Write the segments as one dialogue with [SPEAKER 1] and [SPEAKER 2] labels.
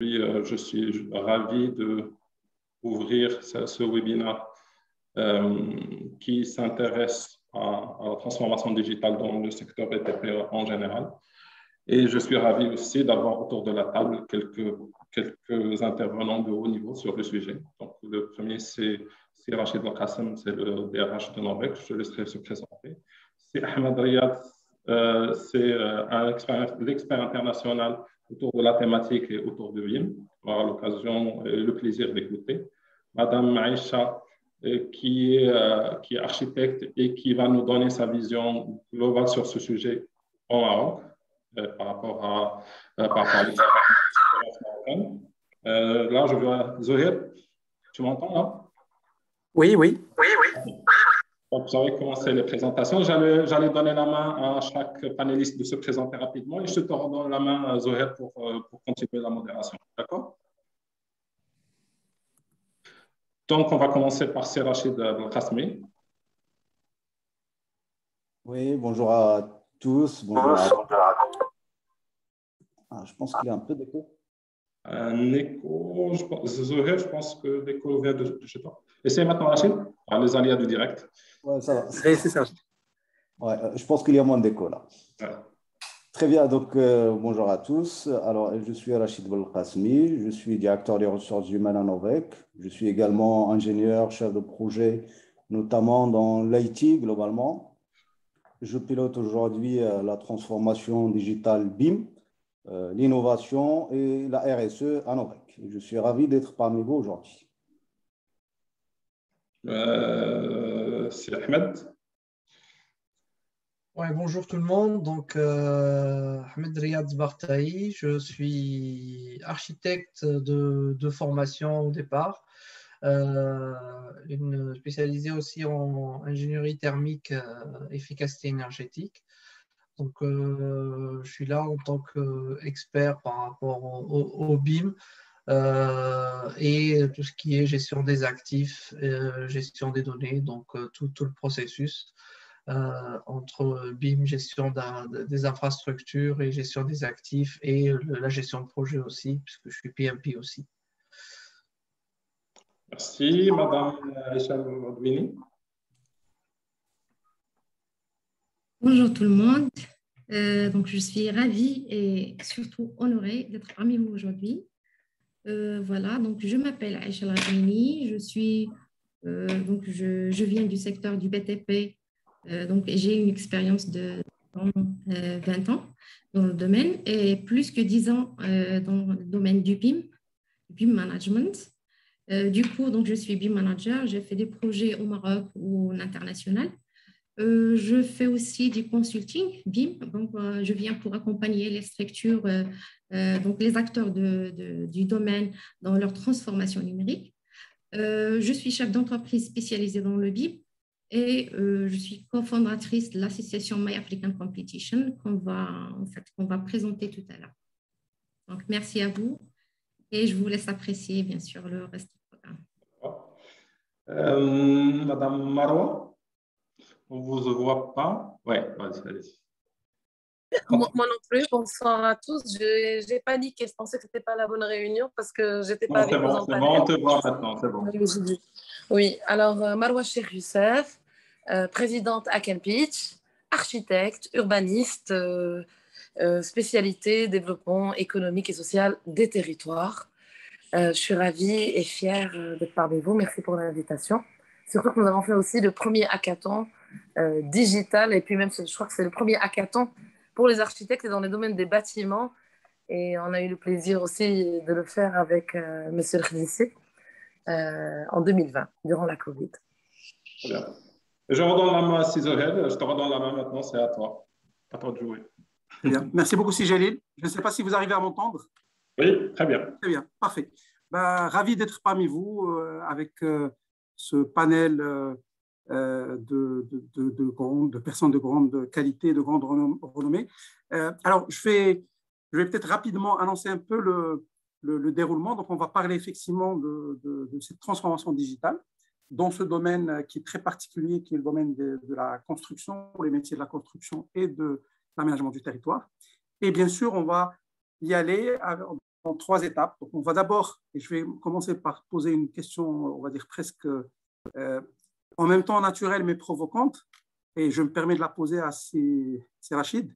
[SPEAKER 1] Je suis ravi d'ouvrir ce webinaire qui s'intéresse à la transformation digitale dans le secteur BTP en général. Et je suis ravi aussi d'avoir autour de la table quelques intervenants de haut niveau sur le sujet. Donc, le premier, c'est Rachid Belkacem, c'est le DRH de Norvège. Je laisserai se présenter. C'est Ahmed Riyad, c'est l'expert international autour de la thématique et autour de BIM. On aura l'occasion et le plaisir d'écouter. Madame Aïcha, qui est architecte et qui va nous donner sa vision globale sur ce sujet au Maroc par rapport à l'expérience marocaine. Là, je vois Zohir, tu m'entends là?
[SPEAKER 2] Oui, oui.
[SPEAKER 1] Donc, vous avez commencé les présentations. J'allais donner la main à chaque panéliste de se présenter rapidement et je te redonne la main, Zohir, pour continuer la modération. D'accord? Donc, on va commencer par Rachid Belkacem.
[SPEAKER 3] Oui, bonjour à tous. Bonjour à tous. Je pense qu'il y a un peu d'écho.
[SPEAKER 1] Un écho, Zohir, je pense que l'écho vient de chez toi. Essayez maintenant, Rachid, les aléas du direct.
[SPEAKER 3] Ouais, ça va.
[SPEAKER 2] C'est ça.
[SPEAKER 3] Ouais, je pense qu'il y a moins d'écho là.
[SPEAKER 1] Ouais.
[SPEAKER 3] Très bien, donc bonjour à tous. Alors, je suis Rachid Belkacem, je suis directeur des ressources humaines à Norvège. Je suis également ingénieur, chef de projet, notamment dans l'IT globalement. Je pilote aujourd'hui la transformation digitale BIM, l'innovation et la RSE à Norvège. Je suis ravi d'être parmi vous aujourd'hui.
[SPEAKER 1] C'est Ahmed.
[SPEAKER 4] Ouais, bonjour tout le monde. Donc, Ahmed Riyad Bartaï, je suis architecte de formation au départ, spécialisé aussi en ingénierie thermique, efficacité énergétique. Donc, je suis là en tant qu'expert par rapport au BIM et tout ce qui est gestion des actifs, gestion des données, donc tout le processus. Entre BIM, gestion des infrastructures et gestion des actifs et la gestion de projet aussi, puisque je suis PMP aussi.
[SPEAKER 1] Merci, Madame Aïcha Moudwini.
[SPEAKER 5] Bonjour tout le monde. Donc, je suis ravie et surtout honorée d'être parmi vous aujourd'hui. Voilà, donc je m'appelle Aïcha Moudwini, je viens du secteur du BTP. Donc, j'ai une expérience de 20 ans dans le domaine et plus que 10 ans dans le domaine du BIM management. Du coup, donc, je suis BIM manager. J'ai fait des projets au Maroc ou en international. Je fais aussi du consulting BIM. Donc, je viens pour accompagner les structures, donc les acteurs du domaine dans leur transformation numérique. Je suis chef d'entreprise spécialisée dans le BIM. Et je suis cofondatrice de l'association My African Competition qu'on va présenter tout à l'heure. Donc, merci à vous et je vous laisse apprécier, bien sûr, le reste du
[SPEAKER 1] programme. Madame Marwa, on ne vous voit pas. Oui, allez-y.
[SPEAKER 6] Moi non plus, bonsoir à tous. J'ai paniqué, je pensais que ce n'était pas la bonne réunion parce que je n'étais pas avec vous.
[SPEAKER 1] C'est bon, on te voit maintenant, c'est bon.
[SPEAKER 6] Oui, alors Marwa Cheikh Youssef, présidente Aken Pitch, architecte, urbaniste, spécialité développement économique et social des territoires. Je suis ravie et fière d'être parmi vous. Merci pour l'invitation. Surtout que nous avons fait aussi le premier hackathon digital et puis même, je crois que c'est le premier hackathon pour les architectes et dans les domaines des bâtiments. Et on a eu le plaisir aussi de le faire avec M. Khlissi en 2020, durant la Covid.
[SPEAKER 1] Très bien. Je redonne la main à Cizohel. Je te redonne la main maintenant, c'est à toi. À toi de jouer.
[SPEAKER 2] Très bien. Merci beaucoup, Sijalil. Je ne sais pas si vous arrivez à m'entendre.
[SPEAKER 1] Oui, très bien.
[SPEAKER 2] Très bien, parfait. Ravi d'être parmi vous avec ce panel de personnes de grande qualité, de grande renommée. Alors, je vais peut-être rapidement annoncer un peu le déroulement. Donc, on va parler effectivement de cette transformation digitale dans ce domaine qui est très particulier, qui est le domaine de la construction, les métiers de la construction et de l'aménagement du territoire. Et bien sûr, on va y aller en 3 étapes. Donc, on va d'abord, et je vais commencer par poser une question, on va dire presque en même temps naturelle mais provocante, et je me permets de la poser à Rachid.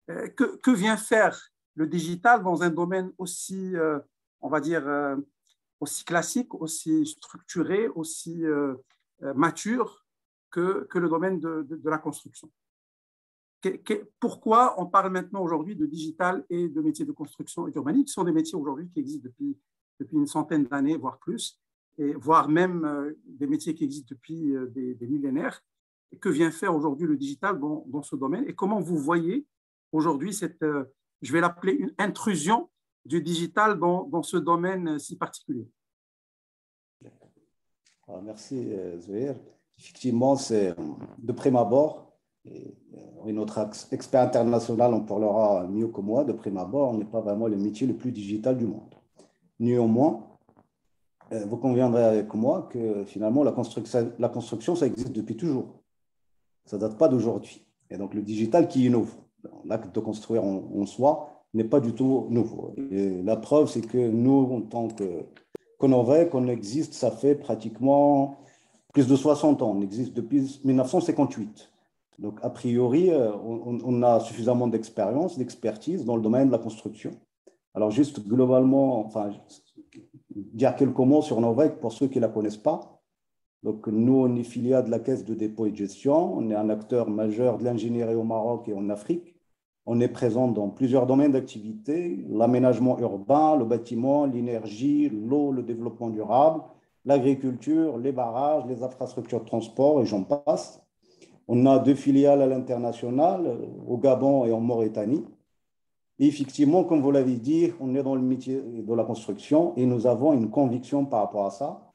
[SPEAKER 2] Que vient faire le digital dans un domaine aussi, on va dire, aussi classique, aussi structuré, aussi mature que le domaine de la construction? Pourquoi on parle maintenant aujourd'hui de digital et de métiers de construction et d'urbanisme, qui sont des métiers aujourd'hui qui existent depuis une centaine d'années, voire plus, et voire même des métiers qui existent depuis des millénaires. Et que vient faire aujourd'hui le digital dans ce domaine? Et comment vous voyez aujourd'hui cette, je vais l'appeler une intrusion du digital dans ce domaine si particulier?
[SPEAKER 3] Merci, Zouhair. Effectivement, c'est de prime abord, et notre expert international en parlera mieux que moi, de prime abord, on n'est pas vraiment le métier le plus digital du monde. Néanmoins, vous conviendrez avec moi que finalement, la construction, ça existe depuis toujours. Ça ne date pas d'aujourd'hui. Et donc, le digital qui innove, l'acte de construire en soi, n'est pas du tout nouveau. Et la preuve, c'est que nous, en tant qu'Onovec, on existe, ça fait pratiquement plus de 60 ans. On existe depuis 1958. Donc, a priori, on a suffisamment d'expérience, d'expertise dans le domaine de la construction. Alors, juste globalement, enfin, dire quelques mots sur Onovec pour ceux qui ne la connaissent pas. Donc, nous, on est filiale de la Caisse de dépôt et de gestion. On est un acteur majeur de l'ingénierie au Maroc et en Afrique. On est présent dans plusieurs domaines d'activité, l'aménagement urbain, le bâtiment, l'énergie, l'eau, le développement durable, l'agriculture, les barrages, les infrastructures de transport et j'en passe. On a 2 filiales à l'international, au Gabon et en Mauritanie. Et effectivement, comme vous l'avez dit, on est dans le métier de la construction et nous avons une conviction par rapport à ça.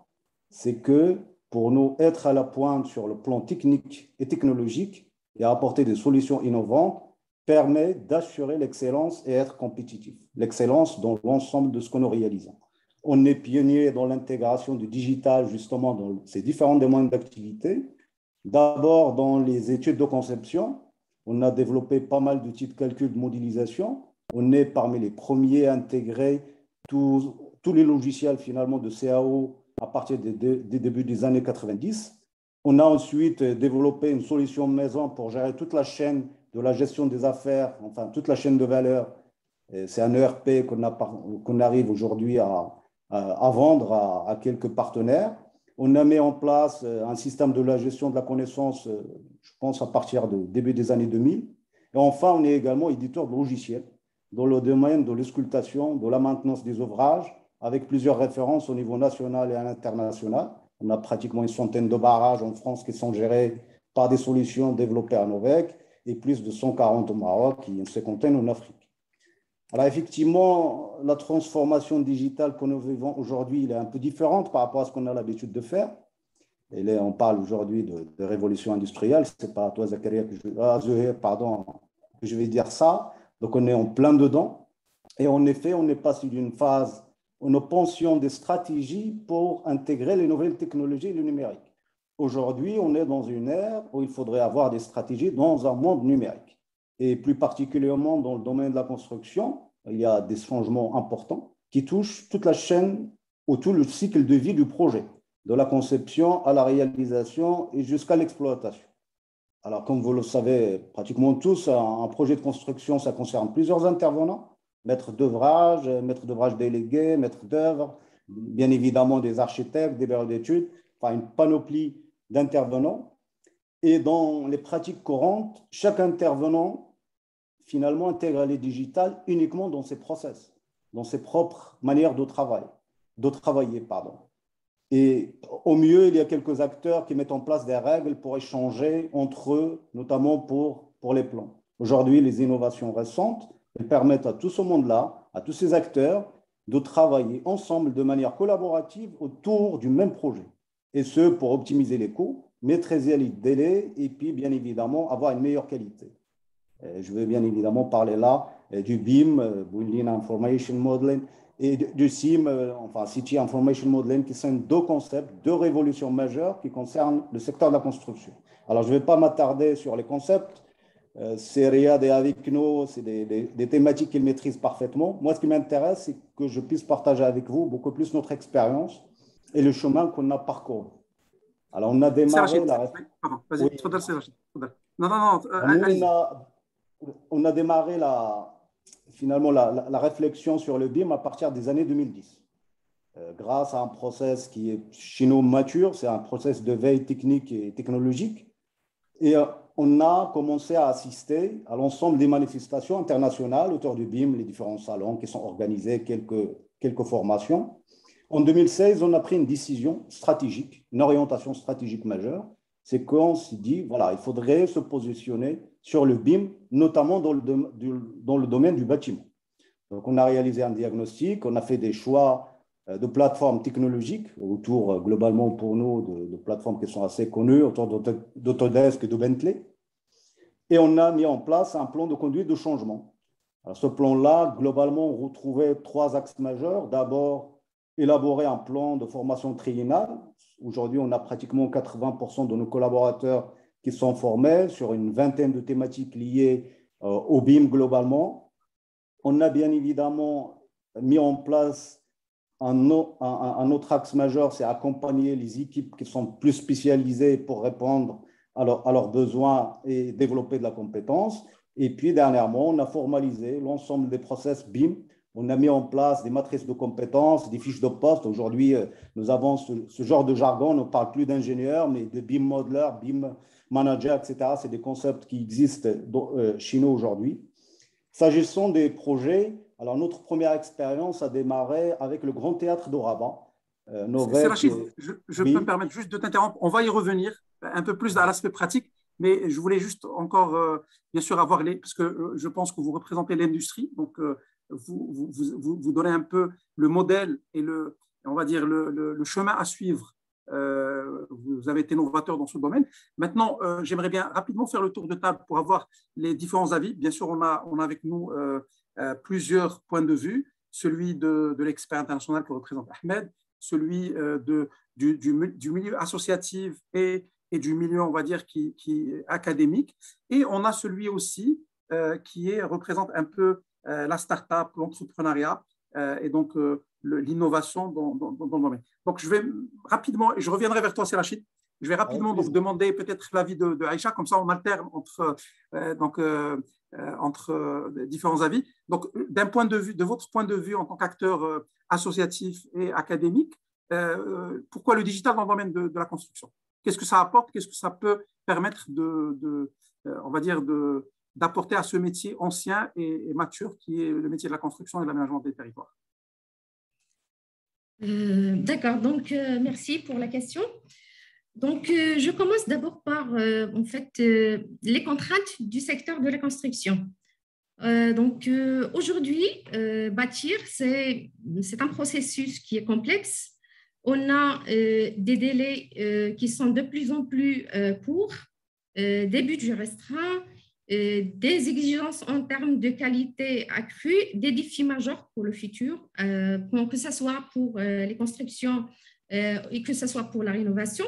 [SPEAKER 3] C'est que pour nous, être à la pointe sur le plan technique et technologique et apporter des solutions innovantes permet d'assurer l'excellence et être compétitif. L'excellence dans l'ensemble de ce que nous réalisons. On est pionnier dans l'intégration du digital, justement, dans ces différents domaines d'activité. D'abord, dans les études de conception, on a développé pas mal d'outils de calcul de modélisation. On est parmi les premiers à intégrer tous les logiciels, finalement, de CAO à partir des débuts des années 90. On a ensuite développé une solution maison pour gérer toute la chaîne de la gestion des affaires, enfin toute la chaîne de valeur. C'est un ERP qu'on arrive aujourd'hui à vendre à quelques partenaires. On a mis en place un système de la gestion de la connaissance, je pense à partir du début des années 2000. Et enfin, on est également éditeur de logiciels dans le domaine de l'auscultation, de la maintenance des ouvrages, avec plusieurs références au niveau national et à l'international. On a pratiquement une centaine de barrages en France qui sont gérés par des solutions développées à Onovec et plus de 140 au Maroc et une cinquantaine en Afrique. Alors effectivement, la transformation digitale que nous vivons aujourd'hui, elle est un peu différente par rapport à ce qu'on a l'habitude de faire. Et là, on parle aujourd'hui de révolution industrielle. Ce n'est pas à toi, Zakaria, Zouhair, pardon, que je vais dire ça. Donc, on est en plein dedans. Et en effet, on est passé d'une phase où nous pensions des stratégies pour intégrer les nouvelles technologies et le numérique. Aujourd'hui, on est dans une ère où il faudrait avoir des stratégies dans un monde numérique. Et plus particulièrement dans le domaine de la construction, il y a des changements importants qui touchent toute la chaîne ou tout le cycle de vie du projet, de la conception à la réalisation et jusqu'à l'exploitation. Alors, comme vous le savez pratiquement tous, un projet de construction, ça concerne plusieurs intervenants, maître d'ouvrage délégué, maître d'œuvre, bien évidemment des architectes, des bureaux d'études, enfin une panoplie d'intervenants. Et dans les pratiques courantes, chaque intervenant finalement intègre les digitales uniquement dans ses process, dans ses propres manières de travailler. Et au mieux, il y a quelques acteurs qui mettent en place des règles pour échanger entre eux, notamment pour les plans. Aujourd'hui, les innovations récentes elles permettent à tout ce monde-là, à tous ces acteurs, de travailler ensemble de manière collaborative autour du même projet. Et ce, pour optimiser les coûts, maîtriser les délais et puis, bien évidemment, avoir une meilleure qualité. Je vais bien évidemment parler là du BIM, Building Information Modeling, et du CIM, enfin City Information Modeling, qui sont 2 concepts, 2 révolutions majeures qui concernent le secteur de la construction. Alors, je ne vais pas m'attarder sur les concepts. c'est Riyad est avec nous, c'est des thématiques qu'il maîtrise parfaitement. Moi, ce qui m'intéresse, c'est que je puisse partager avec vous beaucoup plus notre expérience et le chemin qu'on a parcouru. Alors, on a démarré la...
[SPEAKER 2] Pardon, vas-y,
[SPEAKER 3] Oui.
[SPEAKER 2] c'est Rachid. Non, allez-y.
[SPEAKER 3] On a démarré finalement la réflexion sur le BIM à partir des années 2010. Grâce à un process qui est chez nous mature, c'est un process de veille technique et technologique. Et on a commencé à assister à l'ensemble des manifestations internationales autour du BIM, les différents salons qui sont organisés, quelques formations. En 2016, on a pris une décision stratégique, une orientation stratégique majeure. C'est qu'on s'est dit, voilà, il faudrait se positionner sur le BIM, notamment dans le domaine du bâtiment. Donc, on a réalisé un diagnostic, on a fait des choix de plateformes technologiques autour, globalement pour nous, de plateformes qui sont assez connues, autour d'Autodesk et de Bentley. Et on a mis en place un plan de conduite de changement. Alors, ce plan-là, globalement, on retrouvait 3 axes majeurs. D'abord, élaborer un plan de formation triennale. Aujourd'hui, on a pratiquement 80% de nos collaborateurs qui sont formés sur une vingtaine de thématiques liées au BIM globalement. On a bien évidemment mis en place un autre axe majeur, c'est accompagner les équipes qui sont plus spécialisées pour répondre à leurs besoins et développer de la compétence. Et puis, dernièrement, on a formalisé l'ensemble des process BIM. On a mis en place des matrices de compétences, des fiches de poste. Aujourd'hui, nous avons ce genre de jargon. On ne parle plus d'ingénieurs, mais de BIM modeler, BIM manager, etc. C'est des concepts qui existent chez nous aujourd'hui. S'agissant des projets, alors notre première expérience a démarré avec le Grand Théâtre de Rabat.
[SPEAKER 2] C'est Rachid, je peux me permettre juste de t'interrompre. On va y revenir un peu plus à l'aspect pratique, mais je voulais juste encore, bien sûr, avoir parce que je pense que vous représentez l'industrie, donc vous donnez un peu le modèle et on va dire le chemin à suivre. Vous avez été novateur dans ce domaine. Maintenant, j'aimerais bien rapidement faire le tour de table pour avoir les différents avis. Bien sûr, on a avec nous plusieurs points de vue, celui de l'expert international que représente Ahmed, celui du milieu associatif et du milieu, on va dire, qui est académique. Et on a celui aussi qui représente un peu la start-up, l'entrepreneuriat et donc l'innovation dans le domaine. Donc, je vais rapidement, et je reviendrai vers toi, Rachid, je vais rapidement donc demander peut-être l'avis de Aïcha, comme ça on alterne entre différents avis. Donc, de votre point de vue en tant qu'acteur associatif et académique, pourquoi le digital dans le domaine de la construction? Qu'est-ce que ça apporte? Qu'est-ce que ça peut permettre on va dire, d'apporter à ce métier ancien et mature qui est le métier de la construction et de l'aménagement des territoires?
[SPEAKER 5] D'accord, donc merci pour la question. Donc, je commence d'abord par en fait les contraintes du secteur de la construction. Donc, aujourd'hui, bâtir, c'est un processus qui est complexe. On a des délais qui sont de plus en plus courts, des budgets restreints, des exigences en termes de qualité accrue, des défis majeurs pour le futur, que ce soit pour les constructions et que ce soit pour la rénovation.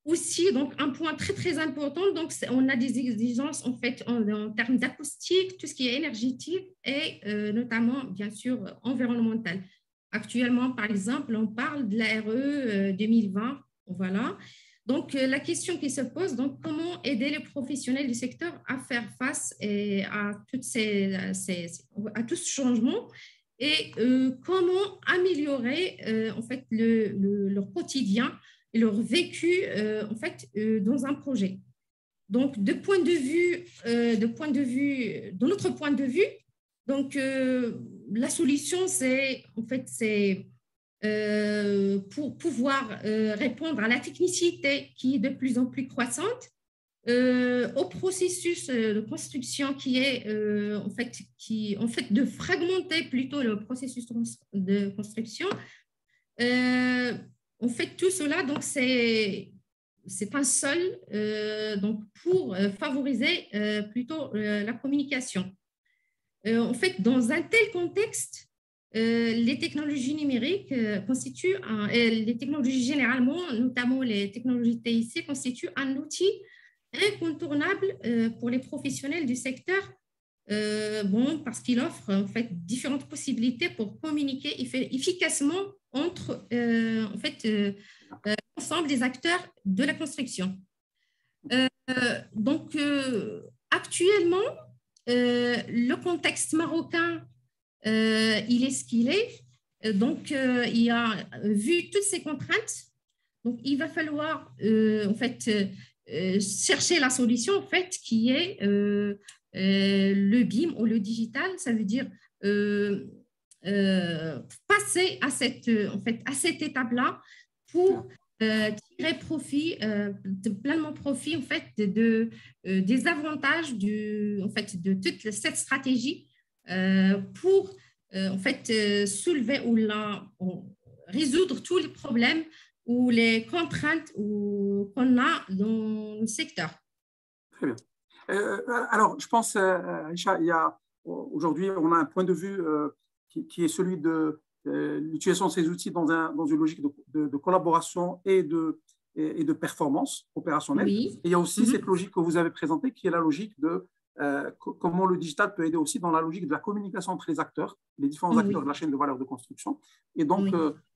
[SPEAKER 5] Aussi, donc, un point très, très important, donc, on a des exigences en fait en termes d'acoustique, tout ce qui est énergétique et notamment, bien sûr, environnemental. Actuellement, par exemple, on parle de la RE 2020, voilà. Donc, la question qui se pose, donc, comment aider les professionnels du secteur à faire face à tout ce changement et comment améliorer en fait leur quotidien et leur vécu en fait dans un projet. Donc, de notre point de vue, donc la solution c'est en fait pour pouvoir répondre à la technicité qui est de plus en plus croissante, au processus de construction qui est en fait de fragmenter plutôt le processus de construction. En fait, tout cela, donc c'est un sol donc pour favoriser plutôt la communication. En fait, dans un tel contexte, les technologies numériques constituent, les technologies généralement, notamment les technologies TIC, constituent un outil incontournable pour les professionnels du secteur. Parce qu'il offre en fait différentes possibilités pour communiquer efficacement entre l'ensemble des acteurs de la construction. Actuellement, le contexte marocain, il est ce qu'il est. Il a vu toutes ces contraintes. Donc, il va falloir chercher la solution en fait qui est le BIM ou le digital. Ça veut dire passer à cette étape-là pour tirer profit, pleinement profit en fait des avantages de toute cette stratégie pour soulever ou résoudre tous les problèmes ou les contraintes qu'on a dans le secteur.
[SPEAKER 2] Très bien. Alors, je pense, Aïcha, aujourd'hui, on a un point de vue qui est celui de l'utilisation de ces outils dans une logique de collaboration et de performance opérationnelle.
[SPEAKER 5] Oui.
[SPEAKER 2] Et il y a aussi cette logique que vous avez présentée, qui est la logique de comment le digital peut aider aussi dans la logique de la communication entre les acteurs, les différents acteurs de la chaîne de valeur de construction, et donc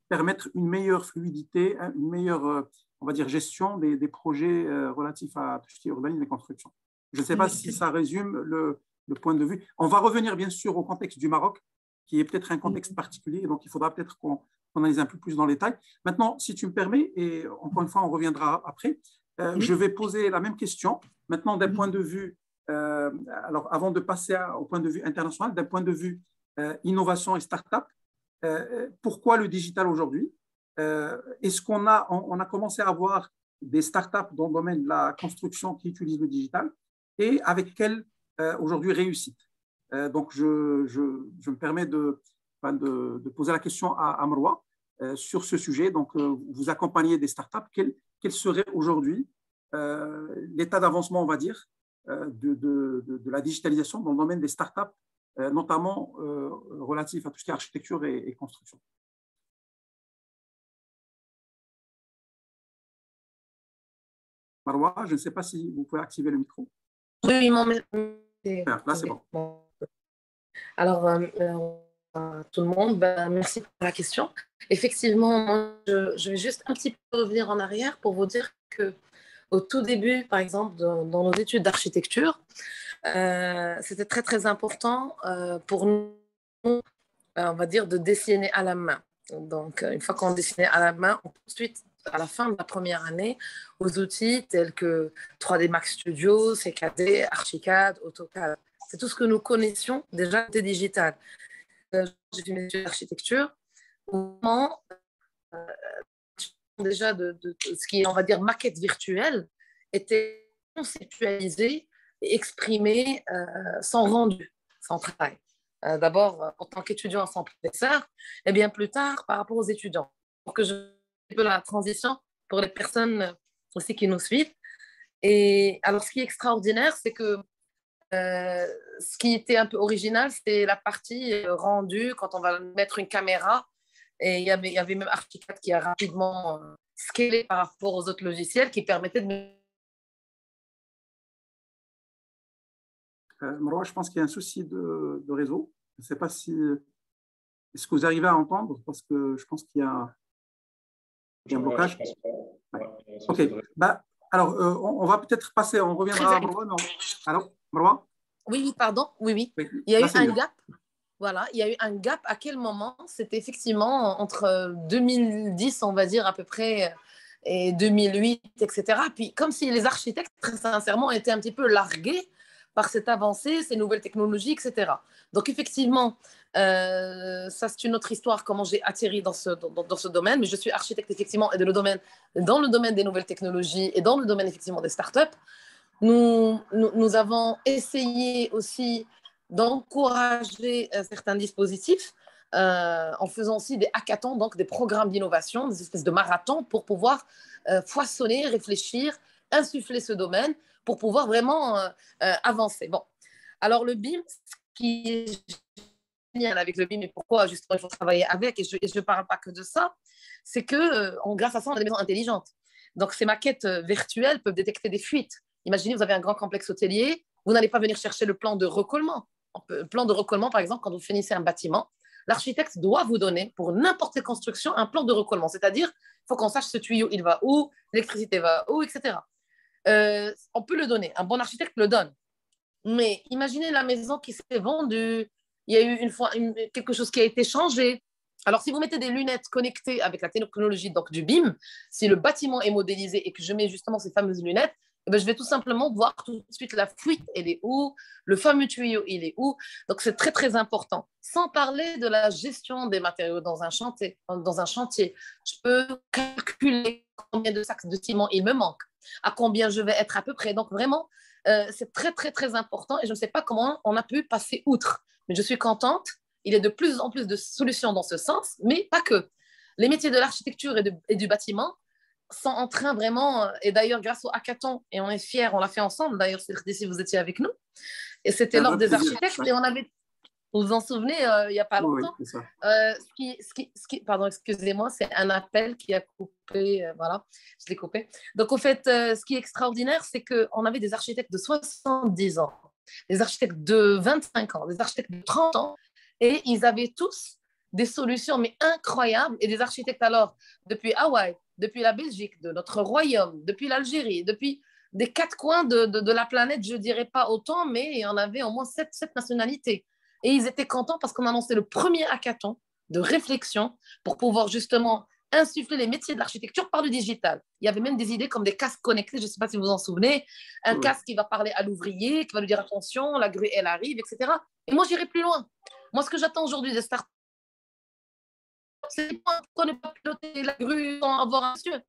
[SPEAKER 2] permettre une meilleure fluidité, une meilleure, on va dire, gestion des projets relatifs à tout ce qui est urbanisme et construction. Je ne sais pas si ça résume le point de vue. On va revenir bien sûr au contexte du Maroc, qui est peut-être un contexte particulier, donc il faudra peut-être qu'on analyse un peu plus dans les détails. Maintenant, si tu me permets, et encore une fois, on reviendra après, je vais poser la même question, maintenant d'un point de vue, alors avant de passer au point de vue international, d'un point de vue innovation et start-up, pourquoi le digital aujourd'hui? Est-ce qu'on a commencé à avoir des start-up dans le domaine de la construction qui utilisent le digital et avec quelle aujourd'hui réussite? Donc, je me permets de poser la question à Marwa sur ce sujet. Donc, vous accompagnez des startups. Quel serait aujourd'hui l'état d'avancement, on va dire, de la digitalisation dans le domaine des startups, notamment relatif à tout ce qui est architecture et construction? Marwa, je ne sais pas si vous pouvez activer le micro.
[SPEAKER 6] Oui,
[SPEAKER 2] là, c'est bon.
[SPEAKER 6] Alors, tout le monde, merci pour la question. Effectivement, moi, je vais juste un petit peu revenir en arrière pour vous dire qu'au tout début, par exemple, dans nos études d'architecture, c'était très, très important pour nous, on va dire, de dessiner à la main. Donc, une fois qu'on dessinait à la main, ensuite, à la fin de la première année, aux outils tels que 3D Max Studio, CAD, Archicad, AutoCAD. C'est tout ce que nous connaissions déjà côté digital. J'ai fait mes études d'architecture. Déjà de ce qui est, on va dire, maquette virtuelle était conceptualisée et exprimée sans rendu, sans travail. D'abord, en tant qu'étudiant sans professeur, et bien plus tard, par rapport aux étudiants. Pour que je fasse un peu la transition pour les personnes aussi qui nous suivent. Et alors, ce qui est extraordinaire, c'est que ce qui était un peu original, c'est la partie rendue quand on va mettre une caméra. Et il y avait même Archicad qui a rapidement scalé par rapport aux autres logiciels qui permettaient de...
[SPEAKER 2] Marwa, je pense qu'il y a un souci de réseau. Je ne sais pas si... Est-ce que vous arrivez à entendre? Parce que je pense qu'il y a un blocage. OK. Alors, on va peut-être passer, on reviendra à Marwa. Alors, Marwa?
[SPEAKER 6] Oui, pardon. Oui. Il y a eu un gap. Voilà, il y a eu un gap. À quel moment? C'était effectivement entre 2010, on va dire à peu près, et 2008, etc. Puis comme si les architectes, très sincèrement, étaient un petit peu largués par cette avancée, ces nouvelles technologies, etc. Donc effectivement, ça c'est une autre histoire, comment j'ai atterri dans ce domaine, mais je suis architecte effectivement, et dans le domaine des nouvelles technologies et dans le domaine effectivement des startups. Nous avons essayé aussi d'encourager certains dispositifs en faisant aussi des hackathons, donc des programmes d'innovation, des espèces de marathons pour pouvoir foisonner, réfléchir, insuffler ce domaine pour pouvoir vraiment avancer. Bon, alors le BIM, ce qui est génial avec le BIM et pourquoi justement il faut travailler avec, et je ne parle pas que de ça, c'est que grâce à ça, on a des maisons intelligentes. Donc ces maquettes virtuelles peuvent détecter des fuites. Imaginez, vous avez un grand complexe hôtelier, vous n'allez pas venir chercher le plan de recollement. Le plan de recollement, par exemple, quand vous finissez un bâtiment, l'architecte doit vous donner, pour n'importe quelle construction, un plan de recollement. C'est-à-dire, il faut qu'on sache ce tuyau, il va où, l'électricité va où, etc. On peut le donner, un bon architecte le donne. Mais imaginez la maison qui s'est vendue, il y a eu une fois quelque chose qui a été changé. Alors, si vous mettez des lunettes connectées avec la technologie donc, du BIM, si le bâtiment est modélisé et que je mets justement ces fameuses lunettes, eh bien, je vais tout simplement voir tout de suite la fuite, elle est où, le fameux tuyau, il est où. Donc, c'est très, très important. Sans parler de la gestion des matériaux dans un chantier. Je peux calculer combien de sacs de ciment il me manque, à combien je vais être à peu près. Donc, vraiment, c'est très, très, très important et je ne sais pas comment on a pu passer outre. Mais je suis contente. Il y a de plus en plus de solutions dans ce sens, mais pas que. Les métiers de l'architecture et du bâtiment sont en train vraiment, et d'ailleurs grâce au hackathon, et on est fiers, on l'a fait ensemble, d'ailleurs si vous étiez avec nous, et c'était lors des architectes, et on avait, vous vous en souvenez, il n'y a pas longtemps,
[SPEAKER 2] oui, c'est ça.
[SPEAKER 6] Pardon, excusez-moi, c'est un appel qui a coupé, voilà, je l'ai coupé. Donc au fait, ce qui est extraordinaire, c'est qu'on avait des architectes de 70 ans, des architectes de 25 ans, des architectes de 30 ans, et ils avaient tous des solutions mais incroyables, et des architectes alors, depuis Hawaï, depuis la Belgique, de notre royaume, depuis l'Algérie, depuis des quatre coins de la planète, je ne dirais pas autant, mais il y en avait au moins sept nationalités. Et ils étaient contents parce qu'on a lancé le premier hackathon de réflexion pour pouvoir justement insuffler les métiers de l'architecture par le digital. Il y avait même des idées comme des casques connectés, je ne sais pas si vous vous en souvenez, un casque qui va parler à l'ouvrier, qui va lui dire attention, la grue, elle arrive, etc. Et moi, j'irai plus loin. Moi, ce que j'attends aujourd'hui des startups, c'est pourquoi ne pas piloter la grue sans avoir un monsieur.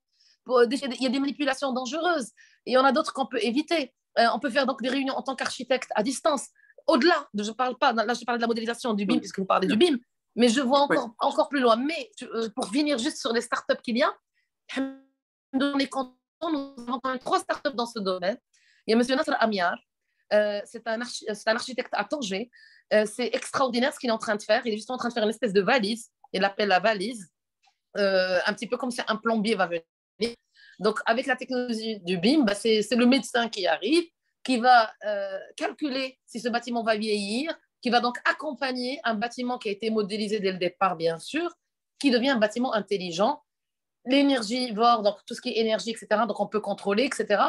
[SPEAKER 6] Il y a des manipulations dangereuses et il y en a d'autres qu'on peut éviter. On peut faire donc des réunions en tant qu'architecte à distance. Au-delà, je parle pas, là je parle de la modélisation du BIM, puisque vous parlez du BIM, mais je vois encore plus loin. Mais pour finir juste sur les startups qu'il y a, nous avons quand même 3 startups dans ce domaine. Il y a M. Nasser Amiar, c'est un architecte à Tanger. C'est extraordinaire ce qu'il est en train de faire. Il est justement en train de faire une espèce de valise. Il l'appelle la valise, un petit peu comme si un plombier va venir. Donc, avec la technologie du BIM, c'est le médecin qui arrive, qui va calculer si ce bâtiment va vieillir, qui va donc accompagner un bâtiment qui a été modélisé dès le départ, bien sûr, qui devient un bâtiment intelligent. L'énergivore, donc tout ce qui est énergie, etc., donc on peut contrôler, etc.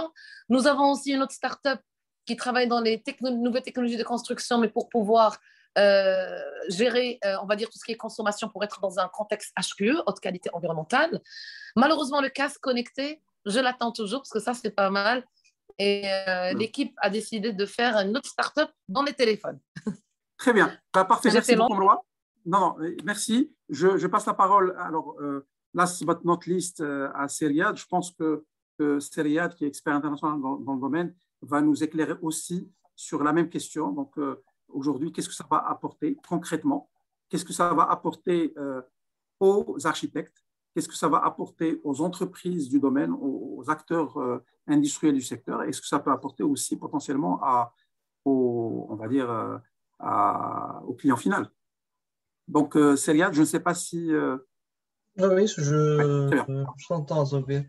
[SPEAKER 6] Nous avons aussi une autre start-up qui travaille dans les nouvelles technologies de construction, mais pour pouvoir gérer, on va dire, tout ce qui est consommation pour être dans un contexte HQE, haute qualité environnementale. Malheureusement, le casque connecté, je l'attends toujours parce que ça, c'est pas mal. Et l'équipe a décidé de faire une autre start-up dans les téléphones.
[SPEAKER 2] Très bien. Parfait. Merci beaucoup, Mroa. Non, merci. Je passe la parole. Alors, last but not least, à Seriad. Je pense que Seriad, qui est expert international dans le domaine, va nous éclairer aussi sur la même question. Donc, aujourd'hui, qu'est-ce que ça va apporter concrètement? Qu'est-ce que ça va apporter aux architectes? Qu'est-ce que ça va apporter aux entreprises du domaine, aux acteurs industriels du secteur? Est-ce que ça peut apporter aussi potentiellement on va dire, au client final? Donc, Seriad, je ne sais pas si…
[SPEAKER 4] Oui, je t'entends, Zobé.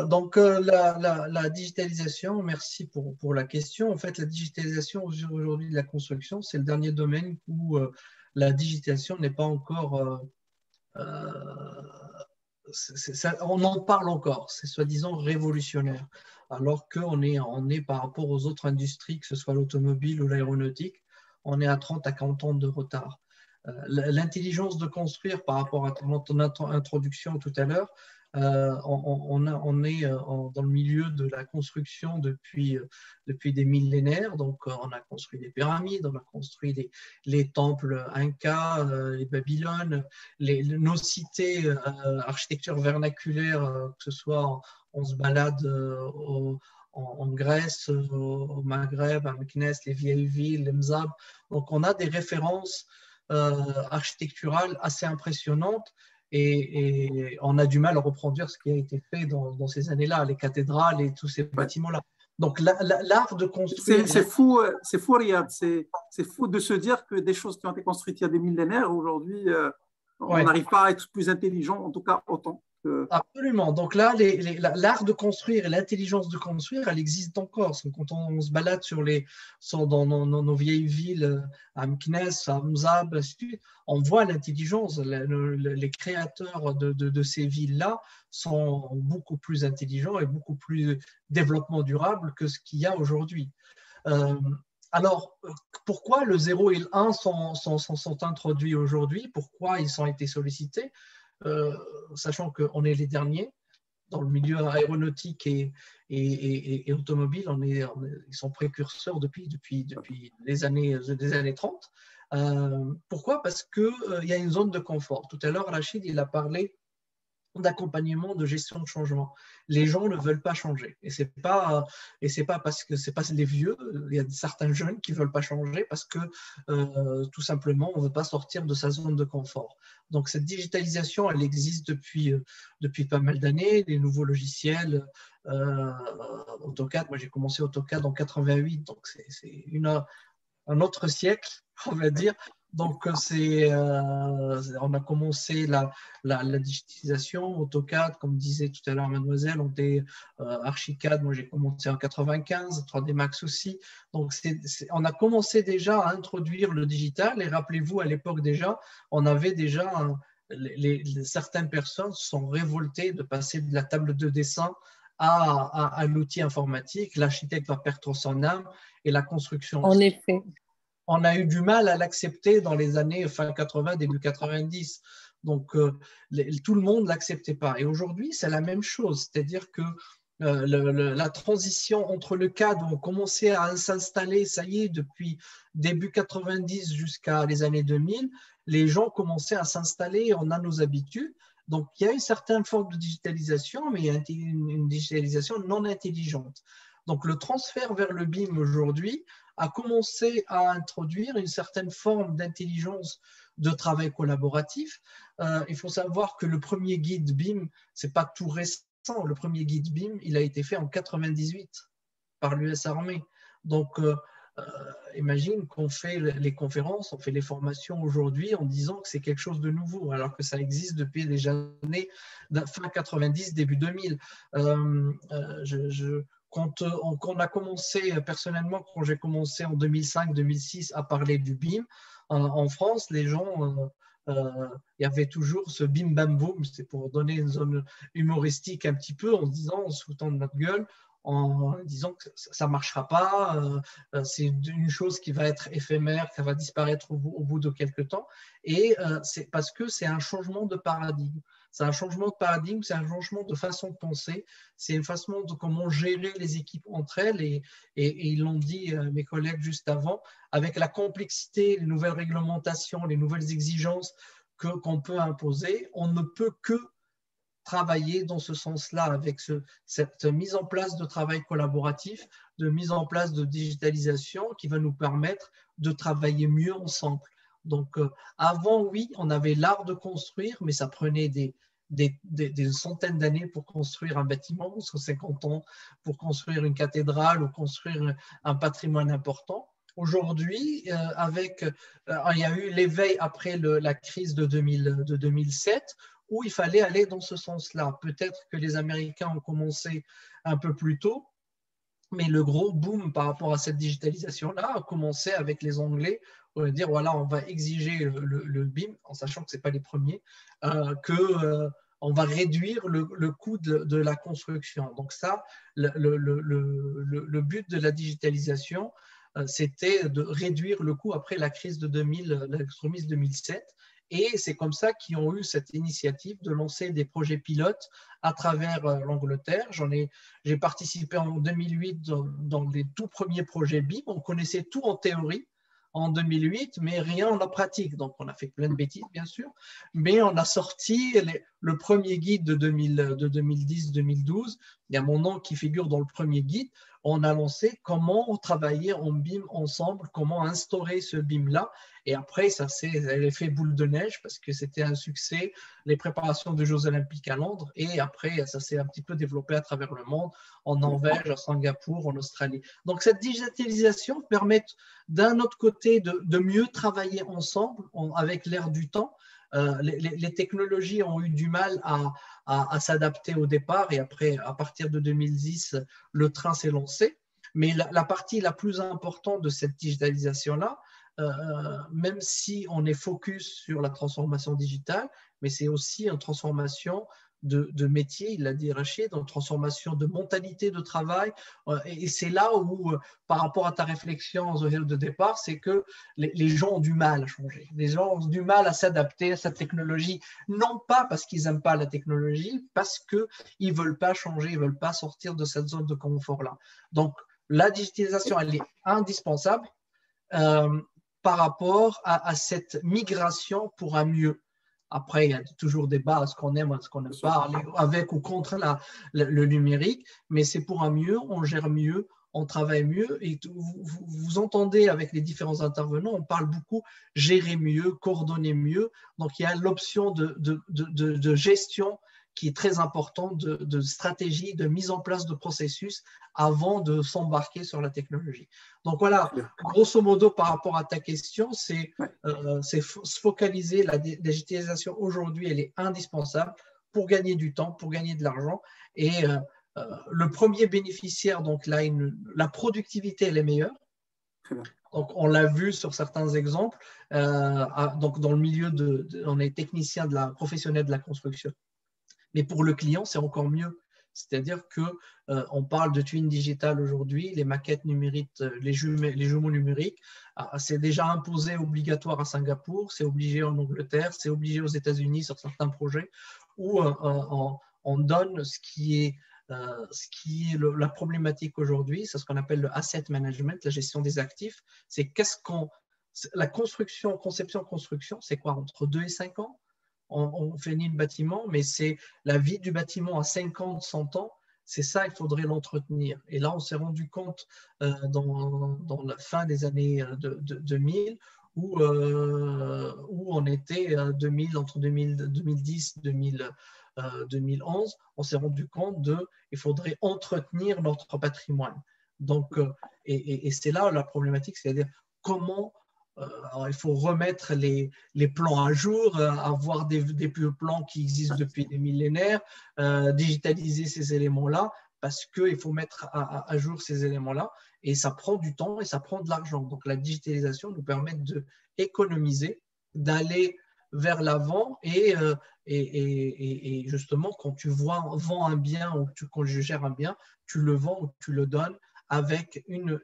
[SPEAKER 4] Donc, la digitalisation, merci pour la question. En fait, la digitalisation aujourd'hui de la construction, c'est le dernier domaine où la digitalisation n'est pas encore… on en parle encore, c'est soi-disant révolutionnaire, alors qu'on est par rapport aux autres industries, que ce soit l'automobile ou l'aéronautique, on est à 30 à 40 ans de retard. L'intelligence de construire par rapport à ton introduction tout à l'heure, on est dans le milieu de la construction depuis des millénaires. Donc, on a construit des pyramides, on a construit les temples Incas, les Babylones, nos cités, architecture vernaculaire, que ce soit on se balade en Grèce, au Maghreb, à Meknès, les vieilles villes, les Mzab. Donc, on a des références architecturales assez impressionnantes. Et on a du mal à reproduire ce qui a été fait dans ces années-là, les cathédrales et tous ces bâtiments-là. Donc, l'art de construire…
[SPEAKER 2] C'est fou, Riyad. C'est fou de se dire que des choses qui ont été construites il y a des millénaires, aujourd'hui, on n'arrive pas à être plus intelligent, en tout cas autant.
[SPEAKER 4] Absolument. Donc là, l'art de construire et l'intelligence de construire, elle existe encore. Parce que quand on se balade dans nos vieilles villes, à Meknès, à Mzab, on voit l'intelligence. Les créateurs de ces villes-là sont beaucoup plus intelligents et beaucoup plus développement durable que ce qu'il y a aujourd'hui. Alors, pourquoi le 0 et le 1 sont introduits aujourd'hui? Pourquoi ils ont été sollicités? Sachant qu'on est les derniers dans le milieu aéronautique et automobile, ils sont précurseurs depuis les années 30. Pourquoi? Parce qu'il y a une zone de confort. Tout à l'heure, Rachid, il a parlé d'accompagnement, de gestion de changement. Les gens ne veulent pas changer. Et c'est pas parce que c'est pas les vieux, il y a certains jeunes qui veulent pas changer parce que tout simplement, on veut pas sortir de sa zone de confort. Donc cette digitalisation, elle existe depuis pas mal d'années, les nouveaux logiciels, AutoCAD, moi j'ai commencé AutoCAD en 88, donc c'est un autre siècle, on va dire. Donc, on a commencé la digitalisation, AutoCAD, comme disait tout à l'heure mademoiselle, Archicad, moi j'ai commencé en 95, 3D Max aussi. Donc, on a commencé déjà à introduire le digital et rappelez-vous, à l'époque déjà, on avait déjà, certaines personnes se sont révoltées de passer de la table de dessin à l'outil informatique. L'architecte va perdre son âme et la construction.
[SPEAKER 6] En effet.
[SPEAKER 4] On a eu du mal à l'accepter dans les années fin 80, début 90. Donc, tout le monde ne l'acceptait pas. Et aujourd'hui, c'est la même chose. C'est-à-dire que la transition entre le CAD où on commençait à s'installer, ça y est, depuis début 90 jusqu'à les années 2000, les gens commençaient à s'installer, on a nos habitudes. Donc, il y a une certaine forme de digitalisation, mais il y a une digitalisation non intelligente. Donc, le transfert vers le BIM aujourd'hui a commencé à introduire une certaine forme d'intelligence de travail collaboratif. Il faut savoir que le premier guide BIM, ce n'est pas tout récent. Le premier guide BIM, il a été fait en 98 par l'US Armée. Donc, imagine qu'on fait les conférences, on fait les formations aujourd'hui en disant que c'est quelque chose de nouveau, alors que ça existe depuis les années fin 90, début 2000. Quand on a commencé, personnellement, quand j'ai commencé en 2005-2006 à parler du BIM, en France, les gens, il y avait toujours ce bim bam boum, c'est pour donner une zone humoristique un petit peu, en se disant, en se foutant de notre gueule, en disant que ça ne marchera pas, c'est une chose qui va être éphémère, qui va disparaître au bout de quelques temps, et c'est parce que c'est un changement de paradigme. C'est un changement de paradigme, c'est un changement de façon de penser, c'est une façon de comment gérer les équipes entre elles, et ils l'ont dit mes collègues juste avant, avec la complexité, les nouvelles réglementations, les nouvelles exigences qu'on peut imposer, on ne peut que travailler dans ce sens-là, avec cette mise en place de travail collaboratif, de mise en place de digitalisation qui va nous permettre de travailler mieux ensemble. Donc, avant, oui, on avait l'art de construire, mais ça prenait des centaines d'années pour construire un bâtiment, 50 ans pour construire une cathédrale ou construire un patrimoine important. Aujourd'hui, il y a eu l'éveil après la crise de 2007, où il fallait aller dans ce sens-là. Peut-être que les Américains ont commencé un peu plus tôt, mais le gros boom par rapport à cette digitalisation-là a commencé avec les Anglais, on va dire, voilà, on va exiger le BIM, en sachant que ce n'est pas les premiers, on va réduire le coût de la construction. Donc ça, le but de la digitalisation, c'était de réduire le coût après la crise de 2000, l'extrémisme 2007. Et c'est comme ça qu'ils ont eu cette initiative de lancer des projets pilotes à travers l'Angleterre. J'ai participé en 2008 dans les tout premiers projets BIM. On connaissait tout en théorie en 2008, mais rien en la pratique. Donc, on a fait plein de bêtises, bien sûr, mais on a sorti le premier guide de 2010-2012. Il y a mon nom qui figure dans le premier guide. On a lancé comment travailler en BIM ensemble, comment instaurer ce BIM-là. Et après, ça c'est l'effet boule de neige parce que c'était un succès, les préparations des Jeux Olympiques à Londres. Et après, ça s'est un petit peu développé à travers le monde, en Norvège, à Singapour, en Australie. Donc, cette digitalisation permet d'un autre côté de mieux travailler ensemble avec l'ère du temps, les technologies ont eu du mal à s'adapter au départ et après, à partir de 2010, le train s'est lancé. Mais la partie la plus importante de cette digitalisation-là, même si on est focus sur la transformation digitale, mais c'est aussi une transformation de métier, il l'a dit Rachid, une transformation de mentalité de travail. Et c'est là où, par rapport à ta réflexion de départ, c'est que les gens ont du mal à changer. Les gens ont du mal à s'adapter à cette technologie, non pas parce qu'ils n'aiment pas la technologie, parce qu'ils ne veulent pas changer, ils ne veulent pas sortir de cette zone de confort-là. Donc, la digitalisation, elle est indispensable par rapport à cette migration pour un mieux. Après, il y a toujours débat, ce qu'on aime, ce qu'on n'aime pas, avec ou contre le numérique, mais c'est pour un mieux, on gère mieux, on travaille mieux. Et vous entendez avec les différents intervenants, on parle beaucoup gérer mieux, coordonner mieux. Donc, il y a l'option de gestion qui est très importante, de stratégie, de mise en place de processus avant de s'embarquer sur la technologie. Donc voilà, grosso modo, par rapport à ta question, c'est se focaliser. La digitalisation aujourd'hui, elle est indispensable pour gagner du temps, pour gagner de l'argent. Et le premier bénéficiaire, donc là, la productivité, elle est meilleure. Donc, on l'a vu sur certains exemples. Donc, dans le milieu on est technicien professionnel de la construction. Mais pour le client, c'est encore mieux. C'est-à-dire qu'on parle de twin digital aujourd'hui, les maquettes numériques, les jumeaux numériques, c'est déjà imposé obligatoire à Singapour, c'est obligé en Angleterre, c'est obligé aux États-Unis sur certains projets où on donne ce qui est la problématique aujourd'hui, c'est ce qu'on appelle le asset management, la gestion des actifs. C'est la conception, c'est quoi, entre 2 et 5 ans? On finit le bâtiment, mais c'est la vie du bâtiment à 50, 100 ans, c'est ça, il faudrait l'entretenir. Et là, on s'est rendu compte dans la fin des années 2000 où on était entre 2010 et 2011, on s'est rendu compte il faudrait entretenir notre patrimoine. Donc, et c'est là la problématique, c'est-à-dire comment alors, il faut remettre les plans à jour, avoir des plans qui existent depuis des millénaires, digitaliser ces éléments-là, parce qu'il faut mettre à jour ces éléments-là, et ça prend du temps et ça prend de l'argent. Donc, la digitalisation nous permet d'économiser, d'aller vers l'avant, et justement, quand tu vends un bien ou quand tu gères un bien, tu le vends ou tu le donnes avec une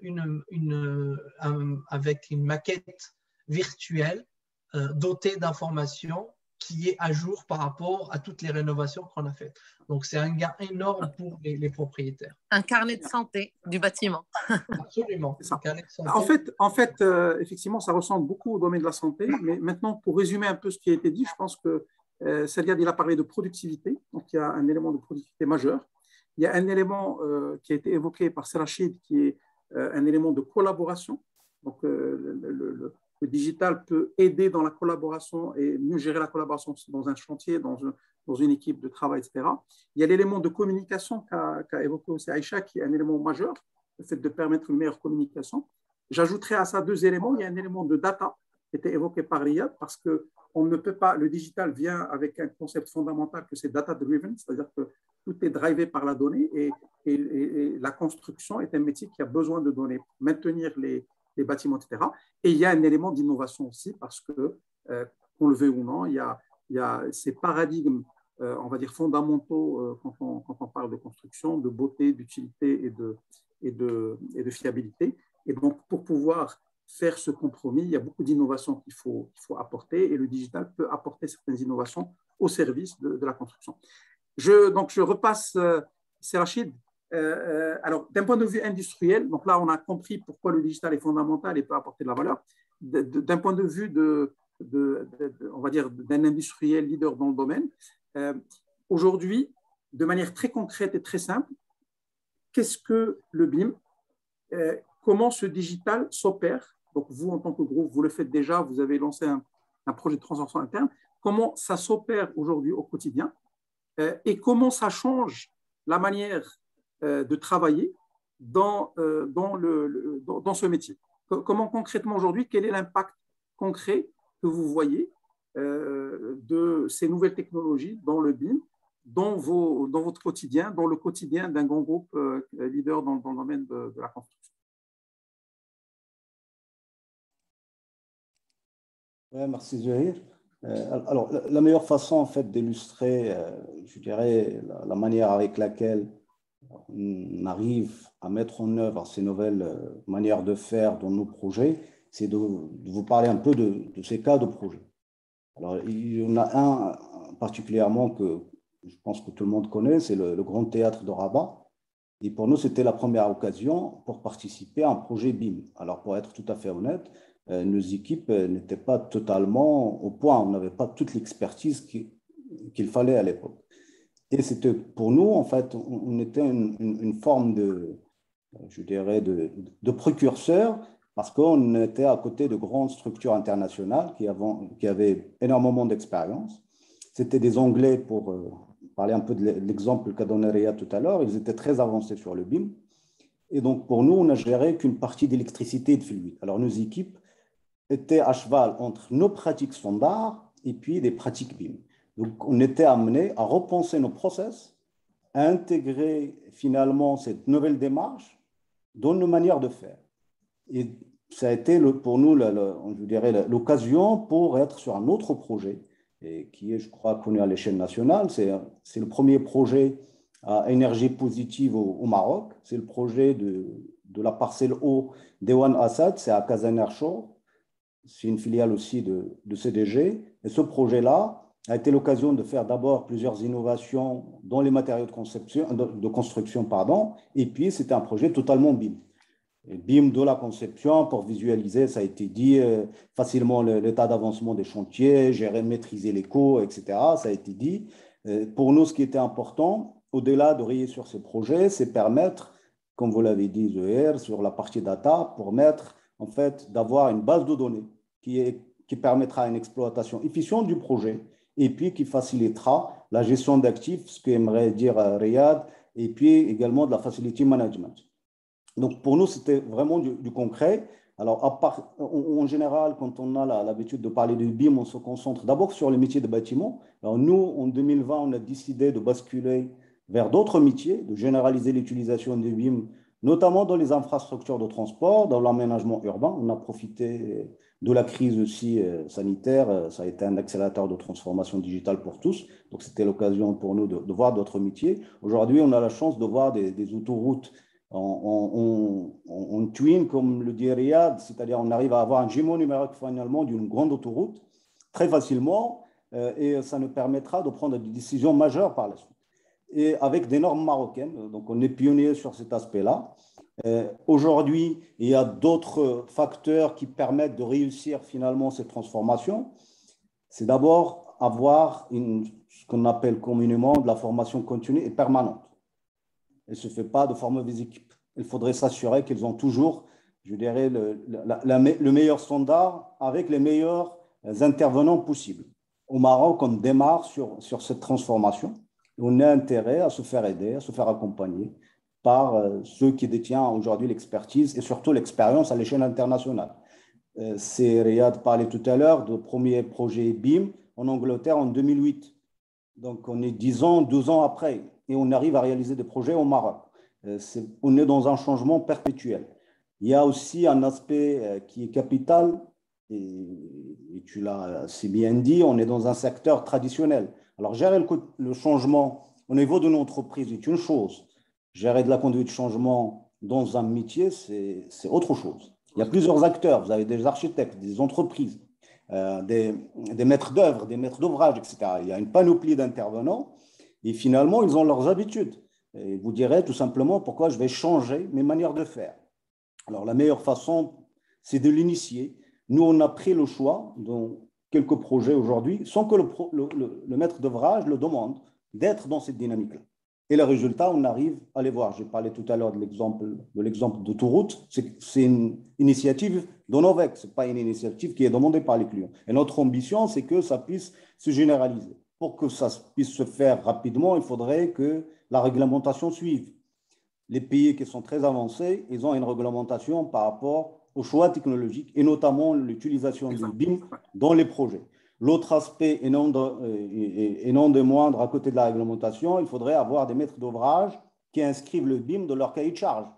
[SPEAKER 4] maquette virtuelle dotée d'informations qui est à jour par rapport à toutes les rénovations qu'on a faites. Donc, c'est un gain énorme pour les propriétaires.
[SPEAKER 6] Un carnet de santé du bâtiment.
[SPEAKER 4] Absolument.
[SPEAKER 2] C'est ça. En fait, effectivement, ça ressemble beaucoup au domaine de la santé. Mais maintenant, pour résumer un peu ce qui a été dit, je pense que Salyad, il a parlé de productivité. Donc, il y a un élément de productivité majeur. Il y a un élément qui a été évoqué par Rachid, qui est un élément de collaboration. Donc, le digital peut aider dans la collaboration et mieux gérer la collaboration dans un chantier, dans une équipe de travail, etc. Il y a l'élément de communication qu'a évoqué aussi Aïcha, qui est un élément majeur, le fait de permettre une meilleure communication. J'ajouterai à ça 2 éléments. Il y a un élément de data qui était évoqué par Riyad, parce que on ne peut pas, le digital vient avec un concept fondamental que c'est data-driven, c'est-à-dire que tout est drivé par la donnée, et la construction est un métier qui a besoin de données pour maintenir les bâtiments, etc. Et il y a un élément d'innovation aussi, parce que, qu'on le veuille ou non, il y a ces paradigmes, on va dire, fondamentaux quand on parle de construction, de beauté, d'utilité et de fiabilité. Et donc, pour pouvoir faire ce compromis, il y a beaucoup d'innovations qu'il faut apporter, et le digital peut apporter certaines innovations au service de la construction. Donc, je repasse, c'est Rachid. Alors, d'un point de vue industriel, donc là, on a compris pourquoi le digital est fondamental et peut apporter de la valeur. D'un point de vue on va dire, d'un industriel leader dans le domaine, aujourd'hui, de manière très concrète et très simple, qu'est-ce que le BIM? Comment ce digital s'opère? Donc, vous, en tant que groupe, vous le faites déjà, vous avez lancé un projet de transformation interne. Comment ça s'opère aujourd'hui au quotidien? Et comment ça change la manière de travailler dans ce métier? Comment concrètement aujourd'hui, quel est l'impact concret que vous voyez de ces nouvelles technologies dans le BIM, dans votre quotidien, dans le quotidien d'un grand groupe leader dans le domaine de la construction.
[SPEAKER 3] Ouais, merci Zahir. Alors, la meilleure façon en fait d'illustrer, je dirais, la manière avec laquelle on arrive à mettre en œuvre ces nouvelles manières de faire dans nos projets, c'est de vous parler un peu de ces cas de projet. Alors, il y en a un particulièrement que je pense que tout le monde connaît, c'est le Grand Théâtre de Rabat. Et pour nous, c'était la première occasion pour participer à un projet BIM. Alors, pour être tout à fait honnête, nos équipes n'étaient pas totalement au point, on n'avait pas toute l'expertise qu'il fallait à l'époque. Et c'était pour nous, en fait, on était une forme de, je dirais, de précurseur, parce qu'on était à côté de grandes structures internationales qui avaient énormément d'expérience. C'était des Anglais, pour parler un peu de l'exemple qu'a donné Riyad tout à l'heure, ils étaient très avancés sur le BIM. Et donc, pour nous, on n'a géré qu'une partie d'électricité et de fluide. Alors, nos équipes étaient à cheval entre nos pratiques standards et puis des pratiques BIM. Donc, on était amené à repenser nos process, à intégrer finalement cette nouvelle démarche dans nos manières de faire. Et ça a été pour nous, je dirais, l'occasion pour être sur un autre projet, et qui est, je crois, connu à l'échelle nationale. C'est le premier projet à énergie positive au Maroc. C'est le projet de la parcelle eau d'Ewan Assad, c'est à Casaner Shore. C'est une filiale aussi de CDG. Et ce projet-là a été l'occasion de faire d'abord plusieurs innovations dans les matériaux de construction, pardon, et puis c'était un projet totalement BIM. Et BIM de la conception pour visualiser, ça a été dit, facilement l'état d'avancement des chantiers, gérer, maîtriser les coûts, etc. Ça a été dit. Pour nous, ce qui était important, au-delà de rayer sur ces projets, c'est permettre, comme vous l'avez dit, Zoher, sur la partie data, pour mettre, en fait, d'avoir une base de données qui permettra une exploitation efficiente du projet et puis qui facilitera la gestion d'actifs, ce qu'aimerait dire Riyad, et puis également de la facility management. Donc, pour nous, c'était vraiment du concret. Alors, en général, quand on a l'habitude de parler de BIM, on se concentre d'abord sur les métiers de bâtiment. Alors, nous, en 2020, on a décidé de basculer vers d'autres métiers, de généraliser l'utilisation du BIM, notamment dans les infrastructures de transport, dans l'aménagement urbain. On a profité de la crise aussi sanitaire. Ça a été un accélérateur de transformation digitale pour tous. Donc, c'était l'occasion pour nous de voir d'autres métiers. Aujourd'hui, on a la chance de voir des autoroutes en twin, comme le dit Riyad, c'est-à-dire on arrive à avoir un jumeau numérique finalement d'une grande autoroute très facilement et ça nous permettra de prendre des décisions majeures par la suite. Et avec des normes marocaines, donc on est pionnier sur cet aspect-là. Aujourd'hui, il y a d'autres facteurs qui permettent de réussir finalement cette transformation. C'est d'abord avoir ce qu'on appelle communément de la formation continue et permanente. Elle ne se fait pas de former des équipes. Il faudrait s'assurer qu'ils ont toujours, je dirais, le meilleur standard avec les meilleurs intervenants possibles. Au Maroc, on démarre sur cette transformation. On a intérêt à se faire aider, à se faire accompagner par ceux qui détiennent aujourd'hui l'expertise et surtout l'expérience à l'échelle internationale. C'est Riyad parlait tout à l'heure du premier projet BIM en Angleterre en 2008. Donc, on est 10 ans, 12 ans après et on arrive à réaliser des projets au Maroc. On est dans un changement perpétuel. Il y a aussi un aspect qui est capital, et tu l'as si bien dit, on est dans un secteur traditionnel. Alors, gérer le changement au niveau d'une entreprise est une chose. Gérer de la conduite de changement dans un métier, c'est autre chose. Il y a plusieurs acteurs. Vous avez des architectes, des entreprises, des maîtres d'œuvre, des maîtres d'ouvrage, etc. Il y a une panoplie d'intervenants et finalement, ils ont leurs habitudes. Et vous direz tout simplement pourquoi je vais changer mes manières de faire. Alors, la meilleure façon, c'est de l'initier. Nous, on a pris le choix dans quelques projets aujourd'hui, sans que le maître d'ouvrage le demande, d'être dans cette dynamique-là. Et le résultat, on arrive à les voir. J'ai parlé tout à l'heure de l'exemple d'autoroute. C'est une initiative d'Onovec. Ce n'est pas une initiative qui est demandée par les clients. Et notre ambition, c'est que ça puisse se généraliser. Pour que ça puisse se faire rapidement, il faudrait que la réglementation suive. Les pays qui sont très avancés, ils ont une réglementation par rapport aux choix technologiques et notamment l'utilisation du BIM dans les projets. L'autre aspect, et non de moindre, à côté de la réglementation, il faudrait avoir des maîtres d'ouvrage qui inscrivent le BIM dans leur cahier de charge.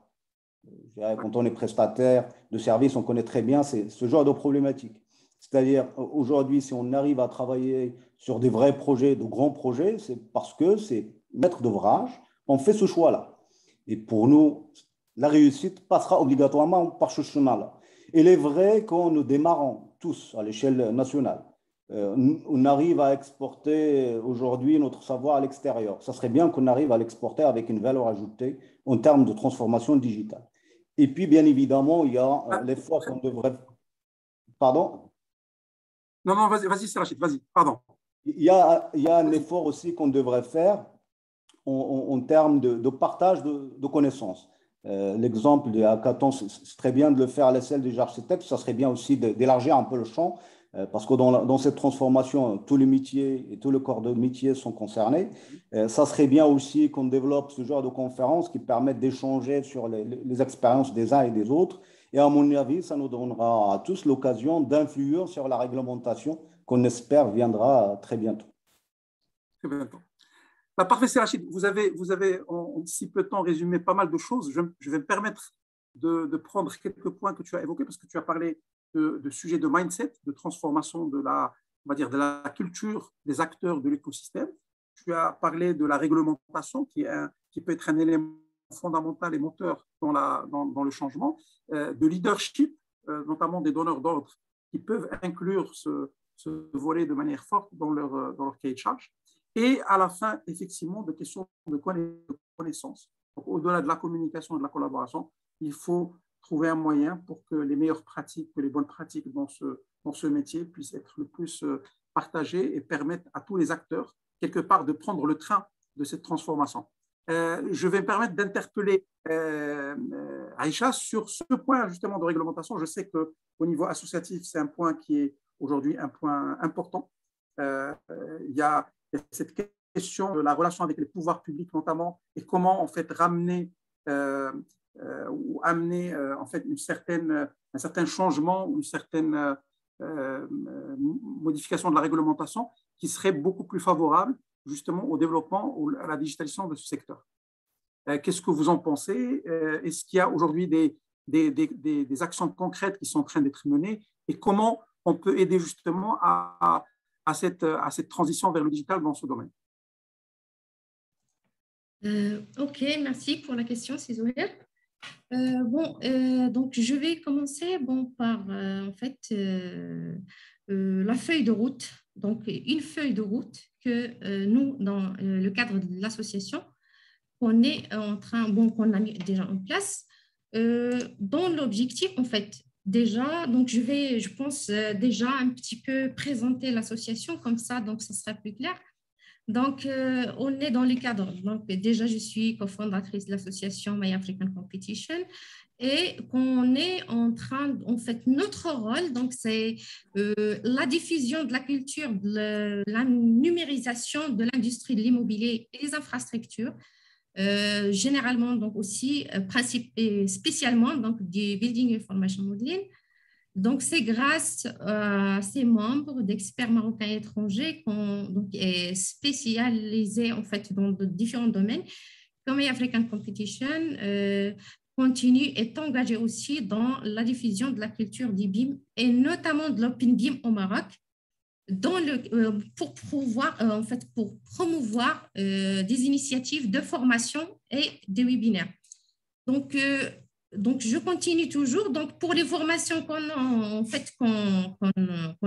[SPEAKER 3] Quand on est prestataire de service, on connaît très bien ce genre de problématique. C'est-à-dire, aujourd'hui, si on arrive à travailler sur des vrais projets, de grands projets, c'est parce que ces maîtres d'ouvrage ont fait ce choix-là. Et pour nous, la réussite passera obligatoirement par ce chemin-là. Il est vrai qu'en nous démarrant tous à l'échelle nationale, on arrive à exporter aujourd'hui notre savoir à l'extérieur. Ça serait bien qu'on arrive à l'exporter avec une valeur ajoutée en termes de transformation digitale. Et puis, bien évidemment, il y a l'effort qu'on devrait… Pardon ?
[SPEAKER 2] Non, vas-y, c'est Rachid, vas-y, pardon.
[SPEAKER 3] Il y a un effort aussi qu'on devrait faire en termes de partage de connaissances. L'exemple des hackathons, c'est très bien de le faire à l'échelle des architectes. Ça serait bien aussi d'élargir un peu le champ, parce que dans cette transformation, tous les métiers et tous les corps de métier sont concernés. Ça serait bien aussi qu'on développe ce genre de conférences qui permettent d'échanger sur les expériences des uns et des autres. Et à mon avis, ça nous donnera à tous l'occasion d'influer sur la réglementation qu'on espère viendra très bientôt.
[SPEAKER 2] Très bientôt. Bah, parfait, c'est Rachid. Vous avez en si peu de temps résumé pas mal de choses. Je vais me permettre de prendre quelques points que tu as évoqués, parce que tu as parlé de sujets de mindset, de transformation on va dire, de la culture des acteurs de l'écosystème. Tu as parlé de la réglementation qui peut être un élément fondamental et moteur dans le changement, de leadership, notamment des donneurs d'ordre qui peuvent inclure ce volet de manière forte dans leur cahier de charge. Et à la fin, effectivement, de questions de connaissance. Au-delà de la communication et de la collaboration, il faut trouver un moyen pour que les meilleures pratiques, que les bonnes pratiques dans ce métier puissent être le plus partagées et permettent à tous les acteurs, quelque part, de prendre le train de cette transformation. Je vais me permettre d'interpeller Aïcha sur ce point justement de réglementation. Je sais qu'au niveau associatif, c'est un point qui est aujourd'hui un point important. Il y a cette question de la relation avec les pouvoirs publics notamment, et comment en fait ramener ou amener en fait un certain changement ou une certaine modification de la réglementation qui serait beaucoup plus favorable justement au développement ou à la digitalisation de ce secteur. Qu'est-ce que vous en pensez? Est-ce qu'il y a aujourd'hui des actions concrètes qui sont en train d'être menées, et comment on peut aider justement à cette transition vers le digital dans ce domaine?
[SPEAKER 5] Ok, merci pour la question, Césaire. Donc je vais commencer par en fait la feuille de route. Donc une feuille de route que nous, dans le cadre de l'association, qu'on est qu'on a mis déjà en place, dans l'objectif en fait. Déjà, donc je pense déjà un petit peu présenter l'association comme ça, donc ça sera plus clair. Donc, on est dans le cadre. Donc, déjà, je suis cofondatrice de l'association My African Competition, et qu'on est en train, en fait, notre rôle, donc c'est la diffusion de la culture, la numérisation de l'industrie de l'immobilier et des infrastructures. Généralement, donc aussi, spécialement donc, du Building Information Modeling. Donc, c'est grâce à ces membres d'experts marocains et étrangers qu'on est spécialisés en fait dans de différents domaines, comme African Competition continue et est engagé aussi dans la diffusion de la culture du BIM et notamment de l'Open BIM au Maroc, pour promouvoir des initiatives de formation et des webinaires. Donc, je continue toujours. Donc, pour les formations qu'on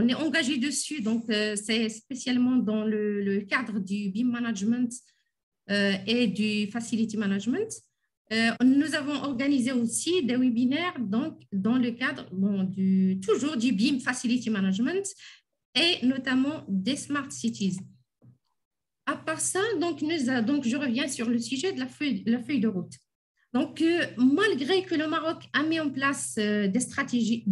[SPEAKER 5] est engagé dessus, donc c'est spécialement dans le cadre du BIM Management et du Facility Management. Nous avons organisé aussi des webinaires donc, dans le cadre toujours du BIM Facility Management et notamment des Smart Cities. À part ça, donc je reviens sur le sujet de la feuille de route. Donc, malgré que le Maroc a mis en place des stratégies,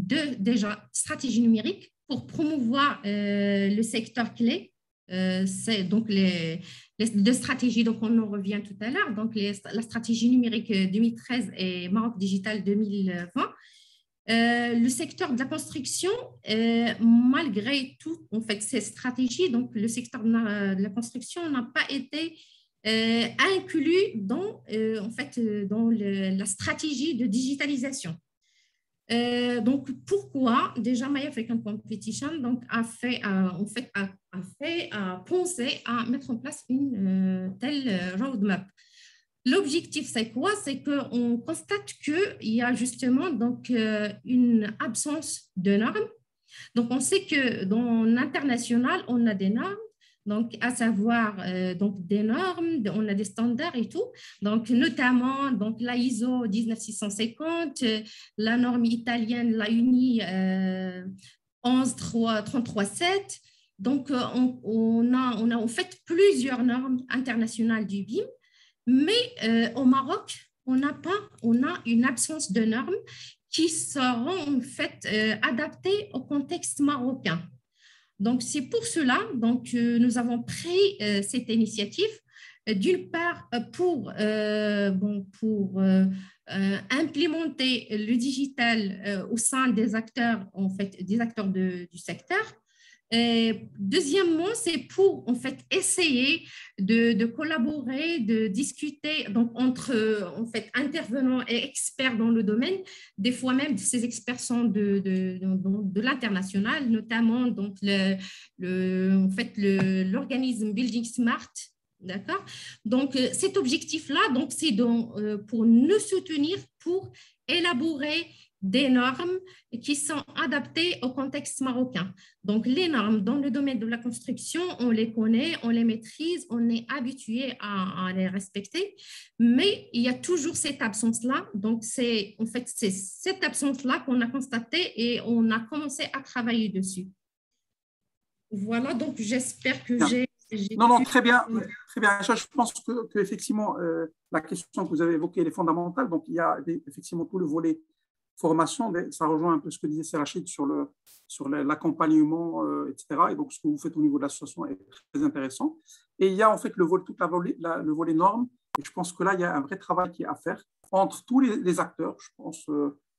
[SPEAKER 5] stratégies numériques pour promouvoir le secteur clé, c'est donc les deux stratégies, donc on en revient tout à l'heure, donc la stratégie numérique 2013 et Maroc Digital 2020, le secteur de la construction, malgré tout, en fait, ces stratégies, donc le secteur de la construction n'a pas été inclus dans, en fait, dans la stratégie de digitalisation. Donc, pourquoi déjà My African Competition donc, a pensé à mettre en place une telle roadmap? L'objectif, c'est quoi? C'est qu'on constate qu'il y a justement donc, une absence de normes. Donc, on sait que dans l'international, on a des normes, donc, à savoir donc, des normes, on a des standards et tout. Donc, notamment donc, la ISO 19650, la norme italienne, la UNI 11337. Donc, on a en fait plusieurs normes internationales du BIM. Mais au Maroc, on a une absence de normes qui seront en fait adaptées au contexte marocain. Donc, c'est pour cela donc, nous avons pris cette initiative, d'une part pour implémenter le digital au sein des acteurs, en fait, des acteurs du secteur. Et deuxièmement, c'est pour en fait essayer de collaborer, de discuter donc entre en fait intervenants et experts dans le domaine. Des fois même, ces experts sont de l'international, notamment donc l'organisme Building Smart. D'accord. Donc cet objectif-là, donc c'est pour nous soutenir, pour élaborer des normes qui sont adaptées au contexte marocain. Donc, les normes dans le domaine de la construction, on les connaît, on les maîtrise, on est habitué à les respecter, mais il y a toujours cette absence-là. Donc, c'est cette absence-là qu'on a constatée et on a commencé à travailler dessus. Voilà, donc j'espère que j'ai…
[SPEAKER 2] Non, très bien. Très bien. Je pense qu'effectivement, la question que vous avez évoquée, elle est fondamentale. Donc, il y a effectivement tout le volet formation, ça rejoint un peu ce que disait Rachid sur l'accompagnement, etc. Et donc, ce que vous faites au niveau de l'association est très intéressant. Et il y a en fait le volet normes. Et je pense que là, il y a un vrai travail qui est à faire entre tous les acteurs. Je pense,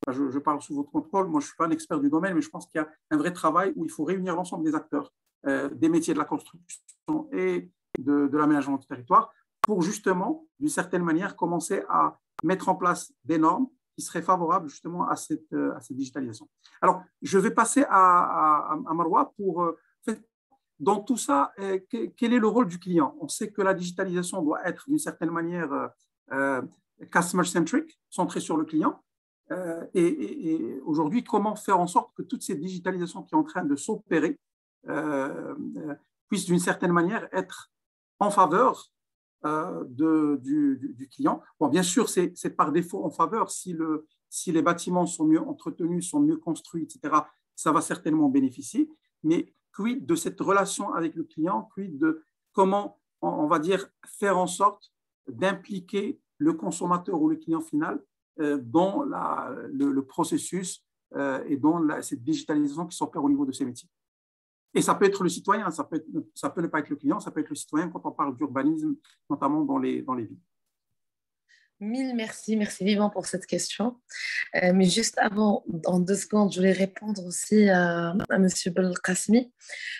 [SPEAKER 2] je parle sous votre contrôle. Moi, je ne suis pas un expert du domaine, mais je pense qu'il y a un vrai travail où il faut réunir l'ensemble des acteurs des métiers de la construction et de l'aménagement du territoire pour justement, d'une certaine manière, commencer à mettre en place des normes qui serait favorable justement à cette digitalisation. Alors, je vais passer à Marwa pour, dans tout ça, quel est le rôle du client? On sait que la digitalisation doit être d'une certaine manière customer-centric, centrée sur le client. Et aujourd'hui, comment faire en sorte que toute cette digitalisation qui est en train de s'opérer puisse d'une certaine manière être en faveur du client. Bon, bien sûr, c'est par défaut en faveur. Si les bâtiments sont mieux entretenus, sont mieux construits, etc., ça va certainement bénéficier. Mais quid de cette relation avec le client, quid de comment, on va dire, faire en sorte d'impliquer le consommateur ou le client final dans le processus et dans cette digitalisation qui s'opère au niveau de ces métiers. Et ça peut être le citoyen, ça peut ne pas être le client, ça peut être le citoyen quand on parle d'urbanisme, notamment dans les villes.
[SPEAKER 6] Mille merci vivement pour cette question. Mais juste avant, en 2 secondes, je voulais répondre aussi à M. Belkacemi.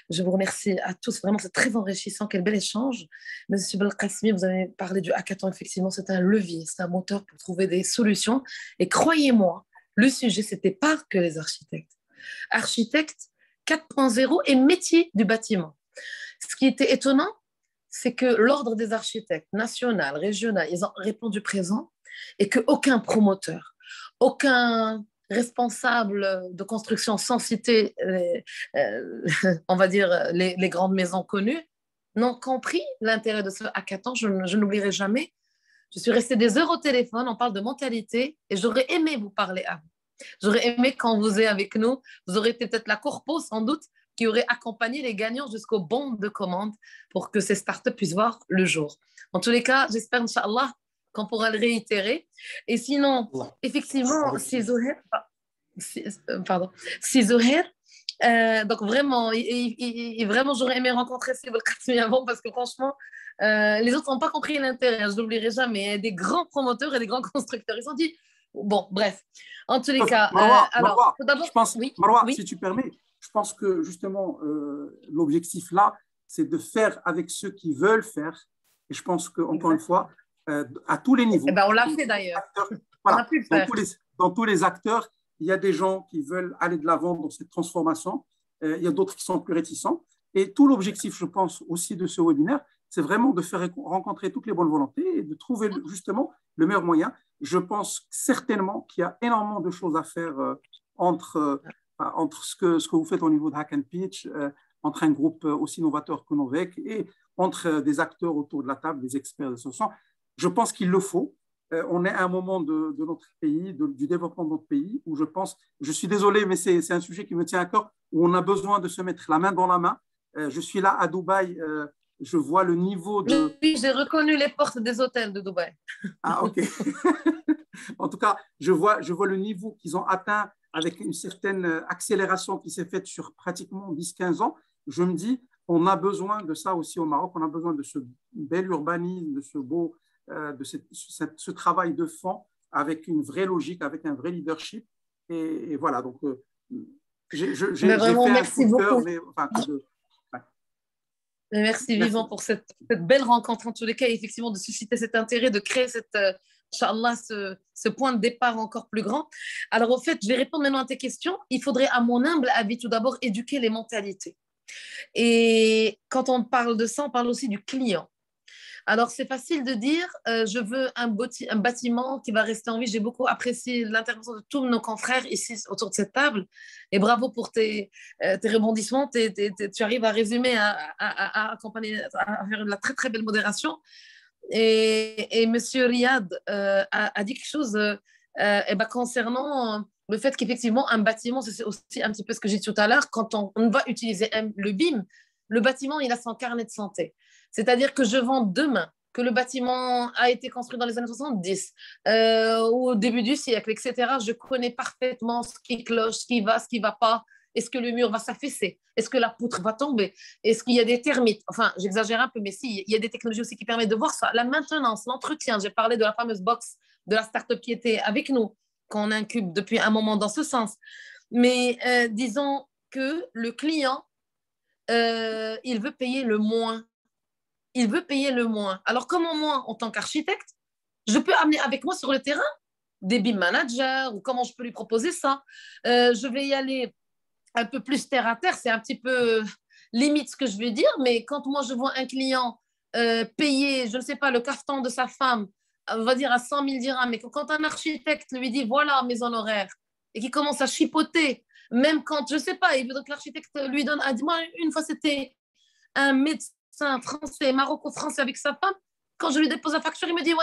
[SPEAKER 6] Je vous remercie à tous, vraiment c'est très enrichissant, quel bel échange. M. Belkacemi, vous avez parlé du hackathon, effectivement c'est un levier, c'est un moteur pour trouver des solutions. Et croyez-moi, le sujet, ce n'était pas que les architectes. Architectes 4.0 et métier du bâtiment. Ce qui était étonnant, c'est que l'ordre des architectes national, régional, ils ont répondu présent et qu'aucun promoteur, aucun responsable de construction, sans citer, on va dire, les grandes maisons connues, n'ont compris l'intérêt de ce hackathon. Je n'oublierai jamais. Je suis restée des heures au téléphone, on parle de mentalité et j'aurais aimé vous parler à vous. J'aurais aimé quand vous êtes avec nous, vous aurez été peut-être la corpo sans doute qui aurait accompagné les gagnants jusqu'au bon de commande pour que ces startups puissent voir le jour. En tous les cas, j'espère, Inch'Allah, qu'on pourra le réitérer. Et sinon, effectivement, si Zoher, donc vraiment, vraiment j'aurais aimé rencontrer Sib Belkacemi avant parce que franchement, les autres n'ont pas compris l'intérêt, je ne l'oublierai jamais. Des grands promoteurs et des grands constructeurs, ils ont dit Bon, bref. En tous les
[SPEAKER 2] Sauf,
[SPEAKER 6] cas,
[SPEAKER 2] Marwa,
[SPEAKER 6] tout d'abord,
[SPEAKER 2] je pense,
[SPEAKER 6] oui,
[SPEAKER 2] Marwa,
[SPEAKER 6] oui.
[SPEAKER 2] si tu permets, je pense que justement, l'objectif là, c'est de faire avec ceux qui veulent faire. Et je pense qu'encore une fois, à tous les
[SPEAKER 6] Eh
[SPEAKER 2] niveaux,
[SPEAKER 6] ben, on l'a fait d'ailleurs. On a
[SPEAKER 2] voilà,
[SPEAKER 6] pu le faire.
[SPEAKER 2] dans tous les acteurs, il y a des gens qui veulent aller de l'avant dans cette transformation. Il y a d'autres qui sont plus réticents. Et tout l'objectif, je pense, aussi de ce webinaire, c'est vraiment de faire rencontrer toutes les bonnes volontés et de trouver justement le meilleur moyen. Je pense certainement qu'il y a énormément de choses à faire entre ce que vous faites au niveau de Hack and Pitch, entre un groupe aussi novateur que Novec et entre des acteurs autour de la table, des experts de ce sens. Je pense qu'il le faut. On est à un moment de notre pays, du développement de notre pays, où je suis désolé, mais c'est un sujet qui me tient à cœur, où on a besoin de se mettre la main dans la main. Je suis là à Dubaï, je vois le niveau de…
[SPEAKER 6] Oui, j'ai reconnu les portes des hôtels de Dubaï.
[SPEAKER 2] Ah, ok. En tout cas, je vois le niveau qu'ils ont atteint avec une certaine accélération qui s'est faite sur pratiquement 10-15 ans. Je me dis, on a besoin de ça aussi au Maroc, on a besoin de ce bel urbanisme, de ce travail de fond avec une vraie logique, avec un vrai leadership. Et voilà, donc j'ai fait un coup de cœur, mais enfin,
[SPEAKER 6] merci vivement pour cette belle rencontre en tous les cas, et effectivement de susciter cet intérêt, de créer Inch'Allah, ce point de départ encore plus grand. Alors, au fait, je vais répondre maintenant à tes questions. Il faudrait, à mon humble avis, tout d'abord, éduquer les mentalités. Et quand on parle de ça, on parle aussi du client. Alors, c'est facile de dire, je veux un bâtiment qui va rester en vie. J'ai beaucoup apprécié l'intervention de tous nos confrères ici autour de cette table. Et bravo pour tes rebondissements. Tu arrives à résumer, à faire de la très, très belle modération. Et M. Riyad a dit quelque chose concernant le fait qu'effectivement, un bâtiment, c'est aussi un petit peu ce que j'ai dit tout à l'heure, quand on va utiliser le BIM, le bâtiment, il a son carnet de santé. C'est-à-dire que je vends demain que le bâtiment a été construit dans les années 70, au début du siècle, etc. Je connais parfaitement ce qui cloche, ce qui va pas. Est-ce que le mur va s'affaisser? Est-ce que la poutre va tomber? Est-ce qu'il y a des termites? Enfin, j'exagère un peu, mais si, il y a des technologies aussi qui permettent de voir ça. La maintenance, l'entretien, j'ai parlé de la fameuse box de la start-up qui était avec nous, qu'on incube depuis un moment dans ce sens. Mais disons que le client, il veut payer le moins. Il veut payer le moins. Alors, comment moi, en tant qu'architecte, je peux amener avec moi sur le terrain des BIM managers ou comment je peux lui proposer ça? Je vais y aller un peu plus terre à terre, c'est un petit peu limite ce que je veux dire, mais quand moi je vois un client payer, je ne sais pas, le cafetan de sa femme, on va dire à 100 000 dirhams, mais quand un architecte lui dit voilà mes honoraires et qu'il commence à chipoter, même quand, je ne sais pas, il veut donc l'architecte lui donne, moi une fois c'était un médecin français, maroco-français avec sa femme, quand je lui dépose la facture, il me dit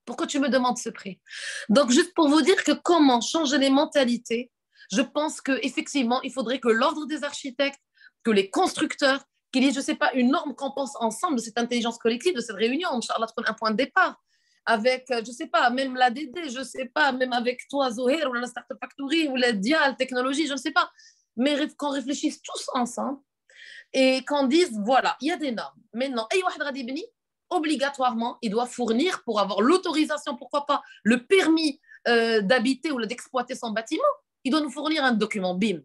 [SPEAKER 6] pourquoi tu me demandes ce prix? Donc juste pour vous dire que comment changer les mentalités, je pense qu'effectivement, il faudrait que l'ordre des architectes, que les constructeurs, qu'il y ait, je ne sais pas, une norme qu'on pense ensemble de cette intelligence collective, de cette réunion, Inch'Allah, un point de départ, avec, je ne sais pas, même l'ADD, je ne sais pas, même avec toi, Zoher, ou la Startup Factory, ou la Dial, technologie, je ne sais pas, mais qu'on réfléchisse tous ensemble et qu'on dise, voilà, il y a des normes. Maintenant, obligatoirement, il doit fournir pour avoir l'autorisation, pourquoi pas, le permis d'habiter ou d'exploiter son bâtiment, il doit nous fournir un document BIM.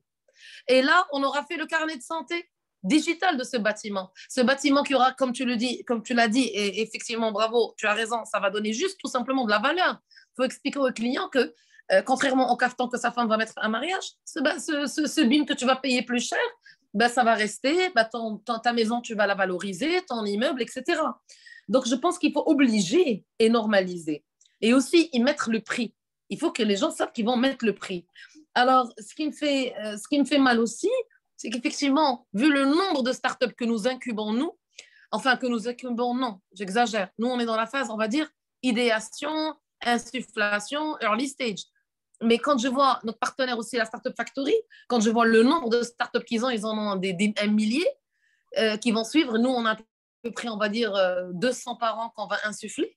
[SPEAKER 6] Et là, on aura fait le carnet de santé digital de ce bâtiment. Ce bâtiment qui aura, comme tu l'as dit, et effectivement, bravo, tu as raison, ça va donner juste tout simplement de la valeur. Il faut expliquer au client que, contrairement au cafetan que sa femme va mettre à un mariage, ce BIM que tu vas payer plus cher, ça va rester, ta maison, tu vas la valoriser, ton immeuble, etc. Donc, je pense qu'il faut obliger et normaliser. Et aussi, y mettre le prix. Il faut que les gens savent qu'ils vont mettre le prix. Alors, ce qui me fait mal aussi, c'est qu'effectivement, vu le nombre de startups que nous incubons, non, j'exagère. Nous, on est dans la phase, on va dire, idéation, insufflation, early stage. Mais quand je vois notre partenaire aussi, la Startup Factory, quand je vois le nombre de startups qu'ils ont, ils en ont un millier qui vont suivre. Nous, on a à peu près, on va dire, 200 par an qu'on va insuffler.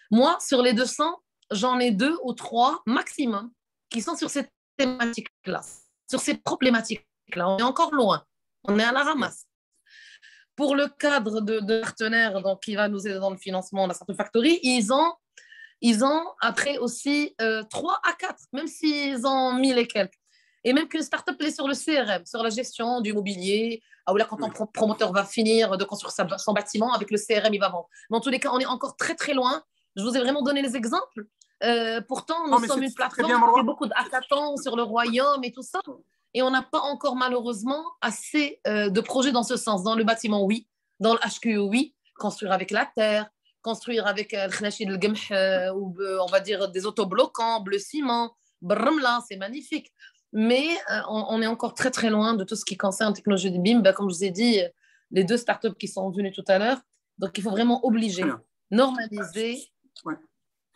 [SPEAKER 6] Moi, sur les 200, j'en ai 2 ou 3 maximum qui sont sur cette thématique-là, sur ces problématiques-là. On est encore loin. On est à la ramasse. Pour le cadre de partenaires donc, qui va nous aider dans le financement de la Startup Factory, ils ont ils ont après aussi 3 à 4, même s'ils ont 1000 et quelques. Et même qu'une start-up est sur le CRM, sur la gestion du mobilier, ou là, quand ton promoteur va finir de construire son bâtiment, avec le CRM, il va vendre. Mais en tous les cas, on est encore très, très loin. Je vous ai vraiment donné les exemples. Pourtant, nous sommes une plateforme qui fait beaucoup de hackathons sur le royaume et tout ça. Et on n'a pas encore, malheureusement, assez de projets dans ce sens. Dans le bâtiment, oui. Dans le HQE, oui. Construire avec la terre, construire avec le khnachid al-gamh, ou on va dire des autobloquants, bleu ciment, brmla, c'est magnifique. Mais on est encore très, très loin de tout ce qui concerne la technologie de BIM. Comme je vous ai dit, les 2 startups qui sont venues tout à l'heure. Donc, il faut vraiment obliger, normaliser.
[SPEAKER 2] Ouais.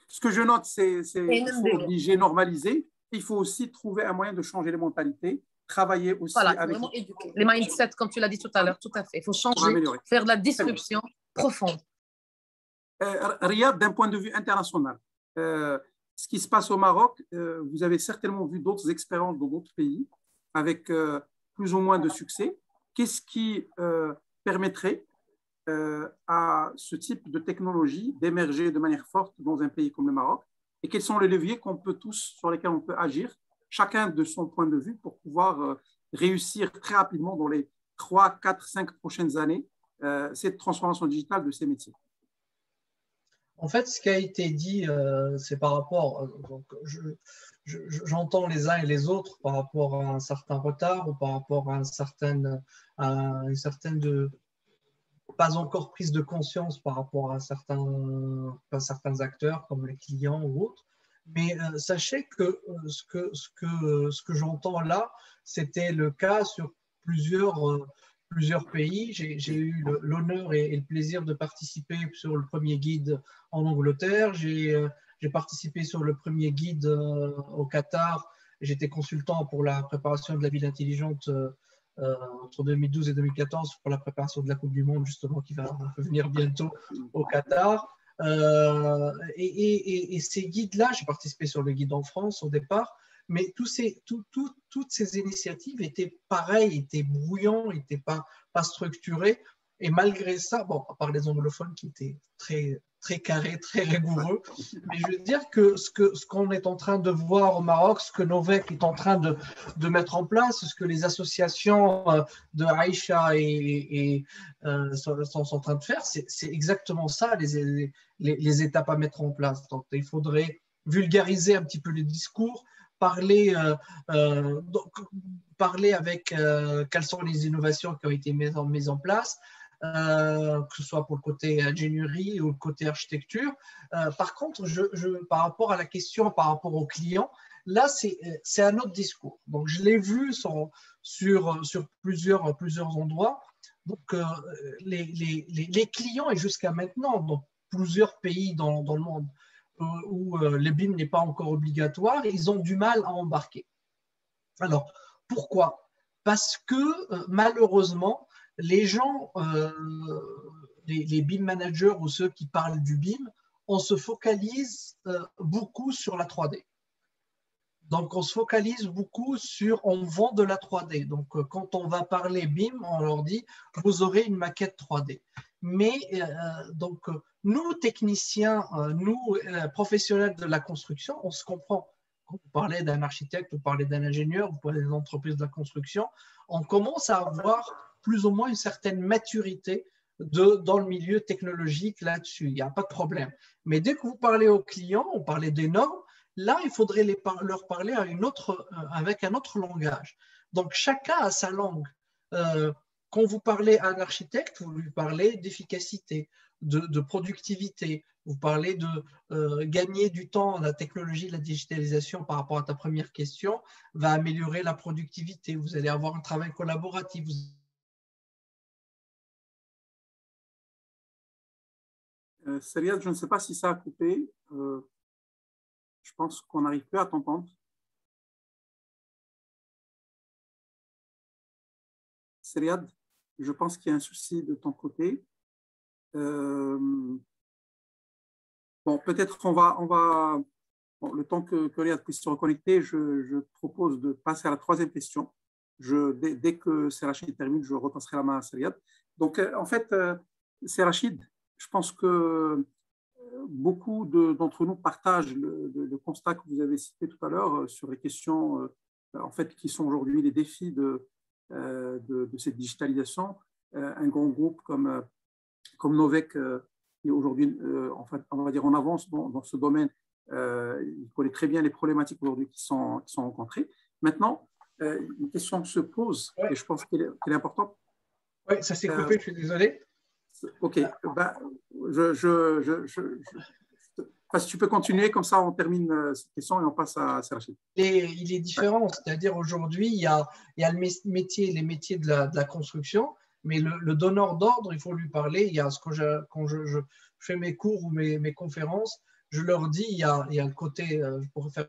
[SPEAKER 2] Ce que je note, c'est qu'il faut obliger, normaliser. Il faut aussi trouver un moyen de changer les mentalités, travailler aussi avec…
[SPEAKER 6] Vraiment éduquer. Les mindsets, comme tu l'as dit tout à l'heure, tout à fait. Il faut changer, faire de la disruption profonde.
[SPEAKER 2] Riyad, d'un point de vue international, ce qui se passe au Maroc, vous avez certainement vu d'autres expériences dans d'autres pays avec plus ou moins de succès. Qu'est-ce qui permettrait à ce type de technologie d'émerger de manière forte dans un pays comme le Maroc? Et quels sont les leviers sur lesquels on peut agir, chacun de son point de vue, pour pouvoir réussir très rapidement dans les 3, 4, 5 prochaines années cette transformation digitale de ces métiers?
[SPEAKER 4] En fait, ce qui a été dit, c'est par rapport, donc j'entends les uns et les autres par rapport à un certain retard ou par rapport à une certaine pas encore prise de conscience par rapport à certains acteurs comme les clients ou autres. Mais sachez que ce que j'entends là, c'était le cas sur plusieurs pays. J'ai eu l'honneur et le plaisir de participer sur le premier guide en Angleterre. J'ai participé sur le premier guide au Qatar. J'étais consultant pour la préparation de la ville intelligente entre 2012 et 2014 pour la préparation de la Coupe du Monde, justement, qui va venir bientôt au Qatar. Et ces guides-là, j'ai participé sur le guide en France au départ, mais toutes ces initiatives étaient pareilles, étaient brouillons, n'étaient pas structurées. Et malgré ça, bon, à part les anglophones qui étaient très, très carrés, très rigoureux, mais je veux dire que ce qu'on est en train de voir au Maroc, ce que Novec est en train de mettre en place, ce que les associations de Aïcha sont en train de faire, c'est exactement ça, les étapes à mettre en place. Donc, il faudrait vulgariser un petit peu les discours, parler avec quelles sont les innovations qui ont été mises en place, que ce soit pour le côté ingénierie ou le côté architecture. Par contre, par rapport à la question, par rapport aux clients, là, c'est un autre discours. Donc, je l'ai vu sur plusieurs endroits. Donc, les clients, et jusqu'à maintenant, dans plusieurs pays dans le monde, où le BIM n'est pas encore obligatoire, ils ont du mal à embarquer. Alors, pourquoi? Parce que malheureusement, les gens, les BIM managers ou ceux qui parlent du BIM, on se focalise beaucoup sur la 3D. Donc, on se focalise beaucoup on vend de la 3D. Donc, quand on va parler BIM, on leur dit, vous aurez une maquette 3D. Mais donc, nous, techniciens, nous, professionnels de la construction, on se comprend. Quand vous parlez d'un architecte, vous parlez d'un ingénieur, vous parlez des entreprises de la construction, on commence à avoir plus ou moins une certaine maturité dans le milieu technologique là-dessus. Il n'y a pas de problème. Mais dès que vous parlez aux clients, on parlait des normes, là, il faudrait leur parler avec un autre langage. Donc, chacun a sa langue. Quand vous parlez à un architecte, vous lui parlez d'efficacité, de productivité, vous parlez de gagner du temps. La technologie, la digitalisation, par rapport à ta première question, va améliorer la productivité. Vous allez avoir un travail collaboratif.
[SPEAKER 2] Seriad, je ne sais pas si ça a coupé. Je pense qu'on n'arrive plus à t'entendre. Seriad, je pense qu'il y a un souci de ton côté. Bon, peut-être le temps que Riyad puisse se reconnecter, je propose de passer à la troisième question. Dès que Serachid termine, je repasserai la main à Seriad. Donc, en fait, Serachid, je pense que beaucoup d'entre nous partagent le constat que vous avez cité tout à l'heure sur les questions en fait, qui sont aujourd'hui les défis de cette digitalisation. Un grand groupe comme Novec, qui aujourd'hui, en fait, on va dire en avance dans ce domaine, il connaît très bien les problématiques aujourd'hui qui sont rencontrées. Maintenant, une question se pose, et je pense qu'elle est importante.
[SPEAKER 4] Oui, ça s'est coupé, je suis désolé.
[SPEAKER 2] OK. Ben, si tu peux continuer, comme ça on termine cette question et on passe à Rachid.
[SPEAKER 4] Il est différent, c'est-à-dire aujourd'hui, il y a les métiers de la construction, mais le donneur d'ordre, il faut lui parler. Il y a quand je fais mes cours ou mes conférences, je leur dis, il y a le côté, je pourrais faire.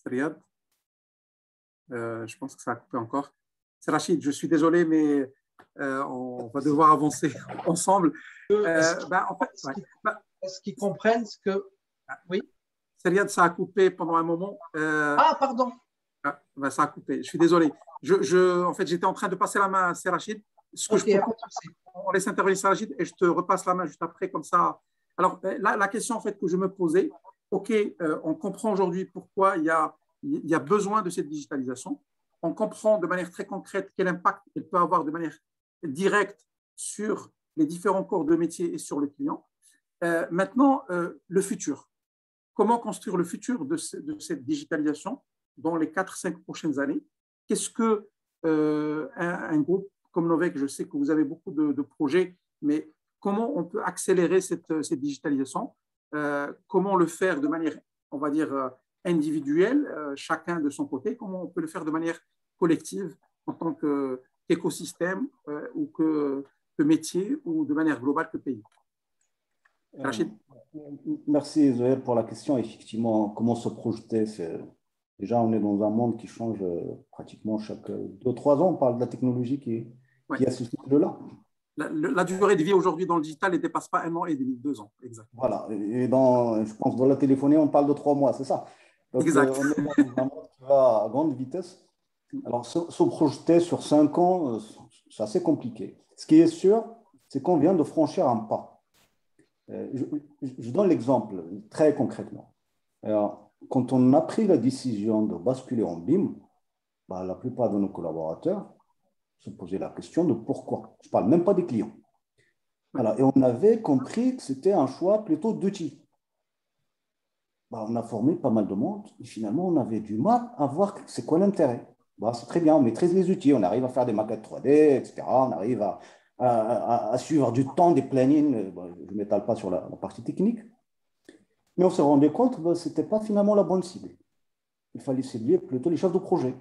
[SPEAKER 2] Riyad, je pense que ça a coupé encore. C'est Rachid, je suis désolé, mais on va devoir avancer ensemble.
[SPEAKER 4] Est-ce qu'ils comprennent ce que… Oui.
[SPEAKER 2] Riyad, ça a coupé pendant un moment.
[SPEAKER 4] Pardon.
[SPEAKER 2] Ça a coupé, je suis désolé. En fait, j'étais en train de passer la main à Rachid. Ce que je propose, on laisse intervenir Rachid et je te repasse la main juste après, comme ça. Alors, la question en fait, que je me posais, OK, on comprend aujourd'hui pourquoi il y a besoin de cette digitalisation. On comprend de manière très concrète quel impact elle peut avoir de manière directe sur les différents corps de métier et sur le client. Maintenant, le futur. Comment construire le futur de cette digitalisation dans les 4-5 prochaines années? Qu'est-ce que un groupe comme Novec, je sais que vous avez beaucoup de projets, mais comment on peut accélérer cette digitalisation? Comment le faire de manière, on va dire, individuelle, chacun de son côté? Comment on peut le faire de manière collective en tant qu'écosystème ou que métier ou de manière globale que pays? Rachid.
[SPEAKER 3] Merci Zoël pour la question. Effectivement, comment se projeter? Déjà, on est dans un monde qui change pratiquement chaque 2-3 ans. On parle de la technologie qui a ce cycle-là.
[SPEAKER 2] La durée de vie aujourd'hui dans le digital ne dépasse pas 1 an et demi, 2 ans. Exact.
[SPEAKER 3] Voilà. Et je pense dans la téléphonie, on parle de 3 mois, c'est ça. Donc,
[SPEAKER 2] exact.
[SPEAKER 3] On est dans un monde qui va à grande vitesse. Alors, se projeter sur 5 ans, c'est assez compliqué. Ce qui est sûr, c'est qu'on vient de franchir un pas. Je donne l'exemple très concrètement. Alors, quand on a pris la décision de basculer en BIM, la plupart de nos collaborateurs se posaient la question de pourquoi. Je ne parle même pas des clients. Voilà. Et on avait compris que c'était un choix plutôt d'outils. On a formé pas mal de monde et finalement, on avait du mal à voir c'est quoi l'intérêt. C'est très bien, on maîtrise les outils, on arrive à faire des maquettes 3D, etc. On arrive à suivre du temps des plannings. Je ne m'étale pas sur la partie technique. Mais on s'est rendu compte que ce n'était pas finalement la bonne cible. Il fallait cibler plutôt les chefs de projet.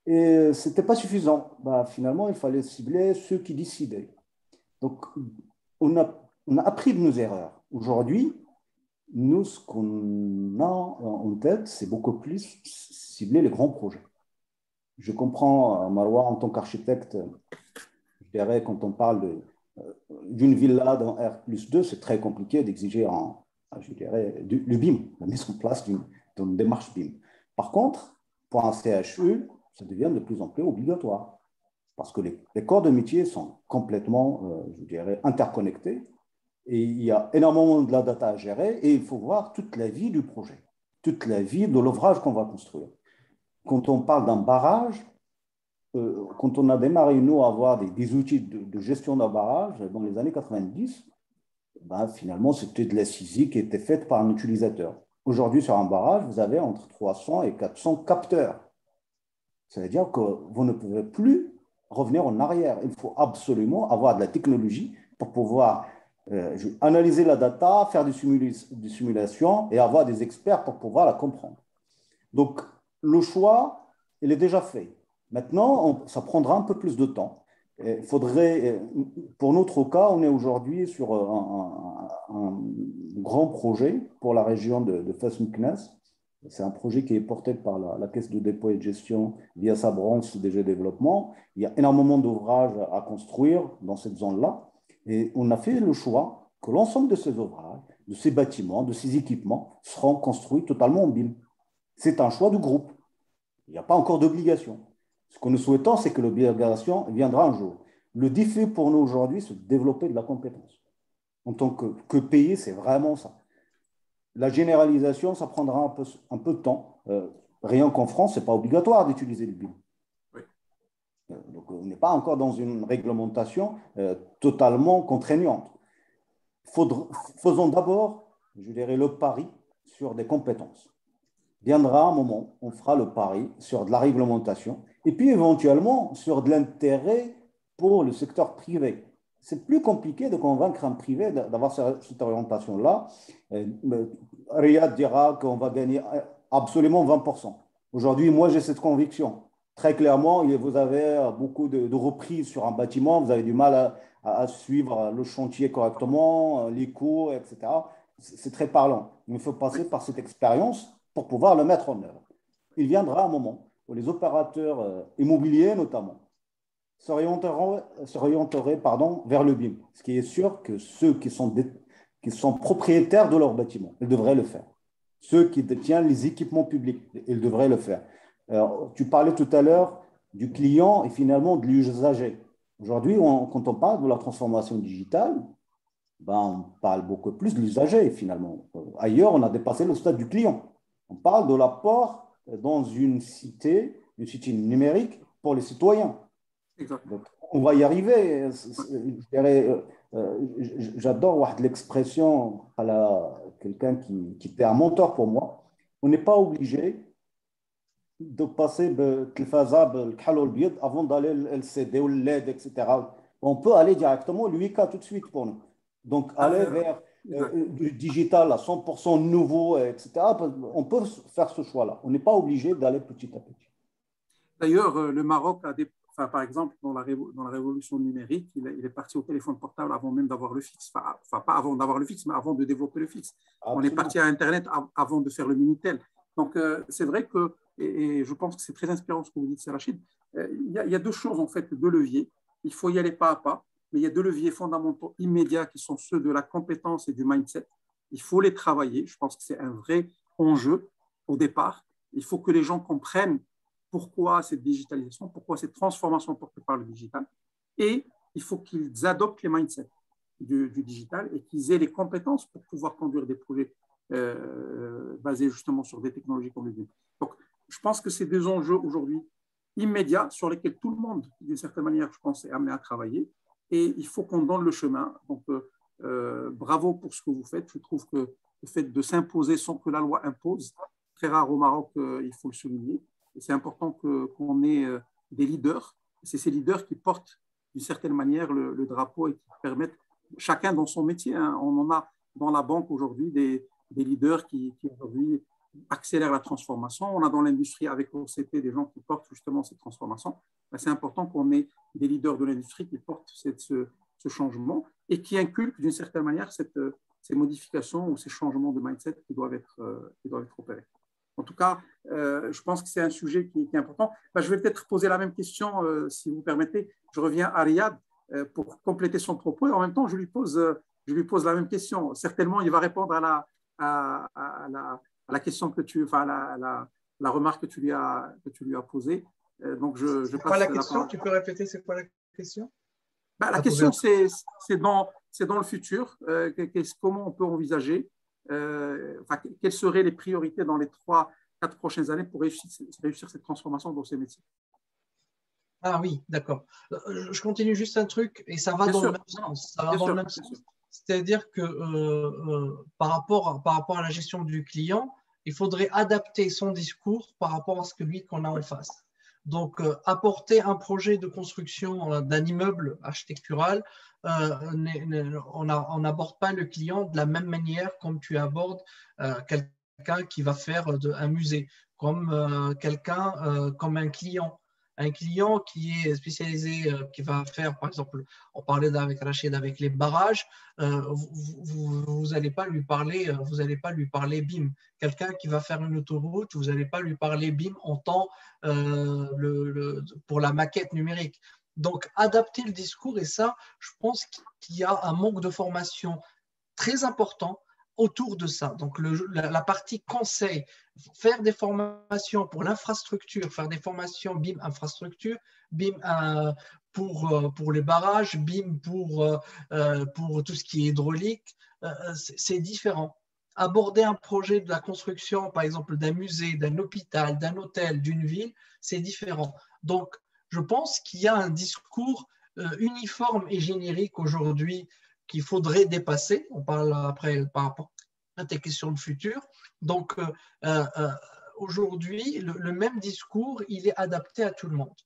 [SPEAKER 3] Et ce n'était pas suffisant. Finalement, il fallait cibler ceux qui décidaient. Donc, on a appris de nos erreurs. Aujourd'hui, nous, ce qu'on a en tête, c'est beaucoup plus cibler les grands projets. Je comprends, Marois, en tant qu'architecte, je dirais, quand on parle d'une villa dans R+2, c'est très compliqué d'exiger je dirais, le BIM, la mise en place d'une démarche BIM. Par contre, pour un CHU, ça devient de plus en plus obligatoire parce que les corps de métier sont complètement, je dirais, interconnectés et il y a énormément de la data à gérer et il faut voir toute la vie du projet, toute la vie de l'ouvrage qu'on va construire. Quand on parle d'un barrage, quand on a démarré, nous, à avoir des outils de gestion d'un barrage dans les années 90, finalement, c'était de la saisie qui était faite par un utilisateur. Aujourd'hui, sur un barrage, vous avez entre 300 et 400 capteurs. Ça veut dire que vous ne pouvez plus revenir en arrière. Il faut absolument avoir de la technologie pour pouvoir analyser la data, faire des simulations et avoir des experts pour pouvoir la comprendre. Donc, le choix, il est déjà fait. Maintenant, ça prendra un peu plus de temps. Il faudrait, pour notre cas, on est aujourd'hui sur un grand projet pour la région de Fès-Meknès. C'est un projet qui est porté par la Caisse de dépôt et de gestion via sa branche DG Développement. Il y a énormément d'ouvrages à construire dans cette zone-là. Et on a fait le choix que l'ensemble de ces ouvrages, de ces bâtiments, de ces équipements seront construits totalement en BIM. C'est un choix du groupe. Il n'y a pas encore d'obligation. Ce que nous souhaitons, c'est que l'obligation viendra un jour. Le défi pour nous aujourd'hui, c'est de développer de la compétence. En tant que pays, c'est vraiment ça. La généralisation, ça prendra un peu de temps. Rien qu'en France, ce n'est pas obligatoire d'utiliser le BIM.
[SPEAKER 2] Oui.
[SPEAKER 3] Donc, on n'est pas encore dans une réglementation totalement contraignante. Faisons d'abord, je dirais, le pari sur des compétences. Viendra un moment, on fera le pari sur de la réglementation et puis éventuellement sur de l'intérêt pour le secteur privé. C'est plus compliqué de convaincre un privé d'avoir cette orientation-là. Riyad dira qu'on va gagner absolument 20%. Aujourd'hui, moi, j'ai cette conviction. Très clairement, vous avez beaucoup de reprises sur un bâtiment, vous avez du mal à suivre le chantier correctement, les coûts, etc. C'est très parlant. Il faut passer par cette expérience pour pouvoir le mettre en œuvre. Il viendra un moment où les opérateurs immobiliers, notamment, s'orienteraient vers le BIM. Ce qui est sûr que ceux qui sont propriétaires de leur bâtiment, ils devraient le faire. Ceux qui détiennent les équipements publics, ils devraient le faire. Alors, tu parlais tout à l'heure du client et finalement de l'usager. Aujourd'hui, quand on parle de la transformation digitale, on parle beaucoup plus de l'usager finalement. Ailleurs, on a dépassé le stade du client. On parle de l'apport dans une cité numérique pour les citoyens. Donc, on va y arriver. J'adore l'expression à quelqu'un qui était un mentor pour moi. On n'est pas obligé de passer avant d'aller le LCD ou le LED, etc. On peut aller directement au 8K tout de suite pour nous. Donc, aller vers du digital à 100% nouveau, etc. On peut faire ce choix-là. On n'est pas obligé d'aller petit à petit.
[SPEAKER 2] D'ailleurs, le Maroc a par exemple, dans la révolution numérique, il est parti au téléphone portable avant même d'avoir le fixe. Enfin, pas avant d'avoir le fixe, mais avant de développer le fixe. Absolument. On est parti à Internet avant de faire le Minitel. Donc, c'est vrai que, et je pense que c'est très inspirant ce que vous dites, c'est Rachid, il y a deux choses, en fait, deux leviers. Il faut y aller pas à pas, mais il y a deux leviers fondamentaux immédiats qui sont ceux de la compétence et du mindset. Il faut les travailler. Je pense que c'est un vrai enjeu au départ. Il faut que les gens comprennent pourquoi cette digitalisation, pourquoi cette transformation portée par le digital. Et il faut qu'ils adoptent les mindsets du digital et qu'ils aient les compétences pour pouvoir conduire des projets basés justement sur des technologies comme le BIM. Donc, je pense que c'est des enjeux aujourd'hui immédiats sur lesquels tout le monde, d'une certaine manière, je pense, est amené à travailler. Et il faut qu'on donne le chemin. Donc, bravo pour ce que vous faites. Je trouve que le fait de s'imposer sans que la loi impose, très rare au Maroc, il faut le souligner. Et c'est important qu'on ait des leaders. C'est ces leaders qui portent d'une certaine manière le drapeau et qui permettent, chacun dans son métier, hein, on en a dans la banque aujourd'hui des leaders qui aujourd'hui accélèrent la transformation. On a dans l'industrie avec OCP des gens qui portent justement cette transformation. C'est important qu'on ait des leaders de l'industrie qui portent ce changement et qui inculquent d'une certaine manière ces modifications ou ces changements de mindset qui doivent être opérés. En tout cas, je pense que c'est un sujet qui est important. Je vais peut-être poser la même question, si vous permettez. Je reviens à Riyad pour compléter son propos et en même temps, je lui pose la même question. Certainement, il va répondre à la question la remarque que tu lui as posée. Donc, je passe
[SPEAKER 4] la question. Tu peux répéter, c'est quoi la question?
[SPEAKER 2] La question, c'est dans le futur. Comment on peut envisager quelles seraient les priorités dans les 3-4 prochaines années pour réussir cette transformation dans ces métiers?
[SPEAKER 4] Ah oui, d'accord. Je continue juste un truc et ça va dans le même sens. Ça va dans le même sens. C'est-à-dire que par rapport à la gestion du client, il faudrait adapter son discours par rapport à ce que lui qu'on a en face. Donc, apporter un projet de construction d'un immeuble architectural, on n'aborde pas le client de la même manière comme tu abordes quelqu'un qui va faire un musée, comme comme un client. Un client qui est spécialisé, qui va faire, par exemple, on parlait avec Rachid avec les barrages, vous n'allez pas lui parler, BIM. Quelqu'un qui va faire une autoroute, vous n'allez pas lui parler BIM en temps pour la maquette numérique. Donc, adapter le discours, et ça, je pense qu'il y a un manque de formation très important autour de ça. Donc, la partie conseil, faire des formations pour l'infrastructure, faire des formations BIM infrastructure, BIM pour les barrages, BIM pour tout ce qui est hydraulique, c'est différent. Aborder un projet de la construction, par exemple, d'un musée, d'un hôpital, d'un hôtel, d'une ville, c'est différent. Donc, je pense qu'il y a un discours uniforme et générique aujourd'hui qu'il faudrait dépasser. On parle après par rapport à tes questions de futur. Donc, aujourd'hui, le même discours, il est adapté à tout le monde.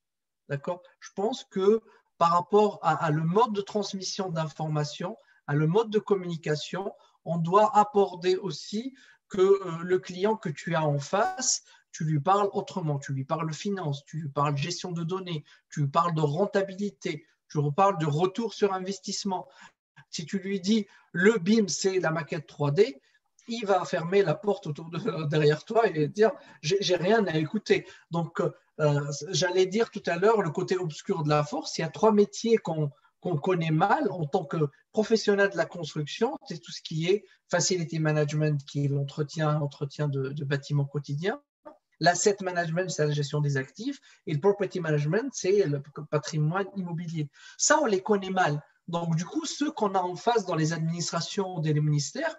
[SPEAKER 4] D'accord ? Je pense que par rapport à le mode de transmission d'informations, à le mode de communication, on doit aborder aussi que le client que tu as en face, tu lui parles autrement, tu lui parles finance, tu lui parles gestion de données, tu lui parles de rentabilité, tu lui parles de retour sur investissement. Si tu lui dis le BIM, c'est la maquette 3D, il va fermer la porte derrière toi et dire j'ai rien à écouter. Donc, j'allais dire tout à l'heure le côté obscur de la force. Il y a 3 métiers qu'on connaît mal en tant que professionnel de la construction. C'est tout ce qui est facility management, qui est l'entretien de bâtiments quotidiens. L'asset management, c'est la gestion des actifs. Et le property management, c'est le patrimoine immobilier. Ça, on les connaît mal. Donc, du coup, ceux qu'on a en face dans les administrations des ministères,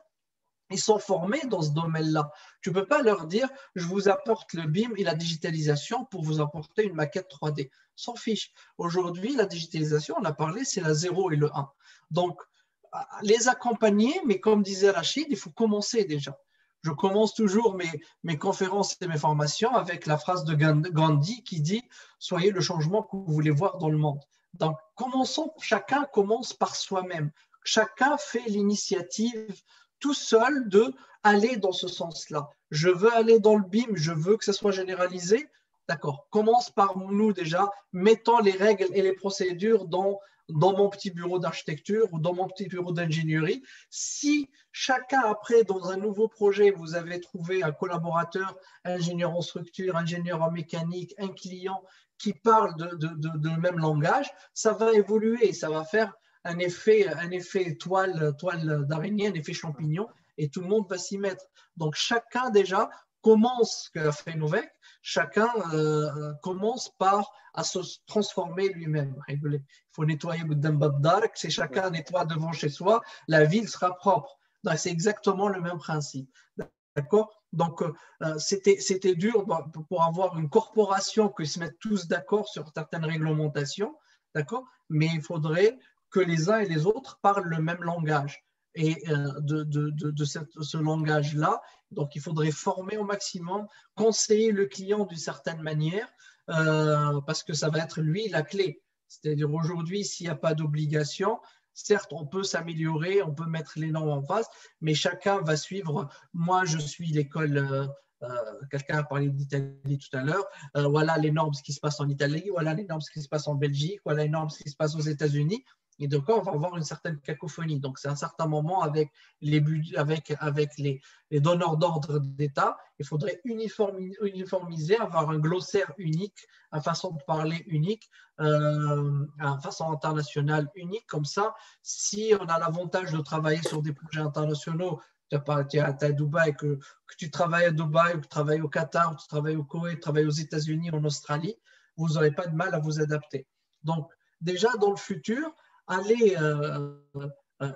[SPEAKER 4] ils sont formés dans ce domaine-là. Tu ne peux pas leur dire « je vous apporte le BIM et la digitalisation pour vous apporter une maquette 3D ». S'en fiche. Aujourd'hui, la digitalisation, on a parlé, c'est la 0 et le 1. Donc, les accompagner, mais comme disait Rachid, il faut commencer déjà. Je commence toujours mes conférences et mes formations avec la phrase de Gandhi qui dit « soyez le changement que vous voulez voir dans le monde ». Donc, commençons, chacun commence par soi-même. Chacun fait l'initiative tout seul d'aller dans ce sens-là. Je veux aller dans le BIM, je veux que ça soit généralisé. D'accord, commence par nous déjà, mettons les règles et les procédures dans mon petit bureau d'architecture ou dans mon petit bureau d'ingénierie. Si chacun, après, dans un nouveau projet, vous avez trouvé un collaborateur, ingénieur en structure, ingénieur en mécanique, un client qui parle de même langage, ça va évoluer, ça va faire un effet toile d'araignée, un effet champignon, et tout le monde va s'y mettre. Donc, chacun déjà commence, ce qu'a fait Novec, chacun commence par à se transformer lui-même. Il faut nettoyer Dark, si chacun nettoie devant chez soi, la ville sera propre. C'est exactement le même principe. D'accord ? Donc, c'était dur pour avoir une corporation qui se mette tous d'accord sur certaines réglementations, d'accord ? Mais il faudrait que les uns et les autres parlent le même langage. Et de ce langage-là, donc il faudrait former au maximum, conseiller le client d'une certaine manière, parce que ça va être lui la clé. C'est-à-dire aujourd'hui, s'il n'y a pas d'obligation, certes, on peut s'améliorer, on peut mettre les normes en face, mais chacun va suivre. Moi, je suis l'école, quelqu'un a parlé d'Italie tout à l'heure, voilà les normes, ce qui se passe en Italie, voilà les normes, ce qui se passe en Belgique, voilà les normes, ce qui se passe aux États-Unis. Et donc, on va avoir une certaine cacophonie. Donc, c'est à un certain moment, avec les donneurs d'ordre d'État, il faudrait uniformiser, avoir un glossaire unique, une façon de parler unique, une façon internationale unique. Comme ça, si on a l'avantage de travailler sur des projets internationaux, tu es à Dubaï, que tu travailles à Dubaï, ou que tu travailles au Qatar, ou que tu travailles au Koweït, tu travailles aux États-Unis, en Australie, vous n'aurez pas de mal à vous adapter. Donc, déjà, dans le futur, aller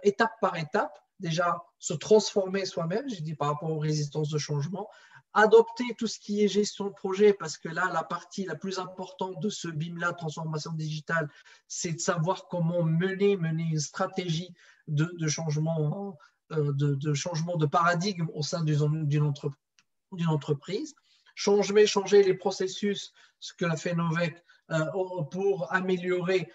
[SPEAKER 4] étape par étape, déjà se transformer soi-même, je dis par rapport aux résistances de changement, adopter tout ce qui est gestion de projet, parce que là, la partie la plus importante de ce BIM-là, transformation digitale, c'est de savoir comment mener une stratégie de changement, de paradigme au sein d'une entreprise, changer les processus, ce que l'a fait Novec, pour améliorer.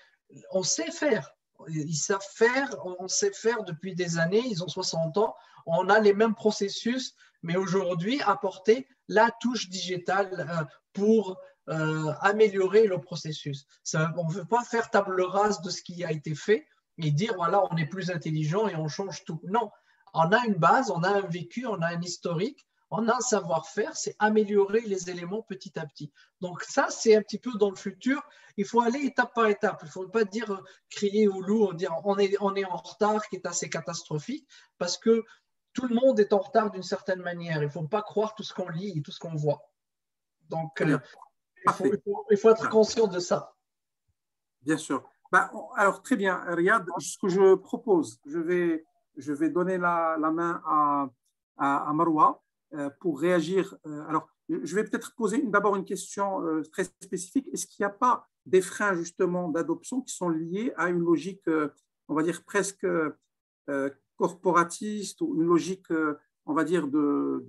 [SPEAKER 4] On sait faire. Ils savent faire, on sait faire depuis des années, ils ont 60 ans, on a les mêmes processus, mais aujourd'hui, apporter la touche digitale pour améliorer le processus. On ne veut pas faire table rase de ce qui a été fait et dire, voilà, on est plus intelligent et on change tout. Non, on a une base, on a un vécu, on a un historique, on a un savoir-faire, c'est améliorer les éléments petit à petit. Donc ça, c'est un petit peu dans le futur. Il faut aller étape par étape. Il ne faut pas dire crier au loup, dire on est en retard, qui est assez catastrophique, parce que tout le monde est en retard d'une certaine manière. Il ne faut pas croire tout ce qu'on lit et tout ce qu'on voit. Donc, il faut être conscient de ça.
[SPEAKER 2] Bien sûr. Alors, très bien, Riyad. Ce que je propose, je vais donner la main à Marwa pour réagir. Alors, je vais peut-être poser d'abord une question très spécifique. Est-ce qu'il n'y a pas des freins, justement, d'adoption qui sont liés à une logique, on va dire, presque corporatiste ou une logique, on va dire, de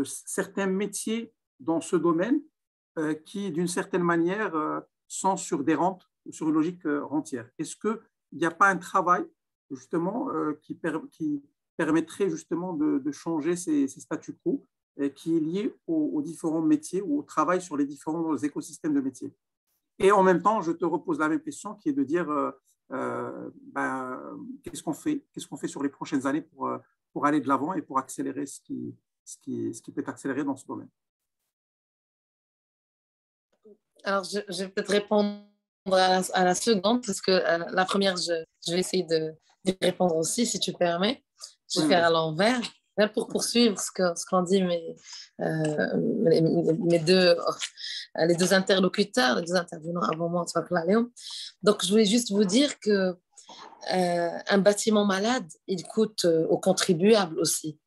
[SPEAKER 2] certains métiers dans ce domaine qui, d'une certaine manière, sont sur des rentes, sur une logique rentière. Est-ce qu'il n'y a pas un travail, justement, qui permettrait justement de changer ces statu quo qui est lié aux différents métiers ou au travail sur les différents écosystèmes de métiers? Et en même temps, je te repose la même question qui est de dire qu'est-ce qu'on fait sur les prochaines années pour aller de l'avant et pour accélérer ce qui peut être accéléré dans ce domaine.
[SPEAKER 6] Alors, je vais peut-être répondre à la seconde, parce que la première, je vais essayer de répondre aussi, si tu permets. Je vais faire à l'envers. Pour poursuivre ce qu'ont dit les deux interlocuteurs, les deux intervenants avant moi, donc je voulais juste vous dire que un bâtiment malade, il coûte aux contribuables aussi.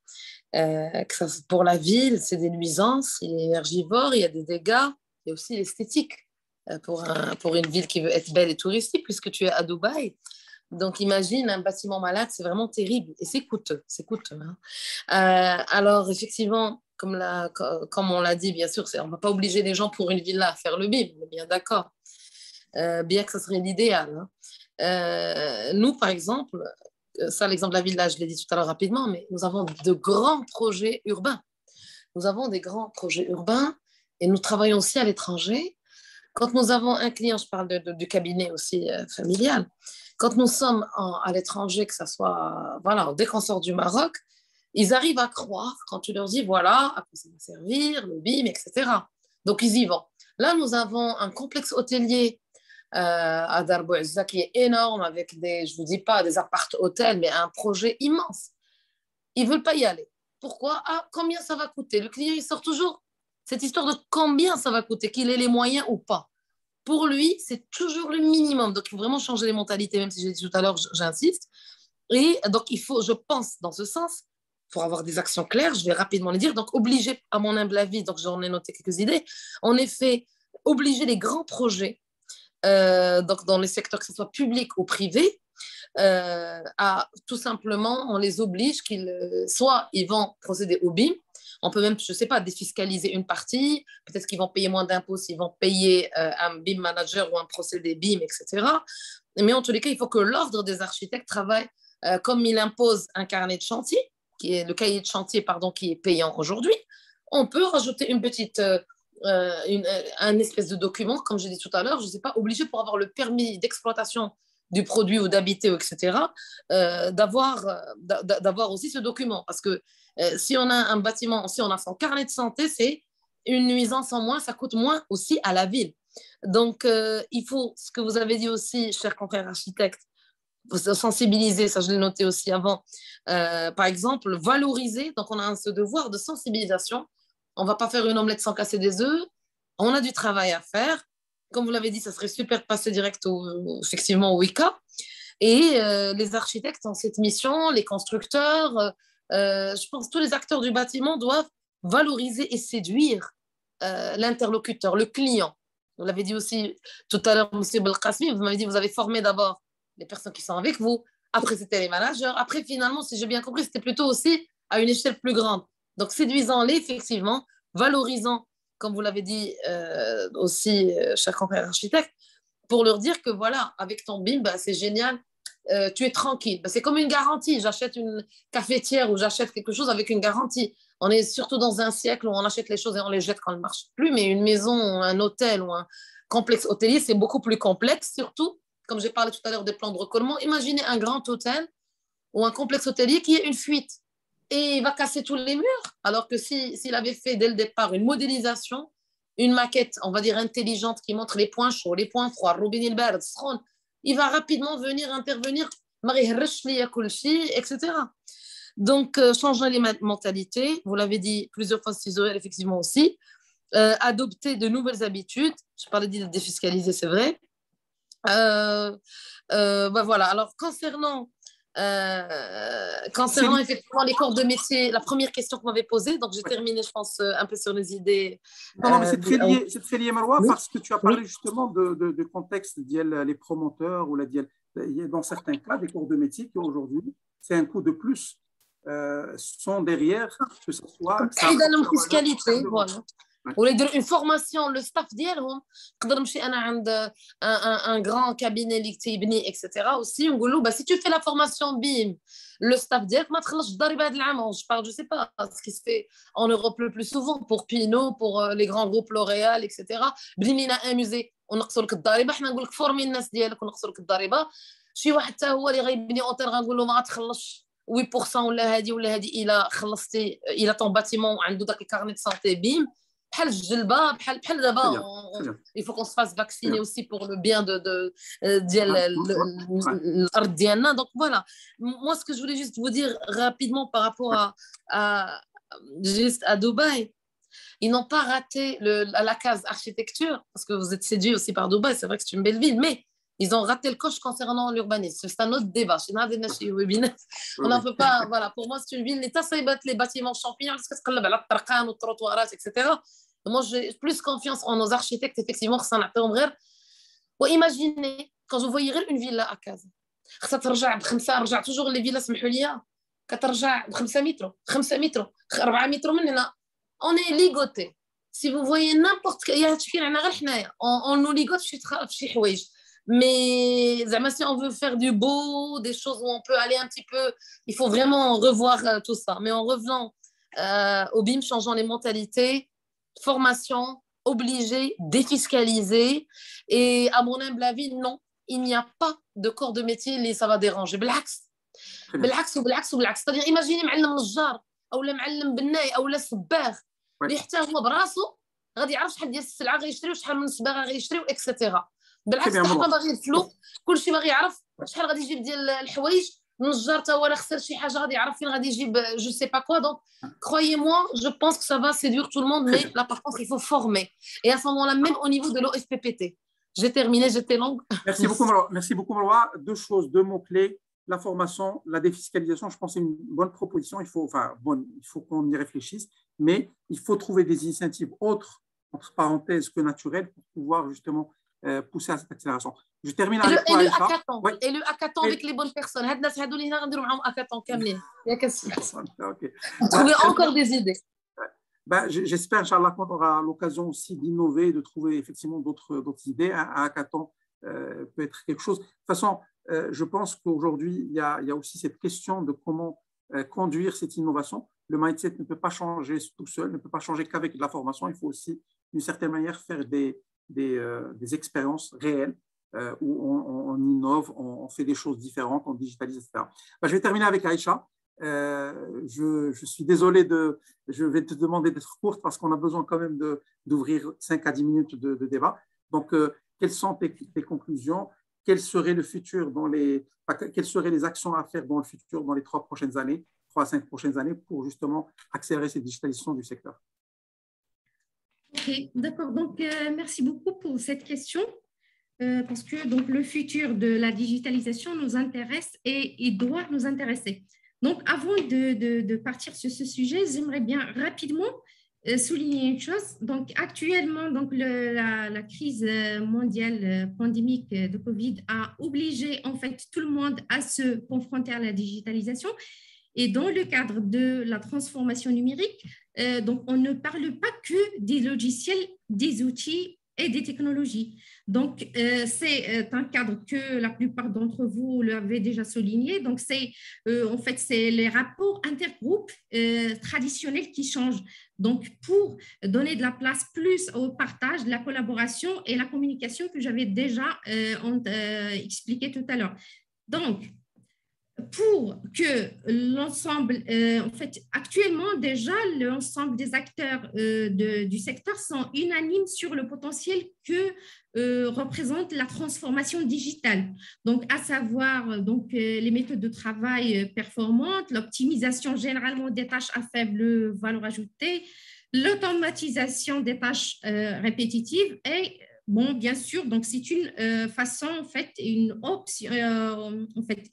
[SPEAKER 6] Pour la ville, c'est des nuisances, il est énergivore, il y a des dégâts, et aussi l'esthétique pour une ville qui veut être belle et touristique, puisque tu es à Dubaï. Donc, imagine un bâtiment malade, c'est vraiment terrible et c'est coûteux. Hein. Alors, effectivement, comme on l'a dit, bien sûr, on ne va pas obliger les gens pour une villa à faire le BIM, on est bien d'accord, bien que ce serait l'idéal. Hein. Nous, par exemple, ça, l'exemple de la villa, je l'ai dit tout à l'heure rapidement, mais nous avons de grands projets urbains. Nous avons des grands projets urbains et nous travaillons aussi à l'étranger. Quand nous avons un client, je parle du cabinet aussi familial, quand nous sommes à l'étranger, que ce soit, dès qu'on sort du Maroc, ils arrivent à croire quand tu leur dis, voilà, à quoi ça va servir, le BIM, etc. Donc, ils y vont. Là, nous avons un complexe hôtelier à Dar Bouazza qui est énorme, avec je ne vous dis pas des appart-hôtels, mais un projet immense. Ils ne veulent pas y aller. Pourquoi? Combien ça va coûter? Le client, il sort toujours cette histoire de combien ça va coûter, qu'il ait les moyens ou pas. Pour lui, c'est toujours le minimum. Donc, il faut vraiment changer les mentalités, même si j'ai dit tout à l'heure, j'insiste. Et donc, il faut, je pense, dans ce sens, pour avoir des actions claires, je vais rapidement les dire. Donc, obliger, à mon humble avis, donc j'en ai noté quelques idées, en effet, obliger les grands projets, donc dans les secteurs, que ce soit public ou privé, à tout simplement, on les oblige soit ils vont procéder au BIM. On peut même, je ne sais pas, défiscaliser une partie. Peut-être qu'ils vont payer moins d'impôts s'ils vont payer un BIM manager ou un procédé BIM, etc. Mais en tous les cas, il faut que l'ordre des architectes travaille comme il impose un carnet de chantier, qui est le cahier de chantier, qui est payant aujourd'hui. On peut rajouter une petite, un espèce de document, comme je l'ai dit tout à l'heure, je ne sais pas, obligé pour avoir le permis d'exploitation du produit ou d'habiter, etc., d'avoir aussi ce document. Parce que si on a un bâtiment, si on a son carnet de santé, c'est une nuisance en moins, ça coûte moins aussi à la ville. Donc, il faut, ce que vous avez dit aussi, chers confrères architectes, sensibiliser, ça je l'ai noté aussi avant, par exemple, valoriser, donc on a ce devoir de sensibilisation. On ne va pas faire une omelette sans casser des œufs, on a du travail à faire. Comme vous l'avez dit, ça serait super de passer direct effectivement au WICA. Et les architectes ont cette mission, les constructeurs, je pense que tous les acteurs du bâtiment doivent valoriser et séduire l'interlocuteur, le client. Vous l'avez dit aussi tout à l'heure, M. Belkacemi, vous m'avez dit que vous avez formé d'abord les personnes qui sont avec vous, après c'était les managers, après finalement, si j'ai bien compris, c'était plutôt aussi à une échelle plus grande. Donc séduisant-les, effectivement, valorisant, comme vous l'avez dit aussi, chers confrères architectes, pour leur dire que voilà, avec ton BIM, c'est génial, tu es tranquille. C'est comme une garantie. J'achète une cafetière ou j'achète quelque chose avec une garantie. On est surtout dans un siècle où on achète les choses et on les jette quand elles ne marchent plus, mais une maison, un hôtel ou un complexe hôtelier, c'est beaucoup plus complexe, surtout, comme j'ai parlé tout à l'heure des plans de recollement. Imaginez un grand hôtel ou un complexe hôtelier qui est une fuite et il va casser tous les murs, alors que s'il avait fait dès le départ une modélisation, une maquette, on va dire intelligente, qui montre les points chauds, les points froids, robinet bard, il va rapidement venir intervenir, etc. Donc, changer les mentalités, vous l'avez dit plusieurs fois, Cizoël, effectivement aussi, adopter de nouvelles habitudes, je parlais de défiscaliser, c'est vrai. Voilà, alors concernant effectivement les corps de métier, la première question que vous m'avez posée, donc j'ai terminé, je pense, un peu sur les idées.
[SPEAKER 2] Non, mais c'est très lié, Maroua,
[SPEAKER 6] oui.
[SPEAKER 2] parce que tu as parlé justement de contexte les promoteurs ou dans certains cas des corps de métier qui aujourd'hui, c'est un coup de plus, sont derrière, que ce soit.
[SPEAKER 6] Fiscalité, voilà. ولا يديروا اون فورماسيون لو ستاف ديالهم نقدر نمشي انا عند ان غران كابيني اللي تيبني اكسيتيرا اوسي ونقول له سي تو في لا فورماسيون بيم لو ستاف ديالك ما تخلصش الضريبه هذا العام جو بار جو سي با سكي سي en Europe le plus souvent pour Pinot pour les grands groupes L'Oréal etc بني لنا ان موزي ونقصوا لك الضريبه حنا نقول لك فورمي الناس ديالك ونقصوا لك الضريبه شي واحد حتى هو اللي غيبني اوتيل غنقول له ما غتخلصش 8% ولا هذه الا خلصتي الا طون باتيمون عنده داك الكارني دو سانتي بيم بحال الجلبه بحال دابا il faut qu'on se fasse vacciner aussi pour le bien ديال الارض ديالنا donc voilà moi ce que je voulais juste vous dire rapidement par rapport à juste à Dubaï ils n'ont pas raté la case architecture parce que vous êtes séduit aussi par Dubaï c'est vrai que c'est une belle ville mais ils ont raté le coche concernant l'urbanisme. C'est un autre débat. On n'en peut pas. Voilà, pour moi, c'est une ville. L'État, ça y les bâtiments champignons, parce que c'est le trottoirs, les trottoirs, etc. Moi, j'ai plus confiance en nos architectes, effectivement, que ça n'a pas de imaginez, quand je voyais une villa à Casa, ça ترجع ب5 رجع toujours les villas سمحوا لي كترجع ب5 متر 5 متر 4 متر من هنا on est ligoté. Si vous voyez n'importe quel يا هادشي عندنا غير حنايا on nous ligote في شي حوايج. Mais si on veut faire du beau, des choses où on peut aller un petit peu, il faut vraiment revoir tout ça. Mais en revenant au BIM, changeant les mentalités, formation, obligé, défiscalisé. Et à mon humble avis, non, il n'y a pas de corps de métier, ça va déranger. بالعكس. C'est-à-dire, imaginez معلم نجار أو معلم بناي أو صباغ اللي حتى هو براسو غادي يعرف شحال ديال السلعة غيشريو شحال من الصباغة غيشريو اكسيتيرا. بالعكس حتى باغي الفلو كلشي باغي يعرف شحال غادي يجيب ديال الحوايج النجار تا هو الا خسر شي حاجه غادي يعرف فين غادي يجيب جو سي با كوا donc croyez-moi je pense que ça va séduire tout le monde mais là par contre il faut former et à ce moment-là même au niveau de l'OSPPT j'ai terminé j'étais longue.
[SPEAKER 2] Merci beaucoup Maroua. Deux mots clés, la formation, la défiscalisation. Je pense que c'est une bonne proposition, il faut qu'on y réfléchisse mais il faut trouver des initiatives autres entre parenthèses que naturelles pour pouvoir justement pousser à cette accélération. Je termine avec toi, Aïcha.
[SPEAKER 6] Et le hackathon avec les bonnes personnes. Trouver encore des idées.
[SPEAKER 2] J'espère, Inch'Allah, qu'on aura l'occasion aussi d'innover, de trouver effectivement d'autres idées. Un hackathon peut être quelque chose. De toute façon, je pense qu'aujourd'hui, il y a aussi cette question de comment conduire cette innovation. Le mindset ne peut pas changer tout seul, ne peut pas changer qu'avec de la formation. Il faut aussi, d'une certaine manière, faire des expériences réelles où on innove, on fait des choses différentes, on digitalise, etc. Je vais terminer avec Aïcha. Je suis désolé, je vais te demander d'être courte parce qu'on a besoin quand même d'ouvrir 5 à 10 minutes de débat. Donc, quelles sont tes conclusions? Quel serait le futur quelles seraient les actions à faire dans le futur, dans les 3 à 5 prochaines années pour justement accélérer cette digitalisation du secteur?
[SPEAKER 5] Ok, d'accord. Donc, merci beaucoup pour cette question parce que donc, le futur de la digitalisation nous intéresse et il doit nous intéresser. Donc, avant de partir sur ce sujet, j'aimerais bien rapidement souligner une chose. Donc, actuellement, donc, la crise mondiale pandémique de Covid a obligé en fait tout le monde à se confronter à la digitalisation. Et dans le cadre de la transformation numérique, donc on ne parle pas que des logiciels, des outils et des technologies. Donc, c'est un cadre que la plupart d'entre vous l'avez déjà souligné. Donc, en fait, c'est les rapports intergroupes traditionnels qui changent. Donc, pour donner de la place plus au partage, la collaboration et la communication que j'avais déjà expliqué tout à l'heure. Donc, pour que l'ensemble, en fait, actuellement déjà, l'ensemble des acteurs du secteur sont unanimes sur le potentiel que représente la transformation digitale. Donc, à savoir donc, les méthodes de travail performantes, l'optimisation généralement des tâches à faible valeur ajoutée, l'automatisation des tâches répétitives et bon, bien sûr, donc c'est une façon, en fait, une option, en fait,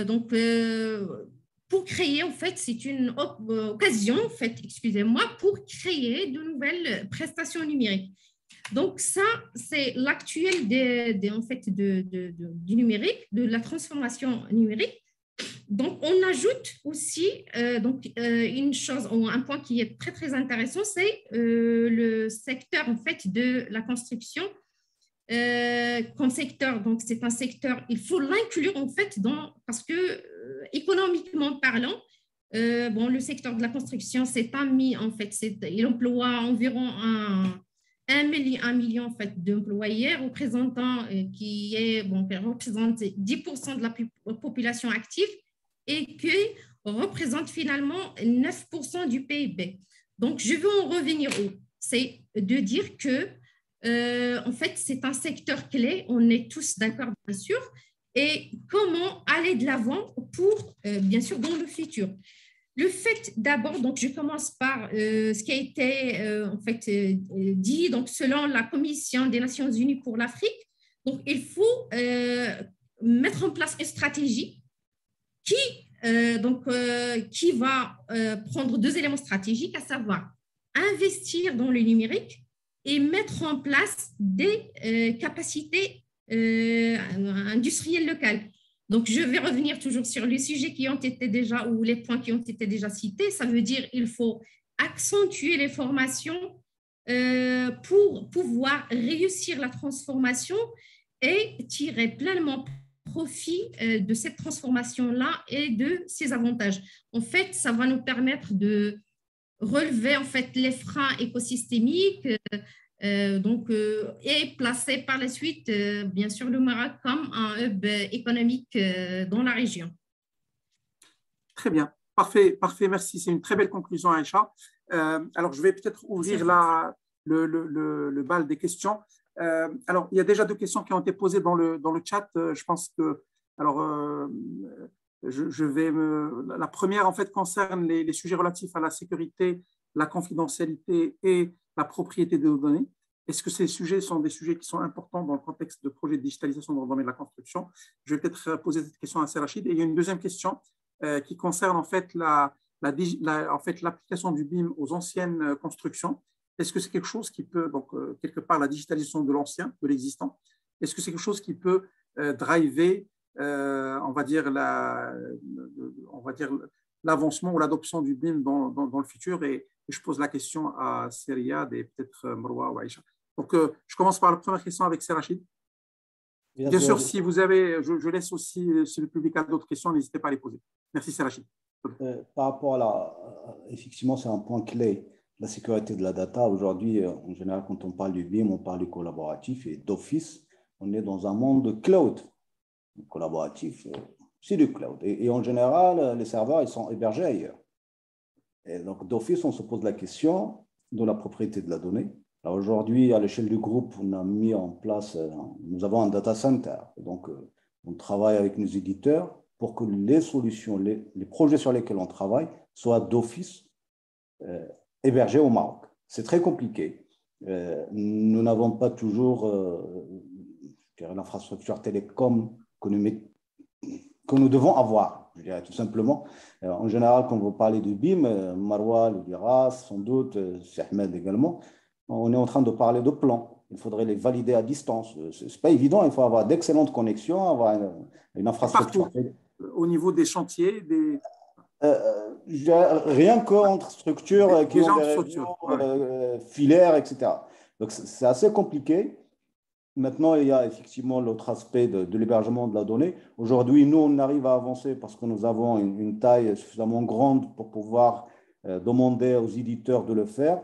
[SPEAKER 5] donc, pour créer, en fait, c'est une occasion, en fait, excusez-moi, pour créer de nouvelles prestations numériques. Donc, ça, c'est l'actuel en fait, du numérique, de la transformation numérique. Donc, on ajoute aussi une chose, un point qui est très, très intéressant, c'est le secteur en fait, de la construction comme secteur. Donc, c'est un secteur, il faut l'inclure en fait, parce que économiquement parlant, bon, le secteur de la construction, c'est un mis en fait, il emploie environ un million en fait, d'employés représentant, qui représente 10% de la population active et qui représente finalement 9% du PIB. Donc, je veux en revenir c'est de dire que, en fait, c'est un secteur clé, on est tous d'accord, bien sûr, et comment aller de l'avant pour, bien sûr, dans le futur. Le fait d'abord, donc je commence par ce qui a été en fait dit, donc selon la Commission des Nations Unies pour l'Afrique, donc il faut mettre en place une stratégie qui va prendre deux éléments stratégiques, à savoir investir dans le numérique et mettre en place des capacités industrielles locales. Donc, je vais revenir toujours sur les sujets qui ont été déjà, ou les points qui ont été déjà cités. Ça veut dire qu'il faut accentuer les formations pour pouvoir réussir la transformation et tirer pleinement profit de cette transformation-là et de ses avantages. En fait, ça va nous permettre de relever en fait, les freins écosystémiques et placer par la suite, bien sûr, le Maroc comme un hub économique dans la région.
[SPEAKER 2] Très bien, parfait, merci. C'est une très belle conclusion, Aïcha. Alors, je vais peut-être ouvrir le bal des questions. Alors, il y a déjà deux questions qui ont été posées dans le chat. Je pense que, alors, la première, en fait, concerne les sujets relatifs à la sécurité, la confidentialité et la propriété des données. Est-ce que ces sujets sont des sujets qui sont importants dans le contexte de projets de digitalisation dans le domaine de la construction? Je vais peut-être poser cette question à Serachid. Et il y a une deuxième question qui concerne en fait l'application du BIM aux anciennes constructions. Est-ce que c'est quelque chose qui peut, donc quelque part la digitalisation de l'ancien, de l'existant, est-ce que c'est quelque chose qui peut driver, on va dire l'avancement ou l'adoption du BIM dans le futur? Et je pose la question à Seriad et peut-être Marwa ou Aïcha. Donc, je commence par la première question avec Serachid. Bien sûr, si vous avez, je laisse aussi, si le public a d'autres questions, n'hésitez pas à les poser. Merci, Serachid.
[SPEAKER 3] Par rapport à effectivement, c'est un point clé, la sécurité de la data. Aujourd'hui, en général, quand on parle du BIM, on parle du collaboratif et d'office. On est dans un monde de cloud. Le collaboratif, c'est du cloud. Et en général, les serveurs, ils sont hébergés ailleurs. Et donc, d'office, on se pose la question de la propriété de la donnée. Alors aujourd'hui, à l'échelle du groupe, on a mis en place, nous avons un data center. Donc, on travaille avec nos éditeurs pour que les solutions, les projets sur lesquels on travaille soient d'office hébergés au Maroc. C'est très compliqué. Nous n'avons pas toujours l'infrastructure télécom que nous devons avoir, je dirais tout simplement. En général, quand vous parlez du BIM, Marwa le dira, sans doute, c'est Ahmed également, on est en train de parler de plans. Il faudrait les valider à distance. Ce n'est pas évident, il faut avoir d'excellentes connexions, avoir une infrastructure.
[SPEAKER 2] Partout, au niveau des chantiers,
[SPEAKER 3] rien qu'entre structures qui ont des réseaux filaires, etc. Donc, c'est assez compliqué. Maintenant, il y a effectivement l'autre aspect de l'hébergement de la donnée. Aujourd'hui, nous, on arrive à avancer parce que nous avons une taille suffisamment grande pour pouvoir demander aux éditeurs de le faire.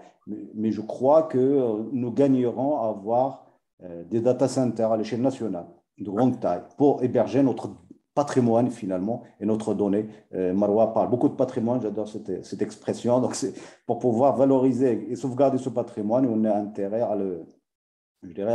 [SPEAKER 3] Mais je crois que nous gagnerons à avoir des data centers à l'échelle nationale. de grande taille pour héberger notre patrimoine finalement et notre donnée. Marwa parle beaucoup de patrimoine, j'adore cette expression. Donc, c'est pour pouvoir valoriser et sauvegarder ce patrimoine, on a intérêt à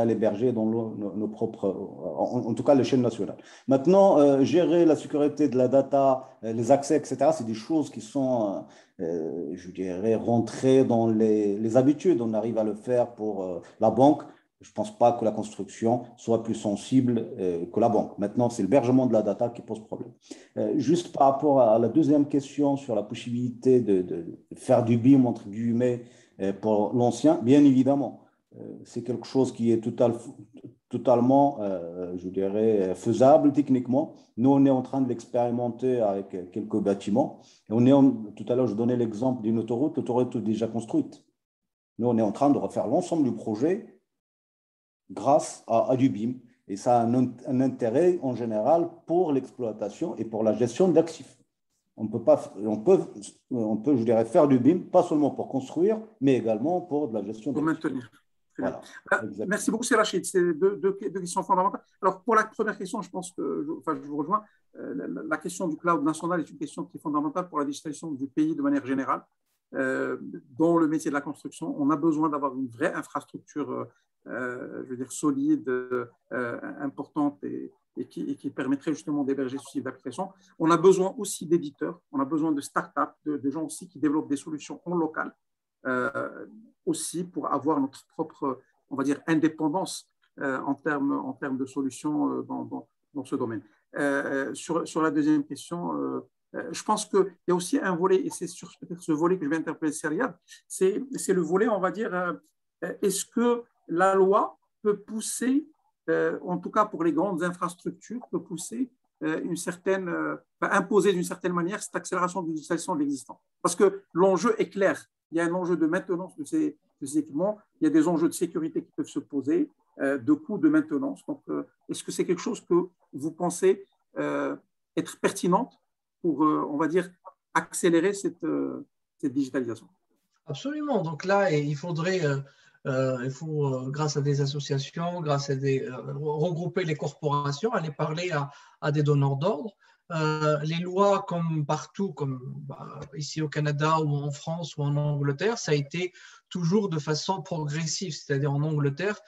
[SPEAKER 3] l'héberger dans nos propres, en tout cas à l'échelle nationale. Maintenant, gérer la sécurité de la data, les accès, etc., c'est des choses qui sont, je dirais, rentrées dans les habitudes. On arrive à le faire pour la banque. Je ne pense pas que la construction soit plus sensible que la banque. Maintenant, c'est l'hébergement de la data qui pose problème. Juste par rapport à la deuxième question sur la possibilité de faire du BIM, entre guillemets, pour l'ancien, bien évidemment, c'est quelque chose qui est totalement, je dirais, faisable techniquement. Nous, on est en train de l'expérimenter avec quelques bâtiments. Et tout à l'heure, je donnais l'exemple d'une autoroute. L'autoroute est déjà construite. Nous, on est en train de refaire l'ensemble du projet grâce à du BIM. Et ça a un intérêt en général pour l'exploitation et pour la gestion d'actifs. On peut, je dirais, faire du BIM, pas seulement pour construire, mais également pour de la gestion d'actifs.
[SPEAKER 2] Pour maintenir.
[SPEAKER 3] Voilà,
[SPEAKER 2] merci beaucoup, c'est Rachid. C'est deux questions fondamentales. Alors, pour la première question, je pense que je vous rejoins. La question du cloud national est une question qui est fondamentale pour la digitalisation du pays de manière générale. Dans le métier de la construction, on a besoin d'avoir une vraie infrastructure je veux dire, solide, importante et qui permettrait justement d'héberger ce type d'application. On a besoin aussi d'éditeurs, on a besoin de start-up, de gens aussi qui développent des solutions en local, aussi pour avoir notre propre, on va dire, indépendance en termes de solutions dans ce domaine. Sur la deuxième question, je pense qu'il y a aussi un volet, et c'est sur peut-être ce volet que je vais interpeller Seriad, c'est le volet, on va dire, est-ce que la loi peut pousser, en tout cas pour les grandes infrastructures, peut pousser imposer d'une certaine manière cette accélération de l'utilisation de l'existant. Parce que l'enjeu est clair. Il y a un enjeu de maintenance de ces équipements, il y a des enjeux de sécurité qui peuvent se poser, de coûts de maintenance. Donc, est-ce que c'est quelque chose que vous pensez être pertinente pour, on va dire, accélérer cette digitalisation?
[SPEAKER 4] Absolument. Donc là, il faudrait... il faut, grâce à des associations, grâce à regrouper les corporations, aller parler à des donneurs d'ordre. Les lois, comme partout, comme ici au Canada ou en France ou en Angleterre, ça a été toujours de façon progressive. C'est-à-dire en Angleterre,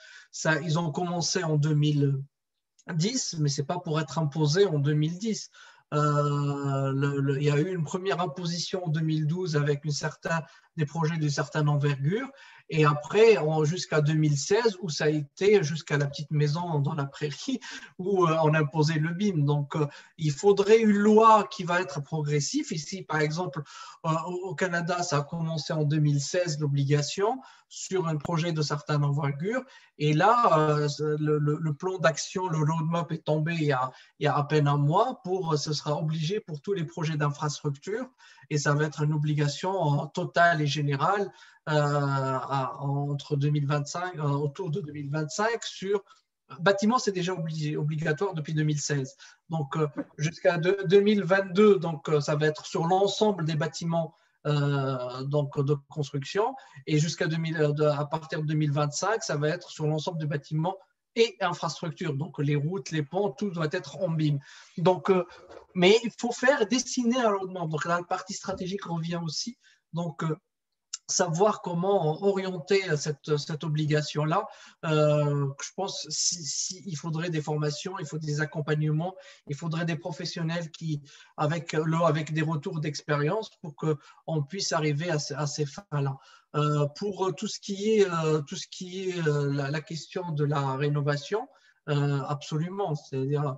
[SPEAKER 4] ils ont commencé en 2010, mais ce n'est pas pour être imposé en 2010. Il y a eu une première imposition en 2012 avec des projets d'une certaine envergure. Et après, jusqu'à 2016, où ça a été jusqu'à la petite maison dans la prairie, où on imposait le BIM. Donc, il faudrait une loi qui va être progressive. Ici, par exemple, au Canada, ça a commencé en 2016, l'obligation, sur un projet de certaine envergure. Et là, le plan d'action, le roadmap est tombé il y a à peine un mois. Ce sera obligé pour tous les projets d'infrastructure. Et ça va être une obligation totale et générale entre 2025, autour de 2025 sur bâtiment, c'est déjà obligatoire depuis 2016. Donc jusqu'à 2022, donc ça va être sur l'ensemble des bâtiments donc de construction, et à partir de 2025, ça va être sur l'ensemble des bâtiments et infrastructures. Donc les routes, les ponts, tout doit être en BIM. Donc, mais il faut dessiner un roadmap. Donc la partie stratégique revient aussi. Donc savoir comment orienter cette obligation-là. Je pense qu'il faudrait des formations, il faut des accompagnements, il faudrait des professionnels avec des retours d'expérience pour qu'on puisse arriver à ces fins-là. Pour tout ce qui est la question de la rénovation, absolument. C'est-à-dire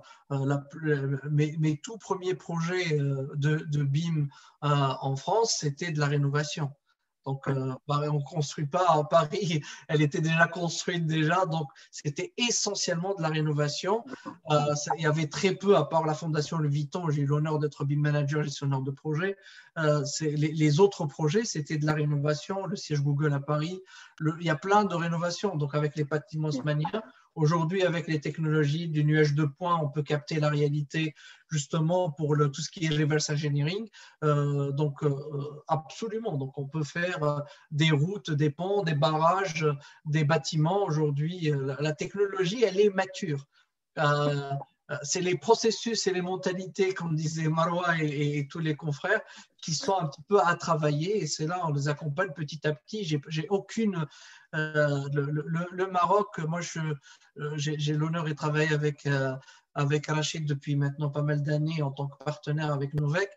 [SPEAKER 4] mes tout premiers projets de BIM en France, c'était de la rénovation. Donc, on ne construit pas à Paris, elle était déjà construite déjà, donc c'était essentiellement de la rénovation. Il y avait très peu, à part la Fondation Louis Vuitton, j'ai eu l'honneur d'être BIM manager, gestionnaire de projet. Les autres projets, c'était de la rénovation, le siège Google à Paris. Il y a plein de rénovations, donc avec les bâtiments Haussmanniens. Aujourd'hui, avec les technologies du nuage de points, on peut capter la réalité justement pour tout ce qui est reverse engineering. Absolument. Donc, on peut faire des routes, des ponts, des barrages, des bâtiments. Aujourd'hui, la technologie, elle est mature. c'est les processus et les mentalités, comme disaient Marwa et tous les confrères, qui sont un petit peu à travailler. Et c'est là, on les accompagne petit à petit. J'ai aucune. Le Maroc, moi, j'ai l'honneur de travailler avec Rachid depuis maintenant pas mal d'années en tant que partenaire avec Novec.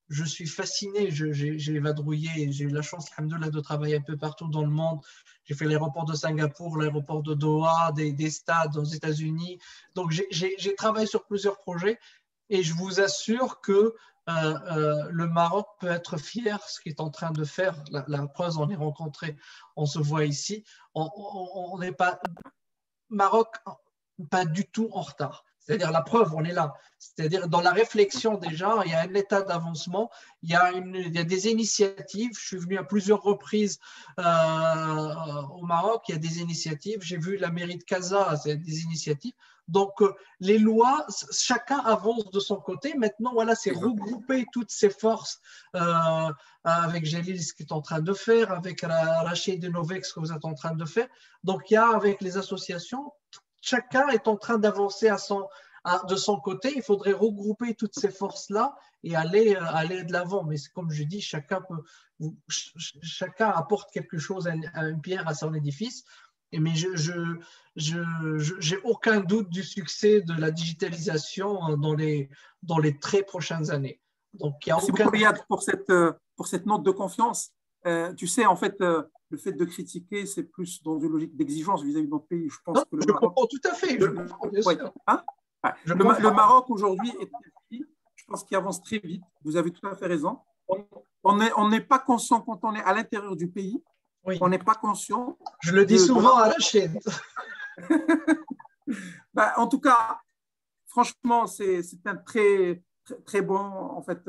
[SPEAKER 4] Je suis fasciné, j'ai vadrouillé, j'ai eu la chance, alhamdoulilah, de travailler un peu partout dans le monde. J'ai fait l'aéroport de Singapour, l'aéroport de Doha, des stades aux États-Unis. Donc, j'ai travaillé sur plusieurs projets et je vous assure que le Maroc peut être fier de ce qu'il est en train de faire. La preuve, on est rencontrés, on se voit ici. On n'est pas. Maroc, pas du tout en retard. C'est-à-dire la preuve, on est là. C'est-à-dire dans la réflexion déjà, il y a un état d'avancement, il y a des initiatives. Je suis venu à plusieurs reprises au Maroc, il y a des initiatives. J'ai vu la mairie de Casa, c'est des initiatives. Donc les lois, chacun avance de son côté. Maintenant, voilà, c'est regrouper toutes ces forces avec Jalil, ce qu'il est en train de faire, avec Rachid et Novek, ce que vous êtes en train de faire. Donc il y a avec les associations, chacun est en train d'avancer de son côté. Il faudrait regrouper toutes ces forces-là et aller de l'avant. Mais comme je dis, chacun apporte quelque chose, une pierre à son édifice. Mais j'ai aucun doute du succès de la digitalisation dans les très prochaines années. Donc, il y a
[SPEAKER 2] Merci beaucoup, Riyad, pour cette note de confiance. Tu sais, en fait, le fait de critiquer, c'est plus dans une logique d'exigence vis-à-vis de notre pays. Je pense que
[SPEAKER 4] je comprends tout à fait.
[SPEAKER 2] Le Maroc aujourd'hui est un pays, je pense, qui avance très vite. Vous avez tout à fait raison. On n'est pas conscient quand on est à l'intérieur du pays.
[SPEAKER 4] Oui.
[SPEAKER 2] On n'est pas conscient.
[SPEAKER 4] Je le dis souvent à la chaîne.
[SPEAKER 2] En tout cas, franchement, c'est un très, très, très bon, en fait,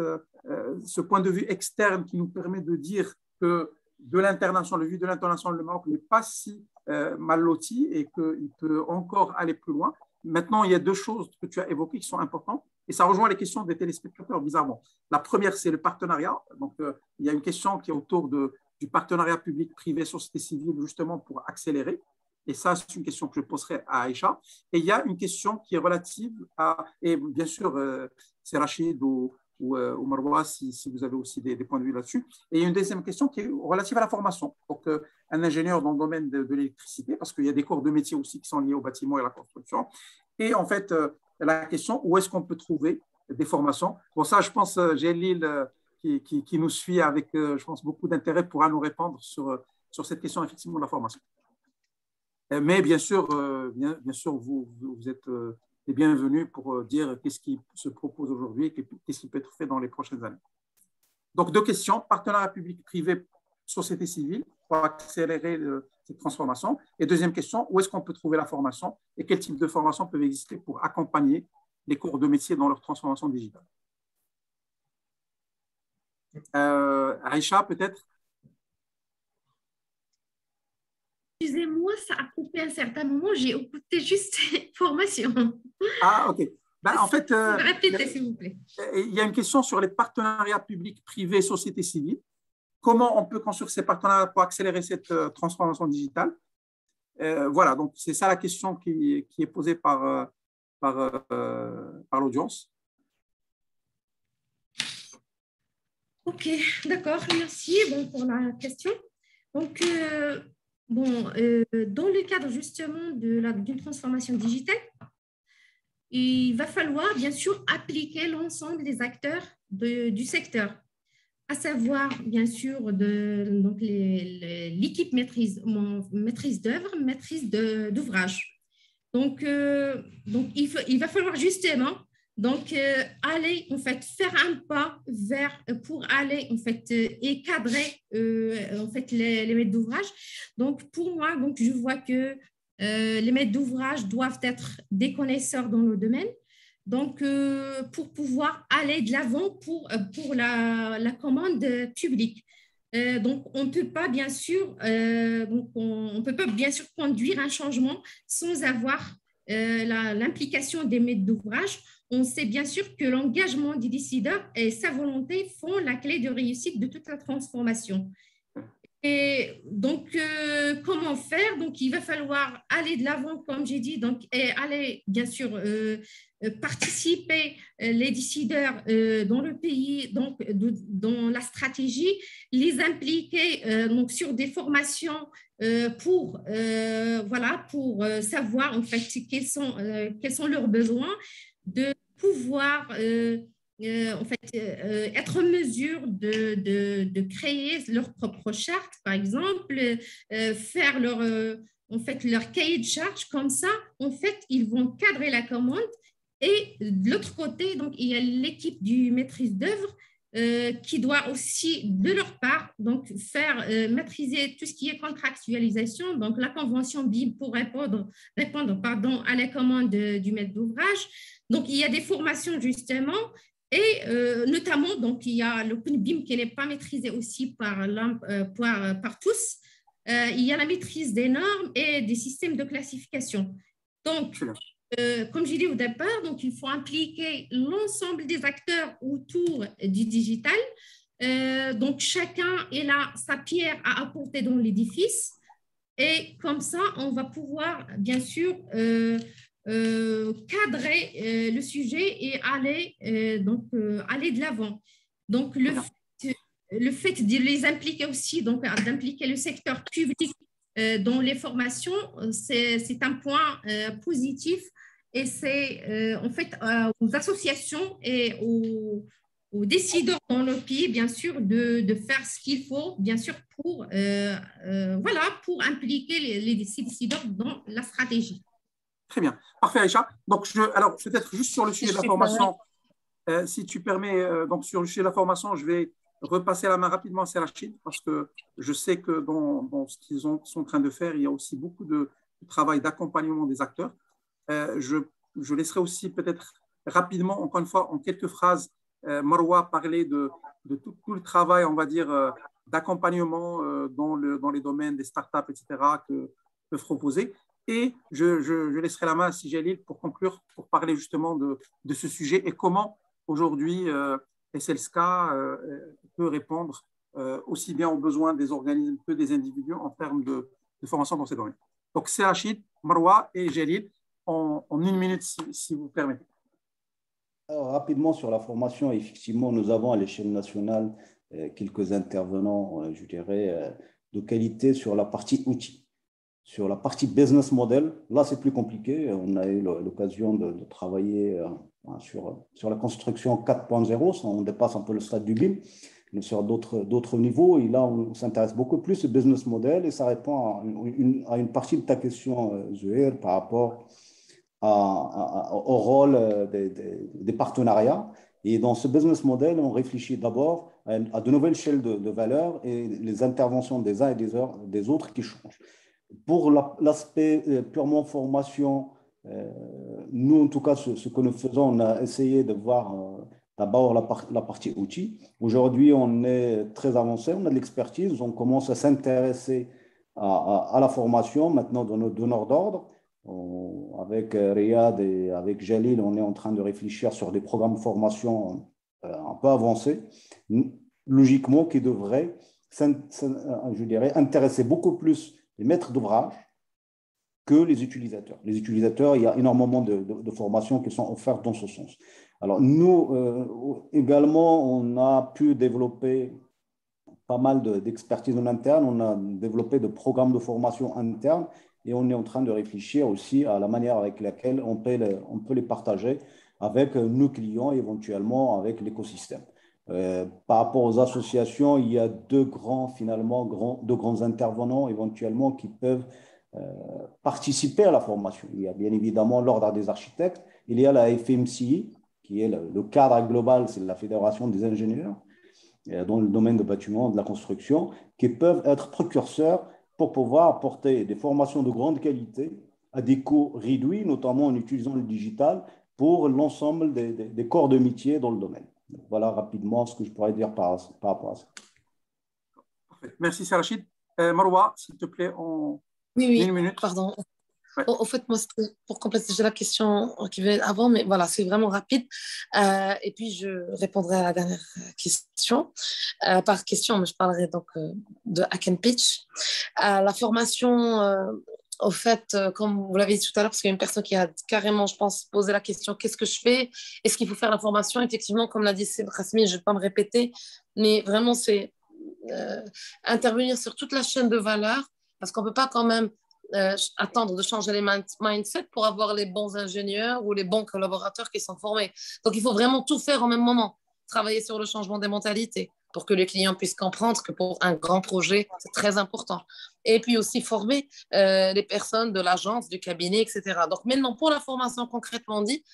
[SPEAKER 2] ce point de vue externe qui nous permet de dire que de l'international, le vue de l'international, le Maroc n'est pas si mal loti et qu'il peut encore aller plus loin. Maintenant, il y a deux choses que tu as évoquées qui sont importantes et ça rejoint les questions des téléspectateurs, bizarrement. La première, c'est le partenariat. Donc, il y a une question qui est autour du partenariat public-privé, société civile, justement pour accélérer. Et ça, c'est une question que je poserai à Aïcha. Et il y a une question qui est relative et bien sûr, c'est Rachid ou Marwa, si vous avez aussi des points de vue là-dessus. Et il y a une deuxième question qui est relative à la formation. Donc, un ingénieur dans le domaine de l'électricité, parce qu'il y a des corps de métier aussi qui sont liés au bâtiment et à la construction. Et en fait, la question, où est-ce qu'on peut trouver des formations? Bon, ça, je pense, Jalil, qui nous suit avec, je pense, beaucoup d'intérêt, pourra nous répondre sur cette question, effectivement, de la formation. Mais bien sûr, vous êtes les bienvenus pour dire qu'est-ce qui se propose aujourd'hui et qu'est-ce qui peut être fait dans les prochaines années. Donc, deux questions, partenariat public-privé, société civile, pour accélérer cette transformation. Et deuxième question, où est-ce qu'on peut trouver la formation et quel type de formation peuvent exister pour accompagner les cours de métier dans leur transformation digitale. Aïcha, peut-être?
[SPEAKER 5] Excusez-moi, ça a coupé à un certain moment, j'ai écouté juste formation.
[SPEAKER 2] Ah, ok. En fait,
[SPEAKER 5] répétez, s'il vous plaît.
[SPEAKER 2] Il y a une question sur les partenariats publics, privés, société civile. Comment on peut construire ces partenariats pour accélérer cette transformation digitale? Voilà, donc c'est ça la question qui est posée par l'audience.
[SPEAKER 5] Ok, d'accord, merci pour la question. Donc, dans le cadre justement d'une transformation digitale, il va falloir bien sûr appliquer l'ensemble des acteurs du secteur, à savoir bien sûr l'équipe maîtrise d'œuvre, maîtrise d'ouvrage. Donc, il va falloir justement aller en fait faire un pas pour aller en fait et cadrer les maîtres d'ouvrage. Donc pour moi, je vois que les maîtres d'ouvrage doivent être des connaisseurs dans le domaine. Donc pour pouvoir aller de l'avant pour la commande publique. Donc on ne peut pas bien sûr conduire un changement sans avoir l'implication des maîtres d'ouvrage. On sait bien sûr que l'engagement des décideurs et sa volonté font la clé de réussite de toute la transformation. Et donc, comment faire? Donc, il va falloir aller de l'avant, comme j'ai dit, donc, et aller, bien sûr, participer les décideurs dans le pays, donc, dans la stratégie, les impliquer donc, sur des formations voilà, pour savoir, en fait, quels sont leurs besoins, de pouvoir en fait, être en mesure de créer leur propre charte, par exemple, faire en fait, leur cahier de charge. Comme ça, en fait, ils vont cadrer la commande. Et de l'autre côté, donc, il y a l'équipe du maîtrise d'œuvre qui doit aussi, de leur part, donc, faire maîtriser tout ce qui est contractualisation, donc la convention BIM pour répondre pardon, à la commande du maître d'ouvrage. Donc, il y a des formations justement. Et notamment, donc, il y a l'Open BIM qui n'est pas maîtrisé aussi par tous. Il y a la maîtrise des normes et des systèmes de classification. Donc, comme j'ai dit au départ, donc, il faut impliquer l'ensemble des acteurs autour du digital. Donc, chacun est là, sa pierre à apporter dans l'édifice. Et comme ça, on va pouvoir, bien sûr, cadrer le sujet et aller de l'avant. Donc, le fait de les impliquer aussi, donc d'impliquer le secteur public dans les formations, c'est un point positif et c'est en fait aux associations et aux décideurs dans le pays, bien sûr, de faire ce qu'il faut, bien sûr, voilà, pour impliquer les décideurs dans la stratégie.
[SPEAKER 2] Très bien. Parfait, Aïcha. Donc, alors, peut-être juste sur le sujet de la formation, si tu permets, donc sur le sujet de la formation, je vais repasser la main rapidement à Serachid parce que je sais que dans ce qu'ils sont en train de faire, il y a aussi beaucoup de travail d'accompagnement des acteurs. Je laisserai aussi peut-être rapidement, encore une fois, en quelques phrases, Marwa parler de tout le travail, on va dire, d'accompagnement dans les domaines des startups, etc., que peuvent proposer. Et je laisserai la main à Sijalil pour conclure, pour parler justement de ce sujet et comment aujourd'hui SLSK peut répondre aussi bien aux besoins des organismes que des individus en termes de formation dans ces domaines. Donc, c'est Rachid, Marwa et Jalil en une minute, si vous permettez.
[SPEAKER 3] Alors, rapidement sur la formation, effectivement, nous avons à l'échelle nationale quelques intervenants, je dirais, de qualité sur la partie outils. Sur la partie business model, là, c'est plus compliqué. On a eu l'occasion de travailler sur la construction 4.0. On dépasse un peu le stade du BIM, mais sur d'autres niveaux. Et là, on s'intéresse beaucoup plus au business model et ça répond à une partie de ta question, Zuhair, par rapport au rôle des partenariats. Et dans ce business model, on réfléchit d'abord à de nouvelles chaînes de valeur et les interventions des uns et des autres qui changent. Pour l'aspect purement formation, nous, en tout cas, ce que nous faisons, on a essayé de voir d'abord la partie outils. Aujourd'hui, on est très avancé, on a de l'expertise, on commence à s'intéresser à la formation maintenant de nos donneurs d'ordre. Avec Riyad et avec Jalil, on est en train de réfléchir sur des programmes de formation un peu avancés, logiquement, qui devraient, je dirais, intéresser beaucoup plus les maîtres d'ouvrage que les utilisateurs. Les utilisateurs, il y a énormément de formations qui sont offertes dans ce sens. Alors, nous, également, on a pu développer pas mal d'expertise en interne. On a développé des programmes de formation interne et on est en train de réfléchir aussi à la manière avec laquelle on peut les partager avec nos clients, éventuellement avec l'écosystème. Par rapport aux associations, il y a deux grands intervenants éventuellement qui peuvent participer à la formation. Il y a bien évidemment l'Ordre des architectes, il y a la FMCI, qui est le cadre global, c'est la Fédération des ingénieurs dans le domaine du bâtiment, de la construction, qui peuvent être précurseurs pour pouvoir apporter des formations de grande qualité à des coûts réduits, notamment en utilisant le digital pour l'ensemble des corps de métier dans le domaine. Donc, voilà rapidement ce que je pourrais dire par rapport à ça.
[SPEAKER 2] Parfait. Merci, Serachid. Marwa, s'il te plaît, en une minute.
[SPEAKER 6] Pardon.
[SPEAKER 2] Ouais.
[SPEAKER 6] Au fait, moi, c'était pour compléter la question qui venait avant, mais voilà, c'est vraiment rapide. Et puis, je répondrai à la dernière question. Par question, mais je parlerai donc de Hack and Pitch. La formation, au fait, comme vous l'avez dit tout à l'heure, parce qu'il y a une personne qui a carrément, je pense, posé la question, qu'est-ce que je fais? Est-ce qu'il faut faire la formation? Effectivement, comme l'a dit Khasmi, je ne vais pas me répéter, mais vraiment, c'est intervenir sur toute la chaîne de valeur, parce qu'on ne peut pas quand même attendre de changer les mindsets pour avoir les bons ingénieurs ou les bons collaborateurs qui sont formés. Donc, il faut vraiment tout faire en même moment. Travailler sur le changement des mentalités pour que les clients puissent comprendre que pour un grand projet, c'est très important. Et puis aussi former les personnes de l'agence, du cabinet, etc. Donc, maintenant, pour la formation concrètement dit,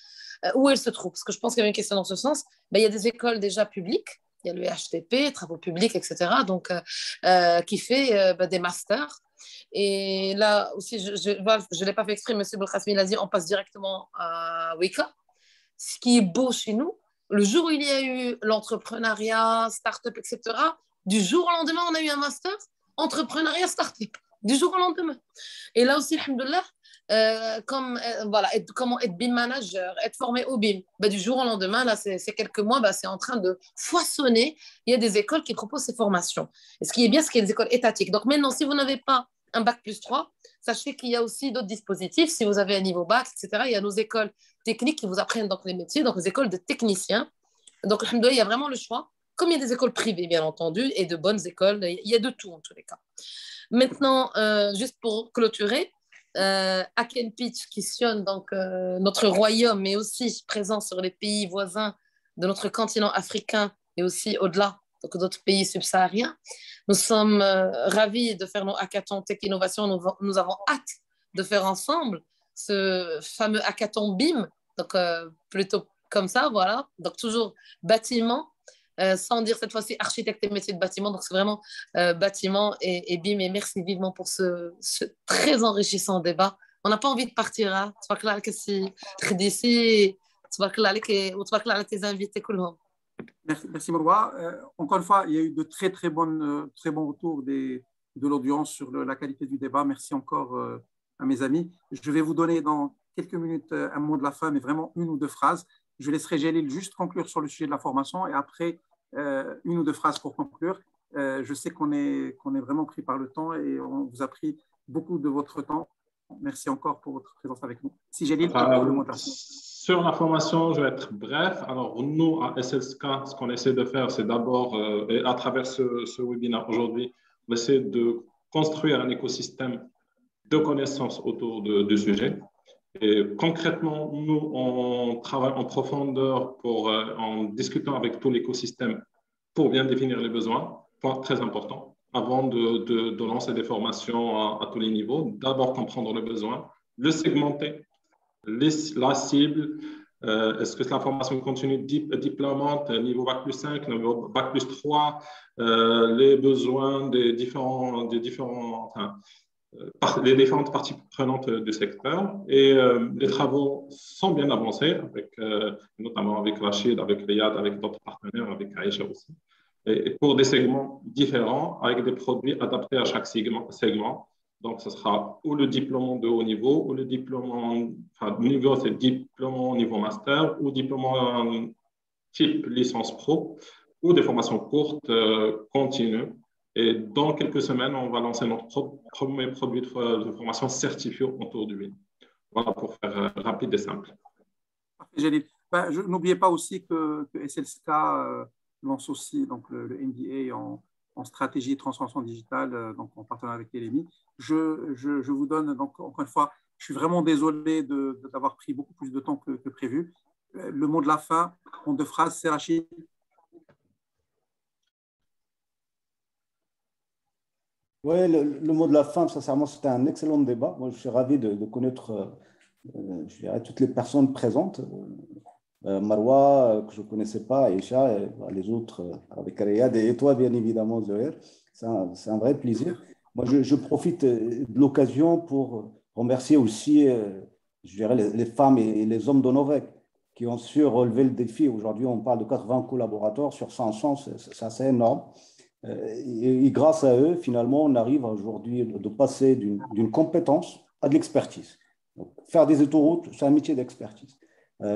[SPEAKER 6] où elle se trouve? Parce que je pense qu'il y avait une question dans ce sens. Ben, il y a des écoles déjà publiques. Il y a le HTP, travaux publics, etc. Donc, qui fait des masters. Et là aussi, je ne l'ai pas fait exprès, M. Belkhasmi l'a dit, on passe directement à Wika. Ce qui est beau chez nous, le jour où il y a eu l'entrepreneuriat, start-up, etc., du jour au lendemain, on a eu un master entrepreneuriat, start-up. Du jour au lendemain. Et là aussi, alhamdoulilah, voilà, comment être BIM manager, être formé au BIM. Ben, du jour au lendemain, là, c'est quelques mois, ben, c'est en train de foisonner. Il y a des écoles qui proposent ces formations. Et ce qui est bien, c'est qu'il y a des écoles étatiques. Donc maintenant, si vous n'avez pas un bac+3, sachez qu'il y a aussi d'autres dispositifs. Si vous avez un niveau bac, etc., il y a nos écoles techniques qui vous apprennent donc les métiers, donc les écoles de techniciens. Donc, alhamdoulilah, il y a vraiment le choix. Comme il y a des écoles privées, bien entendu, et de bonnes écoles, il y a de tout en tous les cas. Maintenant, juste pour clôturer, Hack and Pitch qui sillonne donc notre royaume, mais aussi présent sur les pays voisins de notre continent africain et aussi au-delà, donc d'autres pays subsahariens. Nous sommes ravis de faire nos hackathons Tech Innovation. Nous avons hâte de faire ensemble ce fameux hackathon BIM, donc plutôt comme ça, voilà. Donc toujours bâtiment, sans dire cette fois-ci architecte et métier de bâtiment. Donc c'est vraiment bâtiment et BIM. Et merci vivement pour ce très enrichissant débat. On n'a pas envie de partir, hein. d'ici, avec tes invités.
[SPEAKER 2] Merci Maroua. Encore une fois, il y a eu de très bons retours de l'audience sur la qualité du débat. Merci encore à mes amis. Je vais vous donner dans quelques minutes un mot de la fin, mais vraiment une ou deux phrases. Je laisserai Jalil juste conclure sur le sujet de la formation et après une ou deux phrases pour conclure. Je sais qu'on est vraiment pris par le temps et on vous a pris beaucoup de votre temps. Merci encore pour votre présence avec nous. Si Jalil, le mot de la fin.
[SPEAKER 1] Sur la formation, je vais être bref. Alors, nous, à SLSK, ce qu'on essaie de faire, c'est d'abord, et à travers ce webinaire aujourd'hui, on essaie de construire un écosystème de connaissances autour du sujet. Et concrètement, nous, on travaille en profondeur en discutant avec tout l'écosystème pour bien définir les besoins, point très important, avant de lancer des formations à tous les niveaux. D'abord, comprendre le besoin, le segmenter, la cible, est-ce que c'est la formation continue diplômante, niveau Bac+5, niveau Bac+3, les besoins des différentes parties prenantes du secteur. Et les travaux sont bien avancés, notamment avec Rachid, avec Riyad, avec d'autres partenaires, avec Aïcha aussi. Et pour des segments différents, avec des produits adaptés à chaque segment. Donc, ce sera ou le diplôme de haut niveau, ou le diplôme, niveau, c'est diplôme au niveau master, ou diplôme type licence pro, ou des formations courtes, continues. Et dans quelques semaines, on va lancer notre premier produit de formation certifié autour du BIM. Voilà, pour faire rapide et simple.
[SPEAKER 2] N'oubliez pas aussi que SLSK lance aussi donc, le MBA en stratégie de transformation digitale, donc en partenariat avec LMI. Je vous donne, donc, encore une fois, je suis vraiment désolé d'avoir pris beaucoup plus de temps que prévu. Le mot de la fin, en deux phrases, c'est Rachid.
[SPEAKER 3] Oui, le mot de la fin, sincèrement, c'était un excellent débat. Moi, je suis ravi de connaître je dirais, toutes les personnes présentes. Marwa, que je ne connaissais pas, Aïcha, et les autres, avec Riyad, et toi, bien évidemment, Zoher. C'est un vrai plaisir. Moi, je profite de l'occasion pour remercier aussi, je dirais, les femmes et les hommes de Novec qui ont su relever le défi. Aujourd'hui, on parle de 80 collaborateurs sur 500, c'est assez énorme. Et grâce à eux, finalement, on arrive aujourd'hui de passer d'une compétence à de l'expertise. Donc, faire des autoroutes, c'est un métier d'expertise.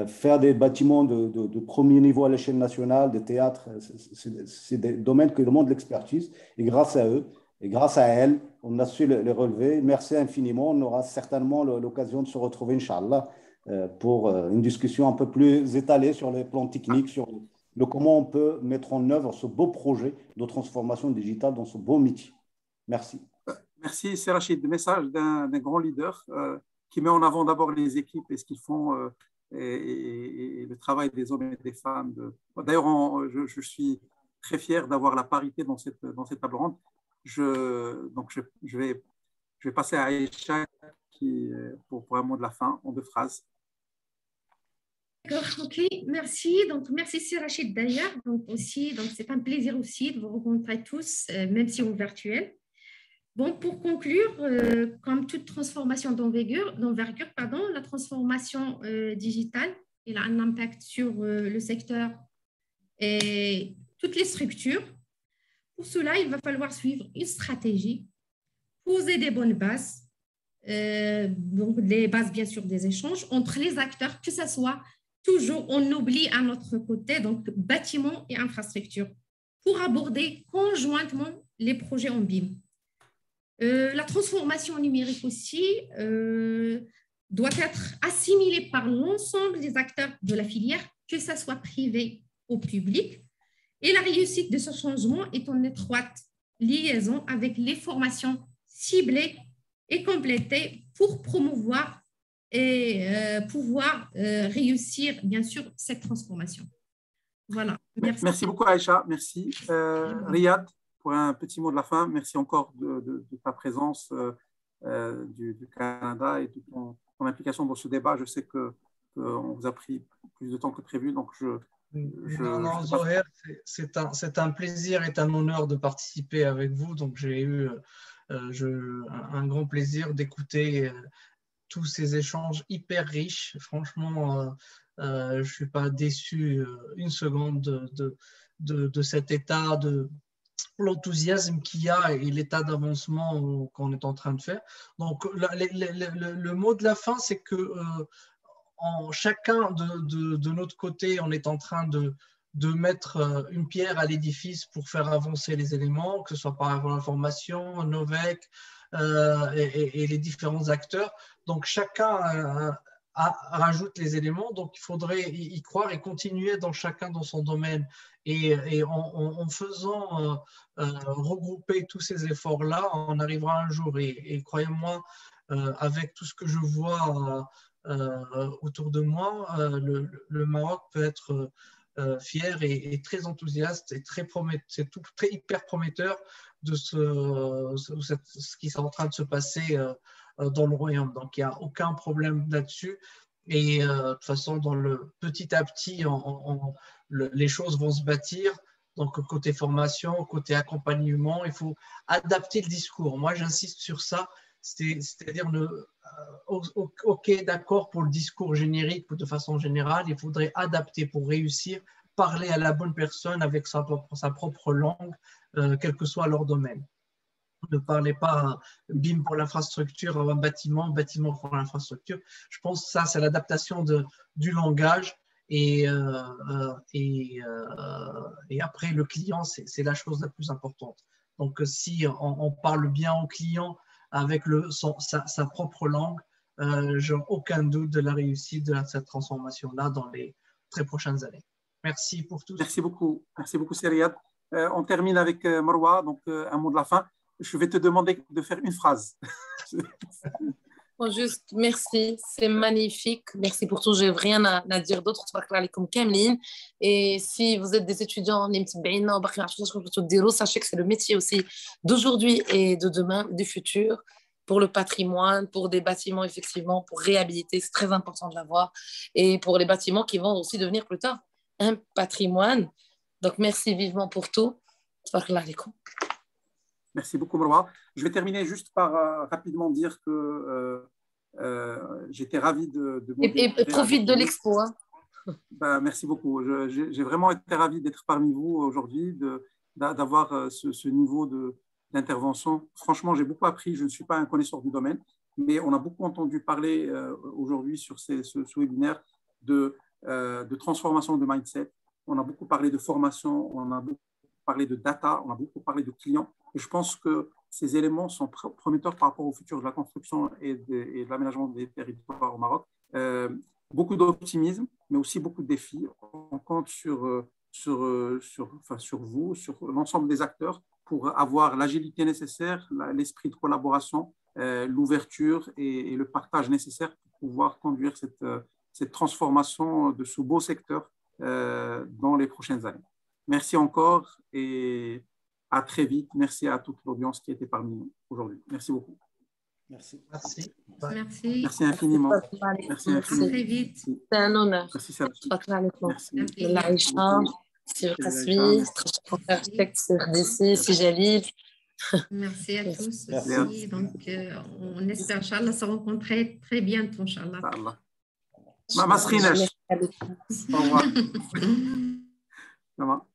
[SPEAKER 3] Faire des bâtiments de premier niveau à l'échelle nationale, des théâtres, c'est des domaines qui demandent de l'expertise. Et grâce à eux, et grâce à elles, on a su les relever. Merci infiniment. On aura certainement l'occasion de se retrouver, Inch'Allah, pour une discussion un peu plus étalée sur les plans techniques, sur comment on peut mettre en œuvre ce beau projet de transformation digitale dans ce beau métier. Merci.
[SPEAKER 2] Merci, c'est Rachid. Le message d'un grand leader qui met en avant d'abord les équipes et ce qu'ils font et le travail des hommes et des femmes. D'ailleurs, je suis très fier d'avoir la parité dans cette table ronde. Donc, je vais passer à Aïcha pour un mot de la fin en 2 phrases.
[SPEAKER 5] D'accord, ok, merci. Donc, merci Rachid d'ailleurs. Donc, c'est un plaisir aussi de vous rencontrer tous, même si on est virtuel. Bon, pour conclure, comme toute transformation d'envergure, la transformation digitale, elle a un impact sur le secteur et toutes les structures. Pour cela, il va falloir suivre une stratégie, poser des bonnes bases, donc des bases bien sûr des échanges entre les acteurs, que ce soit toujours, on oublie à notre côté, donc bâtiments et infrastructures, pour aborder conjointement les projets en BIM. La transformation numérique aussi doit être assimilée par l'ensemble des acteurs de la filière, que ce soit privé ou public. Et la réussite de ce changement est en étroite liaison avec les formations ciblées et complétées pour promouvoir et pouvoir réussir, bien sûr, cette transformation. Voilà.
[SPEAKER 2] Merci beaucoup, Aïcha. Merci. Riyad, pour un petit mot de la fin, merci encore de ta présence du Canada et de ton implication dans ce débat. Je sais qu'on vous a pris plus de temps que prévu, donc
[SPEAKER 4] non, Zoher, c'est un plaisir et un honneur de participer avec vous. Donc, j'ai eu un grand plaisir d'écouter tous ces échanges hyper riches. Franchement, je ne suis pas déçu une seconde de cet état de l'enthousiasme qu'il y a et l'état d'avancement qu'on est en train de faire. Donc, le mot de la fin, c'est que chacun de notre côté, on est en train de mettre une pierre à l'édifice pour faire avancer les éléments, que ce soit par l'information, Novec et les différents acteurs. Donc, chacun rajoute les éléments, donc il faudrait y croire et continuer chacun dans son domaine. Et en faisant regrouper tous ces efforts-là, on arrivera un jour. Et croyez-moi, avec tout ce que je vois autour de moi, le Maroc peut être fier et très enthousiaste et c'est tout très hyper prometteur de ce qui est en train de se passer dans le royaume. Donc il n'y a aucun problème là-dessus. Et de toute façon, petit à petit, les choses vont se bâtir. Donc côté formation, côté accompagnement, il faut adapter le discours. Moi, j'insiste sur ça. C'est-à-dire, OK, d'accord pour le discours générique de façon générale, il faudrait adapter pour réussir, parler à la bonne personne avec sa propre langue, quel que soit leur domaine. Ne parlez pas BIM pour l'infrastructure, un bâtiment pour l'infrastructure. Je pense que ça, c'est l'adaptation du langage et après, le client, c'est la chose la plus importante. Donc, si on parle bien au client, avec sa propre langue, je n'ai aucun doute de la réussite de cette transformation-là dans les très prochaines années. Merci pour tout.
[SPEAKER 2] Merci beaucoup, Riyad. On termine avec Marwa, donc un mot de la fin. Je vais te demander de faire une phrase.
[SPEAKER 6] Bon, juste merci, c'est magnifique. Merci pour tout. Je n'ai rien à dire d'autre. Et si vous êtes des étudiants, sachez que c'est le métier aussi d'aujourd'hui et de demain, du futur, pour le patrimoine, pour des bâtiments, effectivement, pour réhabiliter. C'est très important de l'avoir. Et pour les bâtiments qui vont aussi devenir plus tard un patrimoine. Donc, merci vivement pour tout.
[SPEAKER 2] Merci beaucoup, Marwa. Je vais terminer juste par rapidement dire que j'étais ravi de
[SPEAKER 6] et profite de l'expo. Hein.
[SPEAKER 2] Merci beaucoup. J'ai vraiment été ravi d'être parmi vous aujourd'hui, d'avoir ce niveau d'intervention. Franchement, j'ai beaucoup appris. Je ne suis pas un connaisseur du domaine, mais on a beaucoup entendu parler aujourd'hui sur ce webinaire de transformation de mindset. On a beaucoup parlé de formation, on a beaucoup parlé de data, on a beaucoup parlé de clients. Et je pense que ces éléments sont prometteurs par rapport au futur de la construction et de l'aménagement des territoires au Maroc. Beaucoup d'optimisme, mais aussi beaucoup de défis. On compte sur vous, sur l'ensemble des acteurs pour avoir l'agilité nécessaire, l'esprit de collaboration, l'ouverture et le partage nécessaire pour pouvoir conduire cette transformation de ce beau secteur dans les prochaines années. Merci encore et à très vite. Merci à toute l'audience qui était parmi nous aujourd'hui. Merci beaucoup.
[SPEAKER 3] Merci.
[SPEAKER 4] Merci.
[SPEAKER 5] Merci.
[SPEAKER 2] Merci infiniment. Merci infiniment.
[SPEAKER 5] À très vite.
[SPEAKER 6] C'est un honneur.
[SPEAKER 2] Merci, Sarah.
[SPEAKER 6] Merci.
[SPEAKER 2] Merci.
[SPEAKER 6] Sir Kasmi, architecte Sir DC, Sir Jalil.
[SPEAKER 5] Merci à tous
[SPEAKER 3] Merci.
[SPEAKER 5] aussi. Donc, on espère, Inch'Allah, se rencontrer très bientôt, Inch'Allah.
[SPEAKER 2] Ma Srinash. Au revoir. Ça va.